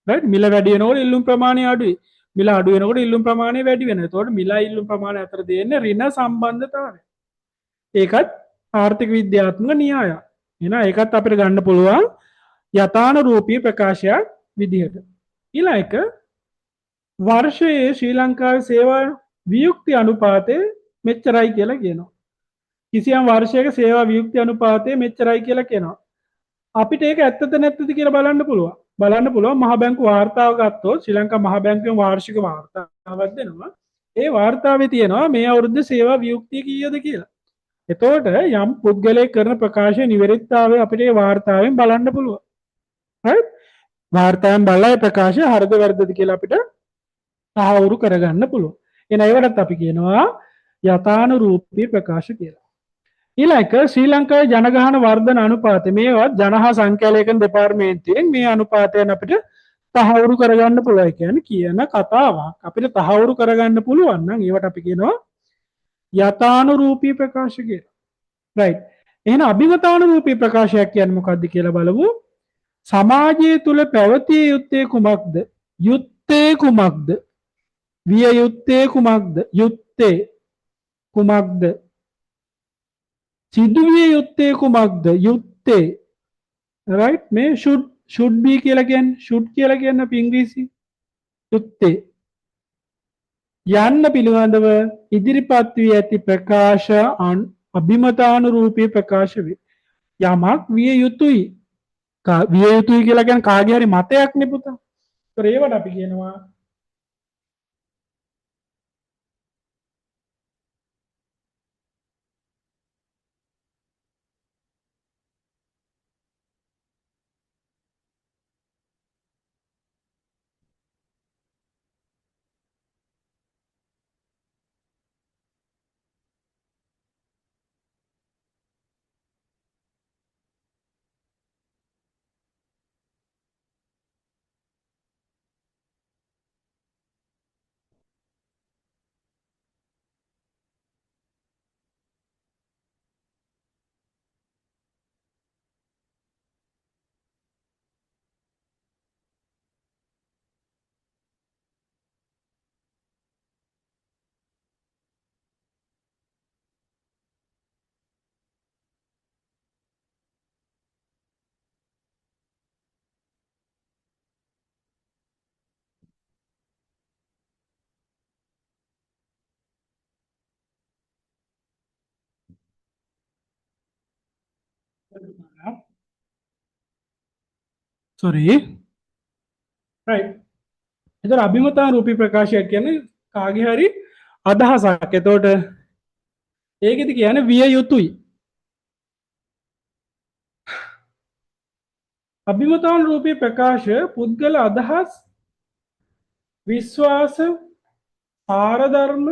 right? මිල වැඩි වෙනකොට ඉල්ලුම් ප්‍රමාණය අඩුයි. මිල අඩු වෙනකොට ඉල්ලුම් ප්‍රමාණය වැඩි වෙනවා. එතකොට මිල ඉල්ලුම් ප්‍රමාණය අතර තියෙන ඍණ සම්බන්ධතාවය. ඒකත් ආර්ථික විද්‍යාත්මක න්‍යායක්. එහෙනම් ඒකත් අපිට ගන්න පුළුවන් යථානුරූපී ප්‍රකාශයක් විදිහට. ඊළඟ එක වර්ෂයේ ශ්‍රී ලංකාවේ සේවා වියුක්ති අනුපාතය මෙච්චරයි කියලා කියනවා. කිසියම් වර්ෂයක සේවා වියුක්ති අනුපාතය මෙච්චරයි කියලා කියනවා. අපිට ඒක ඇත්තද නැත්තද කියලා බලන්න පුළුවන්. බලන්න පුළුවන් මහ බැංකු වාර්තාව ගත්තොත් ශ්‍රී ලංකා මහ බැංකුවෙන් වාර්ෂික වාර්තාවක් දෙනවා. ඒ වාර්තාවේ තියෙනවා මේ අවුරුද්දේ සේවා වියුක්තිය කීයද කියලා. එතකොට යම් පුද්ගලයෙක් කරන ප්‍රකාශයේ නිවැරදිතාවය අපිට ඒ වාර්තාවෙන් බලන්න පුළුවන්. right? වාර්තාවෙන් බලලා ප්‍රකාශය හරිද වැරදිද කියලා අපිට තහවුරු කරගන්න පුළුවන්. එහෙනම් ඒවටත් අපි කියනවා යථානුරූපී ප්‍රකාශ කියලා. ඊළඟ ශ්‍රී ලංකාවේ ජනගහන වර්ධන අනුපාතය මේවත් ජනහා සංඛ්‍යාලේඛන දෙපාර්තමේන්තුවෙන් මේ අනුපාතයන් අපිට තහවුරු කරගන්න පුළුවන් කියන්නේ කියන කතාවක්. අපිට තහවුරු කරගන්න පුළුවන් නම් ඒවට අපි කියනවා යථානුරූපී ප්‍රකාශ කියලා. right? එහෙනම් අභිමතානුරූපී ප්‍රකාශයක් කියන්නේ මොකක්ද කියලා බලමු. සමාජය තුල පැවතිය යුත්තේ කුමක්ද? යුත්තේ කුමක්ද? විය යුත්තේ කුමක්ද? යුත්තේ කුමක්ද? සිදුවිය යුත්තේ කුමක්ද? යුත්තේ. right? මේ should be කියලා කියන්නේ should කියලා කියන්නේ අපි ඉංග්‍රීසි යුත්තේ. යන්න පිළිබඳව ඉදිරිපත් වී ඇති ප්‍රකාශ අභිමතානුරූපී ප්‍රකාශ වේ. යමක් විය යුතුයි. විය යුතුයි කියලා කියන්නේ කාගේ හරි මතයක් නේ පුතා. ඒතර ඒවට අපි කියනවා sorry right. එතකොට අභිමතානුරූපී ප්‍රකාශයක් කියන්නේ කාගේ හරි අදහසක්. එතකොට ඒකෙදි කියන්නේ විය යුතුයි. අභිමතානුරූපී ප්‍රකාශ පුද්ගල අදහස් විශ්වාස ආරධර්ම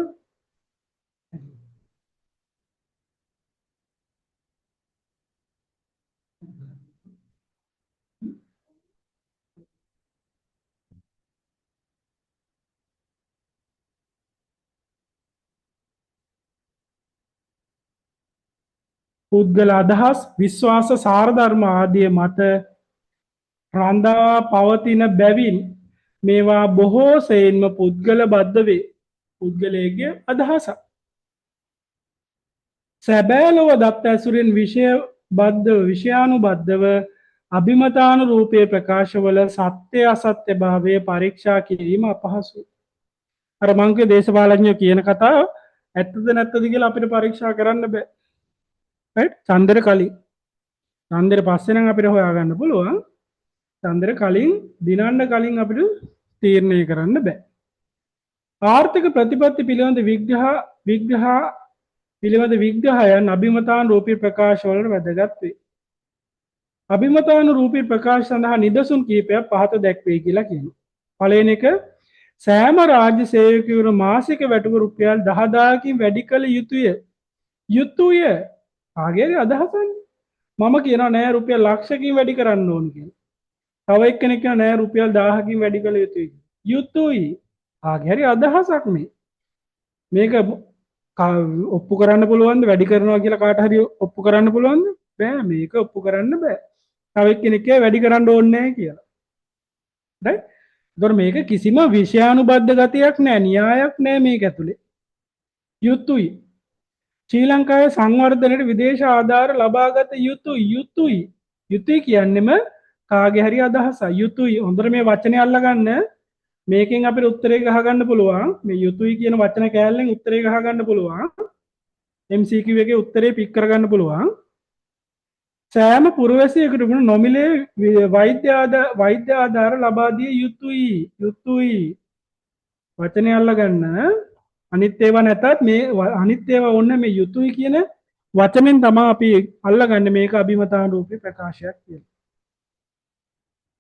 පුද්ගල අදහස් විශ්වාස සාරධර්ම ආදිය මත රඳා පවතින බැවින් මේවා බොහෝ සෙයින්ම පුද්ගල බද්ධ වේ. පුද්ගලයගේ අදහසක්. සැබෑලොව දත් ඇසුරෙන් විෂයානුබද්ධව අභිමතානු රූපය ප්‍රකාශවල සත්‍යය අසත්‍ය භාවය පරීක්ෂා කිරීම අපහසු. අර මංගේ දේශපාලඥයෝ කියන කතාව ඇත්තද නැත්තද කියලා අපිට පරීක්ෂා කරන්න බෑ. රයිට්? චන්දර කලින් චන්දර පස්සේ නම් අපිට හොයාගන්න පුළුවන්. චන්දර කලින් දිනන්න කලින් අපිට තීරණය කරන්න බෑ. ආර්ථික ප්‍රතිපත්ති පිළිබඳ විග්‍රහ පිළිබඳ විග්‍රහයන් අභිමතාන රූපී ප්‍රකාශ වලට වැදගත් වේ. අභිමතාන රූපී ප්‍රකාශ සඳහා නිදසුන් කීපයක් පහත දැක්වේ කියලා කියනවා. පළවෙනි එක සෑම රාජ්‍ය සේවකයෙකුට මාසික වැටුප රුපියල් 10000කින් වැඩි කළ යුතුය. යුතුය. ආගේ අදහසන්නේ. මම කියනවා නෑ රුපියල් ලක්ෂකින් වැඩි කරන්න ඕන කියලා. තව එක්කෙනෙක් කියනවා නෑ රුපියල් 1000කින් වැඩි කළ යුතුයි. යුතුයි. ආගේ හරි අදහසක් මේ. මේක ඔප්පු කරන්න පුළුවන්ද වැඩි කරනවා කියලා කාට හරි ඔප්පු කරන්න පුළුවන්ද? බෑ මේක ඔප්පු කරන්න බෑ. තව එක්කෙනෙක් වැඩි කරන්න ඕනේ නැහැ කියලා. right? ඒතර මේක කිසිම විෂයානුබද්ධ ගතියක් නැහැ, න්‍යායක් නැහැ මේක ඇතුලේ. යුතුයි. ශ්‍රී ලංකාවේ සංවර්ධනයේ විදේශ ආධාර ලබාගත යුතුයි. යුතුයි කියන්නේම කාගේ හරි අදහසක්. යුතුයි. හොඳට මේ වචනේ අල්ලගන්න. මේකෙන් අපිට උත්තරේ ගහගන්න පුළුවන්. මේ යුතුයි කියන වචන කෑල්ලෙන් උත්තරේ ගහගන්න පුළුවන්. MCQ එකේ උත්තරේ පික් කරගන්න පුළුවන්. සෑම පුරවැසියෙකුටම නොමිලේ වෛද්‍ය ආධාර ලබා දිය යුතුයි. වචනේ අල්ලගන්න. අනිත් ඒවා නැතත් මේ අනිත් ඒවා ඕන්න මේ යුතුයි කියන වචනෙන් තමයි අපි අල්ලගන්නේ මේක අභිමතාන රූපී ප්‍රකාශයක් කියලා.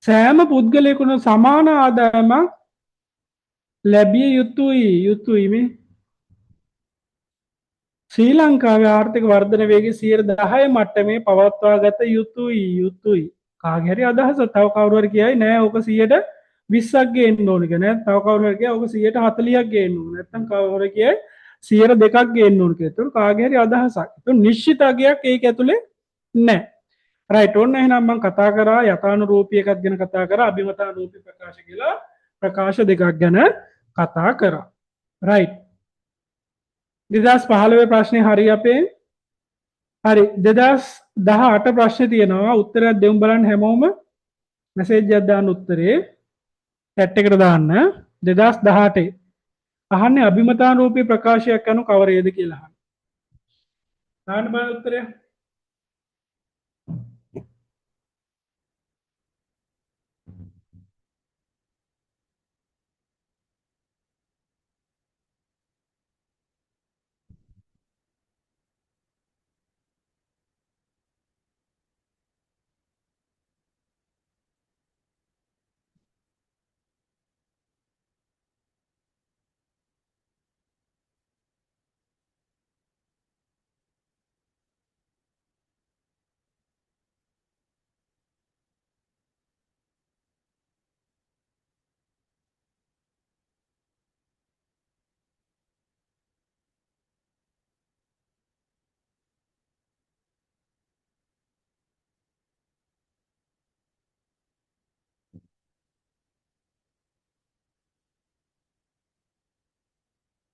සෑම පුද්ගලයෙකුට සමාන ආදායමක් ලැබිය යුතුයි මේ ශ්‍රී ලංකාවේ ආර්ථික වර්ධන වේගය 10% මට්ටමේ පවත්වා ගත යුතුයි. කාගේ හරි අදහස තව කවුරු හරි කියයි නෑ ඕක 120ක් ගේන්න ඕන කියලා. තව කවුරු හරි කියයි ඕක 140ක් ගේන්න ඕන. නැත්නම් කවුරු හරි කියයි 102ක් ගේන්න ඕන කියලා. ඒක කාගේ හරි අදහසක්. ඒක නිශ්චිත අගයක් ඒක ඇතුලේ නෑ. රයිට්. ඔන්න එහෙනම් මම කතා කරා යථානුරූපී එකක් ගැන කතා කරා, අභිමතානුරූපී ප්‍රකාශ කියලා ප්‍රකාශ දෙකක් ගැන කතා කරා. රයිට්. 2015 ප්‍රශ්නේ හරි අපේ. හරි 2018 ප්‍රශ්නේ තියෙනවා. උත්තරයක් දෙමු බලන්න හැමෝම. මැසේජ් එකක් දාන්න උත්තරේ. chat එකට දාන්න. 2018 අහන්නේ අභිමතාන රූපී ප්‍රකාශයක් අනු කවරේද කියලා අහන්න. දාන්න බලන්න උත්තරය.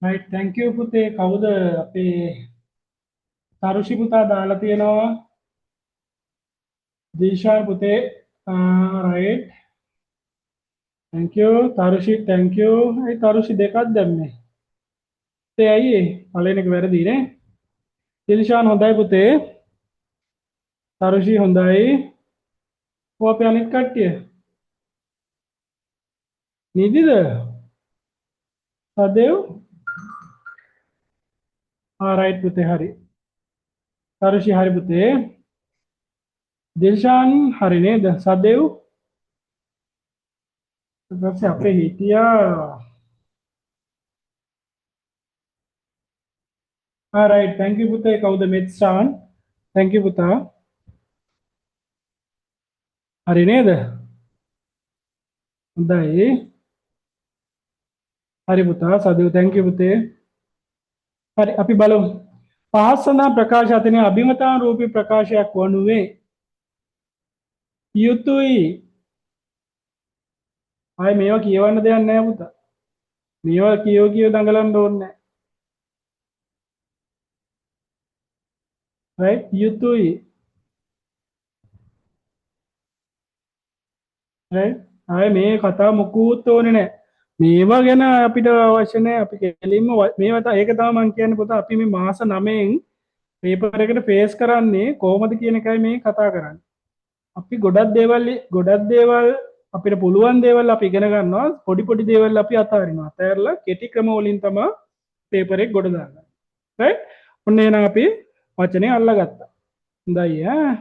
right thank you පුතේ. කවුද අපේ තරුෂි පුතා දාලා තියෙනවා. දීශාන් පුතේ right thank you Tharushi thank you. ඒ තරුෂි දෙකක් දැම්මේ. ඒ ඇයි පළවෙනි එක වැරදි නේ. දිල්ෂාන් හොඳයි පුතේ. තරුෂි හොඳයි. ඔය අපේ අනිත් කට්ටිය නිදිද? සදේව් right පුතේ හරි. තරුෂි හරි පුතේ. දිල්ෂාන් හරි නේද? සදේව් ඊපස්සේ අපේ හිටියා right thank you පුතේ. කවුද මෙත්ෂාන්? thank you පුතා. හරි නේද? හොඳයි. හරි පුතා. සදේව් thank you පුතේ. හරි අපි බලමු. පහසනා ප්‍රකාශ අතරින් අභිමතාන රූපී ප්‍රකාශයක් වනුවේ යුතුයි ආයේ මේවා කියවන්න දෙයක් නැහැ පුතා. මේවා කියව දඟලන්න ඕනේ නැහැ. right යුතුයි. right ආයේ මේ කතා මොකුත් ඕනේ නැහැ. මේවා ගැන අපිට අවශ්‍ය නැහැ. අපි කෙලින්ම මේවා ඒක තමයි මම කියන්නේ පුතා. අපි මේ මාස 9න් පේපර් එකට ෆේස් කරන්නේ කොහොමද කියන එකයි මේ කතා කරන්නේ. අපි ගොඩක් දේවල් අපිට පුළුවන් දේවල් අපි ඉගෙන ගන්නවා. පොඩි පොඩි දේවල් අපි අතාරිනවා. අතහැරලා කෙටි ක්‍රම වලින් තමයි පේපර් එක ගොඩ දාගන්නේ. right ඔන්න එහෙනම් අපි වචනේ අල්ලගත්තා. හොඳයි ඈ.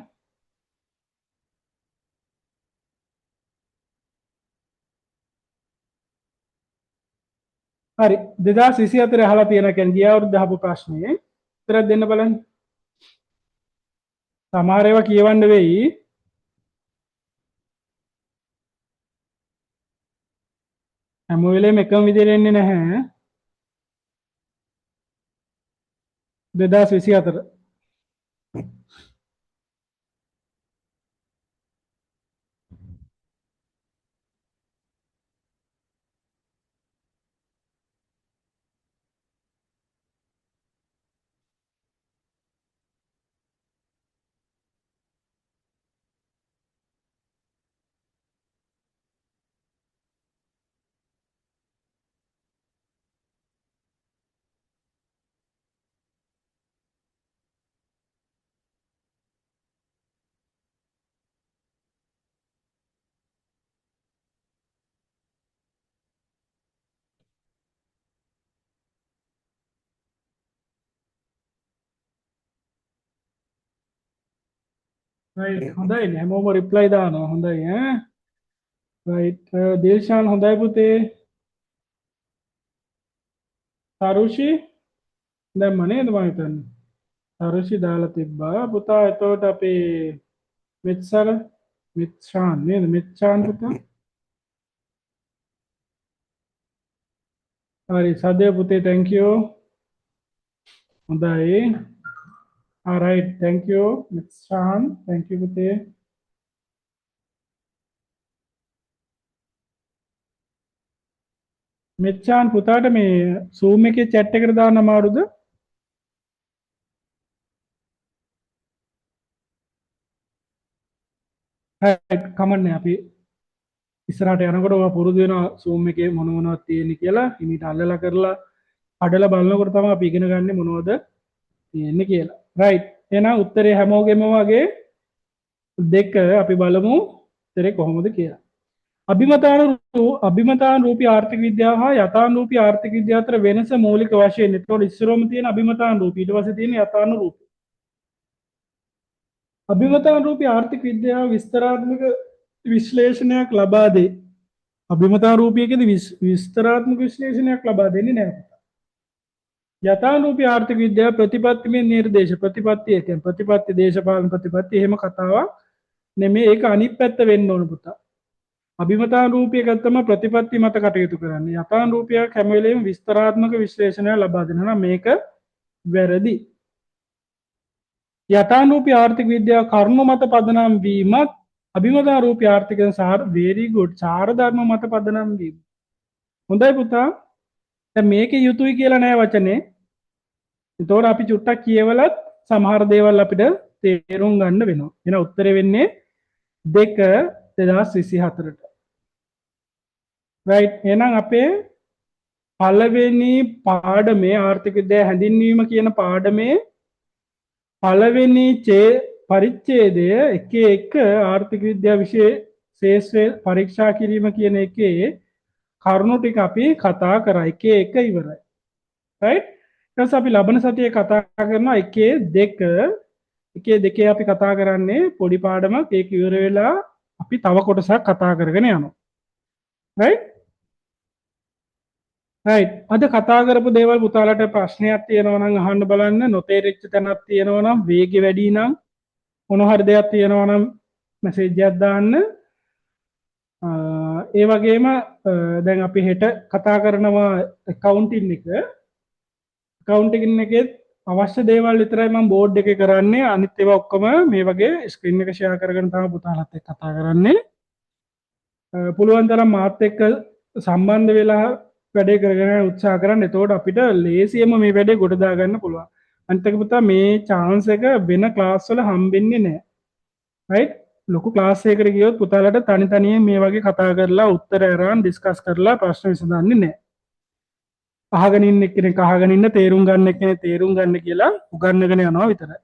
හරි 2024 අහලා තියෙන කියන්නේ ගිය අවුරුද්ද අහපු ප්‍රශ්නේ උත්තරයක් දෙන්න බලන්න. සමහර ඒවා කියවන්න වෙයි. හැම වෙලේම එකම විදිහට එන්නේ නැහැ. 2024 right හොඳයි නේ හැමෝම රිප්ලයි දානවා. හොඳයි ඈ. right දේශාන් හොඳයි පුතේ. තරුෂි දැම්ම නේද මම හිතන්නේ. තරුෂි දාලා තිබ්බා. පුතා එතකොට අපේ මෙත්සර මිත්ෂාන් නේද? මිත්ෂාන් පුතා. හරි සදේ පුතේ thank you. හොඳයි. alright thank you මිත්ෂාන් thank you පුතේ. මිත්ෂාන් පුතාට මේ Zoom එකේ chat එකට දාන්න අමාරුද? right කමන්නේ අපි ඉස්සරහට යනකොට ඔයා පුරුදු වෙනවා Zoom එකේ මොනවද තියෙන්නේ කියලා. ඉනිට අල්ලලා කරලා අඩලා බලනකොට තමයි අපි ඉගෙන ගන්න මොනවද තියෙන්නේ කියලා. right එහෙනම් උත්තරේ හැමෝගෙම වගේ දෙක අපි බලමු උත්තරේ කොහොමද කියලා. අභිමතානුරූපී ආර්ථික විද්‍යාව හා යථානුරූපී ආර්ථික විද්‍යාව අතර වෙනස මූලික වශයෙන් එතකොට ඉස්සරම තියෙන අභිමතානුරූපී ඊට පස්සේ තියෙන යථානුරූපී. අභිමතානුරූපී ආර්ථික විද්‍යාව විස්තරාත්මක විශ්ලේෂණයක් ලබා දේ. අභිමතානුරූපීකදී විස්තරාත්මක විශ්ලේෂණයක් ලබා දෙන්නේ නැහැ. යථානුරූපී ආර්ථික විද්‍යාව ප්‍රතිපත්තිමය නිර්දේශ ප්‍රතිපත්තිය කියන්නේ ප්‍රතිපත්ති දේශපාලන ප්‍රතිපත්ති එහෙම කතාවක් නෙමෙයි. ඒක අනිත් පැත්ත වෙන්න ඕන පුතා. අභිමතානුරූපීක තමයි ප්‍රතිපත්ති මත කටයුතු කරන්නේ. යථානුරූපීක හැම වෙලෙම විස්තරාත්මක විශ්ලේෂණය ලබා දෙනවා නම් මේක වැරදි. යථානුරූපී ආර්ථික විද්‍යාව කරුණු මත පදනම් වීමත් අභිමතානුරූපී ආර්ථික සාර very good සාර ධර්ම මත පදනම් වීම. හොඳයි පුතා. දැන් මේකේ යුතුයි කියලා නෑ වචනේ. ඒතකොට අපි චුට්ටක් කියවලත් සමහර දේවල් අපිට තේරුම් ගන්න වෙනවා. එහෙනම් උත්තරේ වෙන්නේ 2 2024ට. right එහෙනම් අපේ පළවෙනි පාඩමේ ආර්ථික විද්‍යාව හැඳින්වීම කියන පාඩමේ පළවෙනි පරිච්ඡේදය 1 ආර්ථික විද්‍යාව විශේෂ පරීක්ෂා කිරීම කියන එකේ කරුණු ටික අපි කතා කරා. 1 ඉවරයි. right ඊට පස්සේ අපි ලබන සතියේ කතා කරනවා 1 2 අපි කතා කරන්නේ පොඩි පාඩමක්. ඒක ඉවර වෙලා අපි තව කොටසක් කතා කරගෙන යනවා. right right අද කතා කරපු දේවල් පුතාලට ප්‍රශ්නයක් තියෙනවා නම් අහන්න බලන්න. නොතේරිච්ච තැනක් තියෙනවා නම් වේගය වැඩි නම් මොන හරි දෙයක් තියෙනවා නම් මැසේජ් එකක් දාන්න. ඒ වගේම දැන් අපි හෙට කතා කරනවා accounting එක. accounting එකෙත් අවශ්‍ය දේවල් විතරයි මම බෝඩ් එකේ කරන්නේ. අනිත් ඒවා ඔක්කොම මේ වගේ ස්ක්‍රීන් එක ෂෙයා කරගෙන තමයි පුතාලත් එක්ක කතා කරන්නේ. පුළුවන් තරම් මාත් එක්ක සම්බන්ධ වෙලා වැඩේ කරගෙන උත්සාහ කරන්න. එතකොට අපිට ලේසියෙන්ම මේ වැඩේ ගොඩ දාගන්න පුළුවන්. අනිත් එක පුතා මේ chance එක වෙන ක්ලාස් වල හම්බෙන්නේ නැහැ. right? ලොකු ක්ලාස් එකකට ගියොත් පුතාලට තනි තනියෙන් මේ වගේ කතා කරලා උත්තර අරන් ඩිස්කස් කරලා ප්‍රශ්න විසඳන්නේ නැහැ. අහගෙන ඉන්න එක්කෙනෙක් අහගෙන ඉන්න තේරුම් ගන්න එක්කෙනෙක් තේරුම් ගන්න කියලා උගන්වගෙන යනවා විතරයි.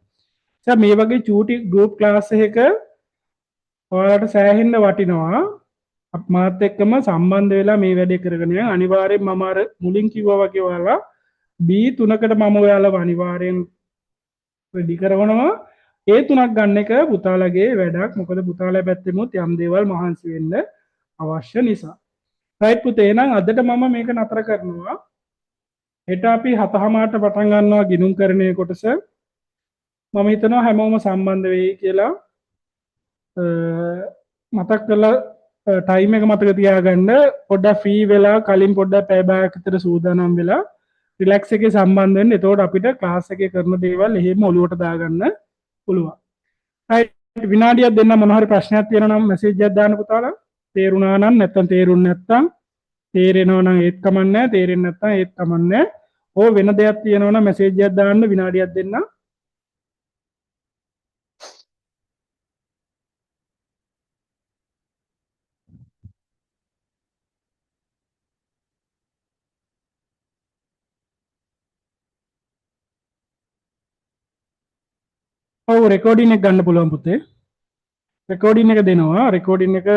දැන් මේ වගේ චූටි ගෲප් ක්ලාස් එකක ඔයාලට සෑහෙන්න වටිනවා. මාත් එක්කම සම්බන්ධ වෙලා මේ වැඩේ කරගෙන යන්න. අනිවාර්යෙන් මම අර මුලින් කිව්වා වගේ ඔයාලා B3කට මම ඔයාලව අනිවාර්යෙන් රෙඩි කරනවා. ඒ තුනක් ගන්න එක පුතාලගේ වැඩක්. මොකද පුතාලා පැත්තෙමුත් යම් දේවල් මහන්සි වෙන්න අවශ්‍ය නිසා. රයිට් පුතේ, එහෙනම් අදට මම මේක නතර කරනවා. හෙට අපි 7:00ට පටන් ගන්නවා ගිණුම් කරණයේ කොටස. මම හිතනවා හැමෝම සම්බන්ධ වෙයි කියලා. මතක් කරලා ටයිම් එක මතක තියාගන්න. පොඩ්ඩක් ෆ්‍රී වෙලා කලින් පොඩ්ඩක් පැය භාගයක් විතර සූදානම් වෙලා රිලැක්ස් එකේ සම්බන්ධ වෙන්න. එතකොට අපිට ක්ලාස් එකේ කරන දේවල් එහෙම ඔලුවට දාගන්න පුළුවන්. රයිට්, විනාඩියක් දෙන්න. මොන හරි ප්‍රශ්නයක් තියෙනවා නම් මැසේජ් එකක් දාන්න පුතාලා. තේරුණා නම් නැත්තම් තේරුන්නේ නැත්තම් තේරෙනවා නම් ඒත් කමන්නේ, තේරෙන්නේ නැත්තම් ඒත් කමන්නේ. ඕ වෙන දෙයක් තියෙනවා නම් මැසේජ් එකක් දාන්න. විනාඩියක් දෙන්න. ඔව්, රෙකෝඩින් එක ගන්න පුළුවන් පුතේ. රෙකෝඩින් එක දෙනවා. රෙකෝඩින් එක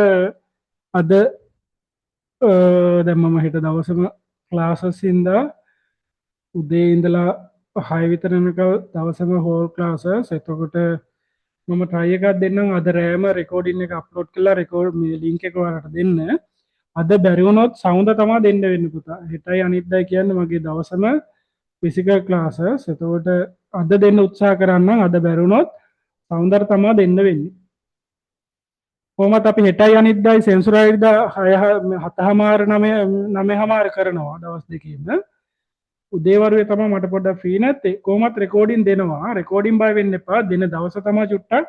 අද දැන් මම හෙට දවසම ක්ලාසස් ඉඳලා උදේ ඉඳලා 6 විතර වෙනකල් දවසම හෝල් ක්ලාසස්. එතකොට මම try එකක් දෙන්නම් අද රෑම රෙකෝඩින් එක අප්ලෝඩ් කරලා රෙකෝඩ් මේ ලින්ක් එක ඔයාලට දෙන්න. අද බැරි වුණොත් සවුන්ද තමයි දෙන්න වෙන්නේ පුතා. හෙටයි අනිද්දායි කියන්නේ මගේ දවසම ෆිසිකල් ක්ලාසස්. එතකොට අද දෙන්න උත්සාහ කරන්නම්. අද බැරි වුණොත් සවුන්දට තමයි දෙන්න වෙන්නේ. කොහොමත් අපි හෙටයි අනිද්දායි සෙන්සුරයිඩා 7:00 කරනවා දවස් දෙකකින්. උදේවරුේ තමයි මට පොඩ්ඩක් ෆ්‍රී නැත්තේ. කොහොමත් රෙකෝඩින් දෙනවා. රෙකෝඩින් බය වෙන්න එපා. දෙන දවස තමයි චුට්ටක්.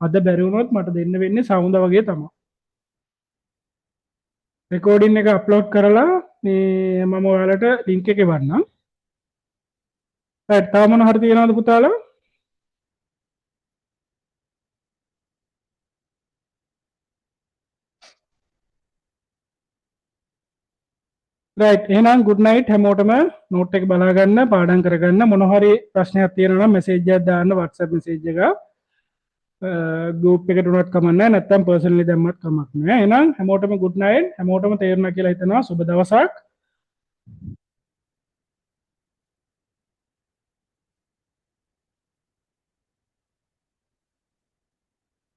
අද බැරි වුණොත් මට දෙන්න වෙන්නේ සවුන්ද වගේ තමයි. රෙකෝඩින් එක අප්ලෝඩ් කරලා මේ මම ඔයාලට ලින්ක් එක එවන්නම්. රයිට්, තාම මොන හරි තියනවද පුතාලා? රයිට්, එහෙනම් good night හැමෝටම. නෝට් එක බලා ගන්න, පාඩම් කරගන්න. මොන හරි ප්‍රශ්නයක් තියෙනවා නම් මැසේජ් එකක් දාන්න WhatsApp මැසේජ් එක. ගෲප් එකට උනත් කමක් නැහැ, නැත්නම් පර්සනලි දැම්මත් කමක් නැහැ. එහෙනම් හැමෝටම good night. හැමෝටම තේරුණා කියලා හිතනවා. සුබ දවසක්.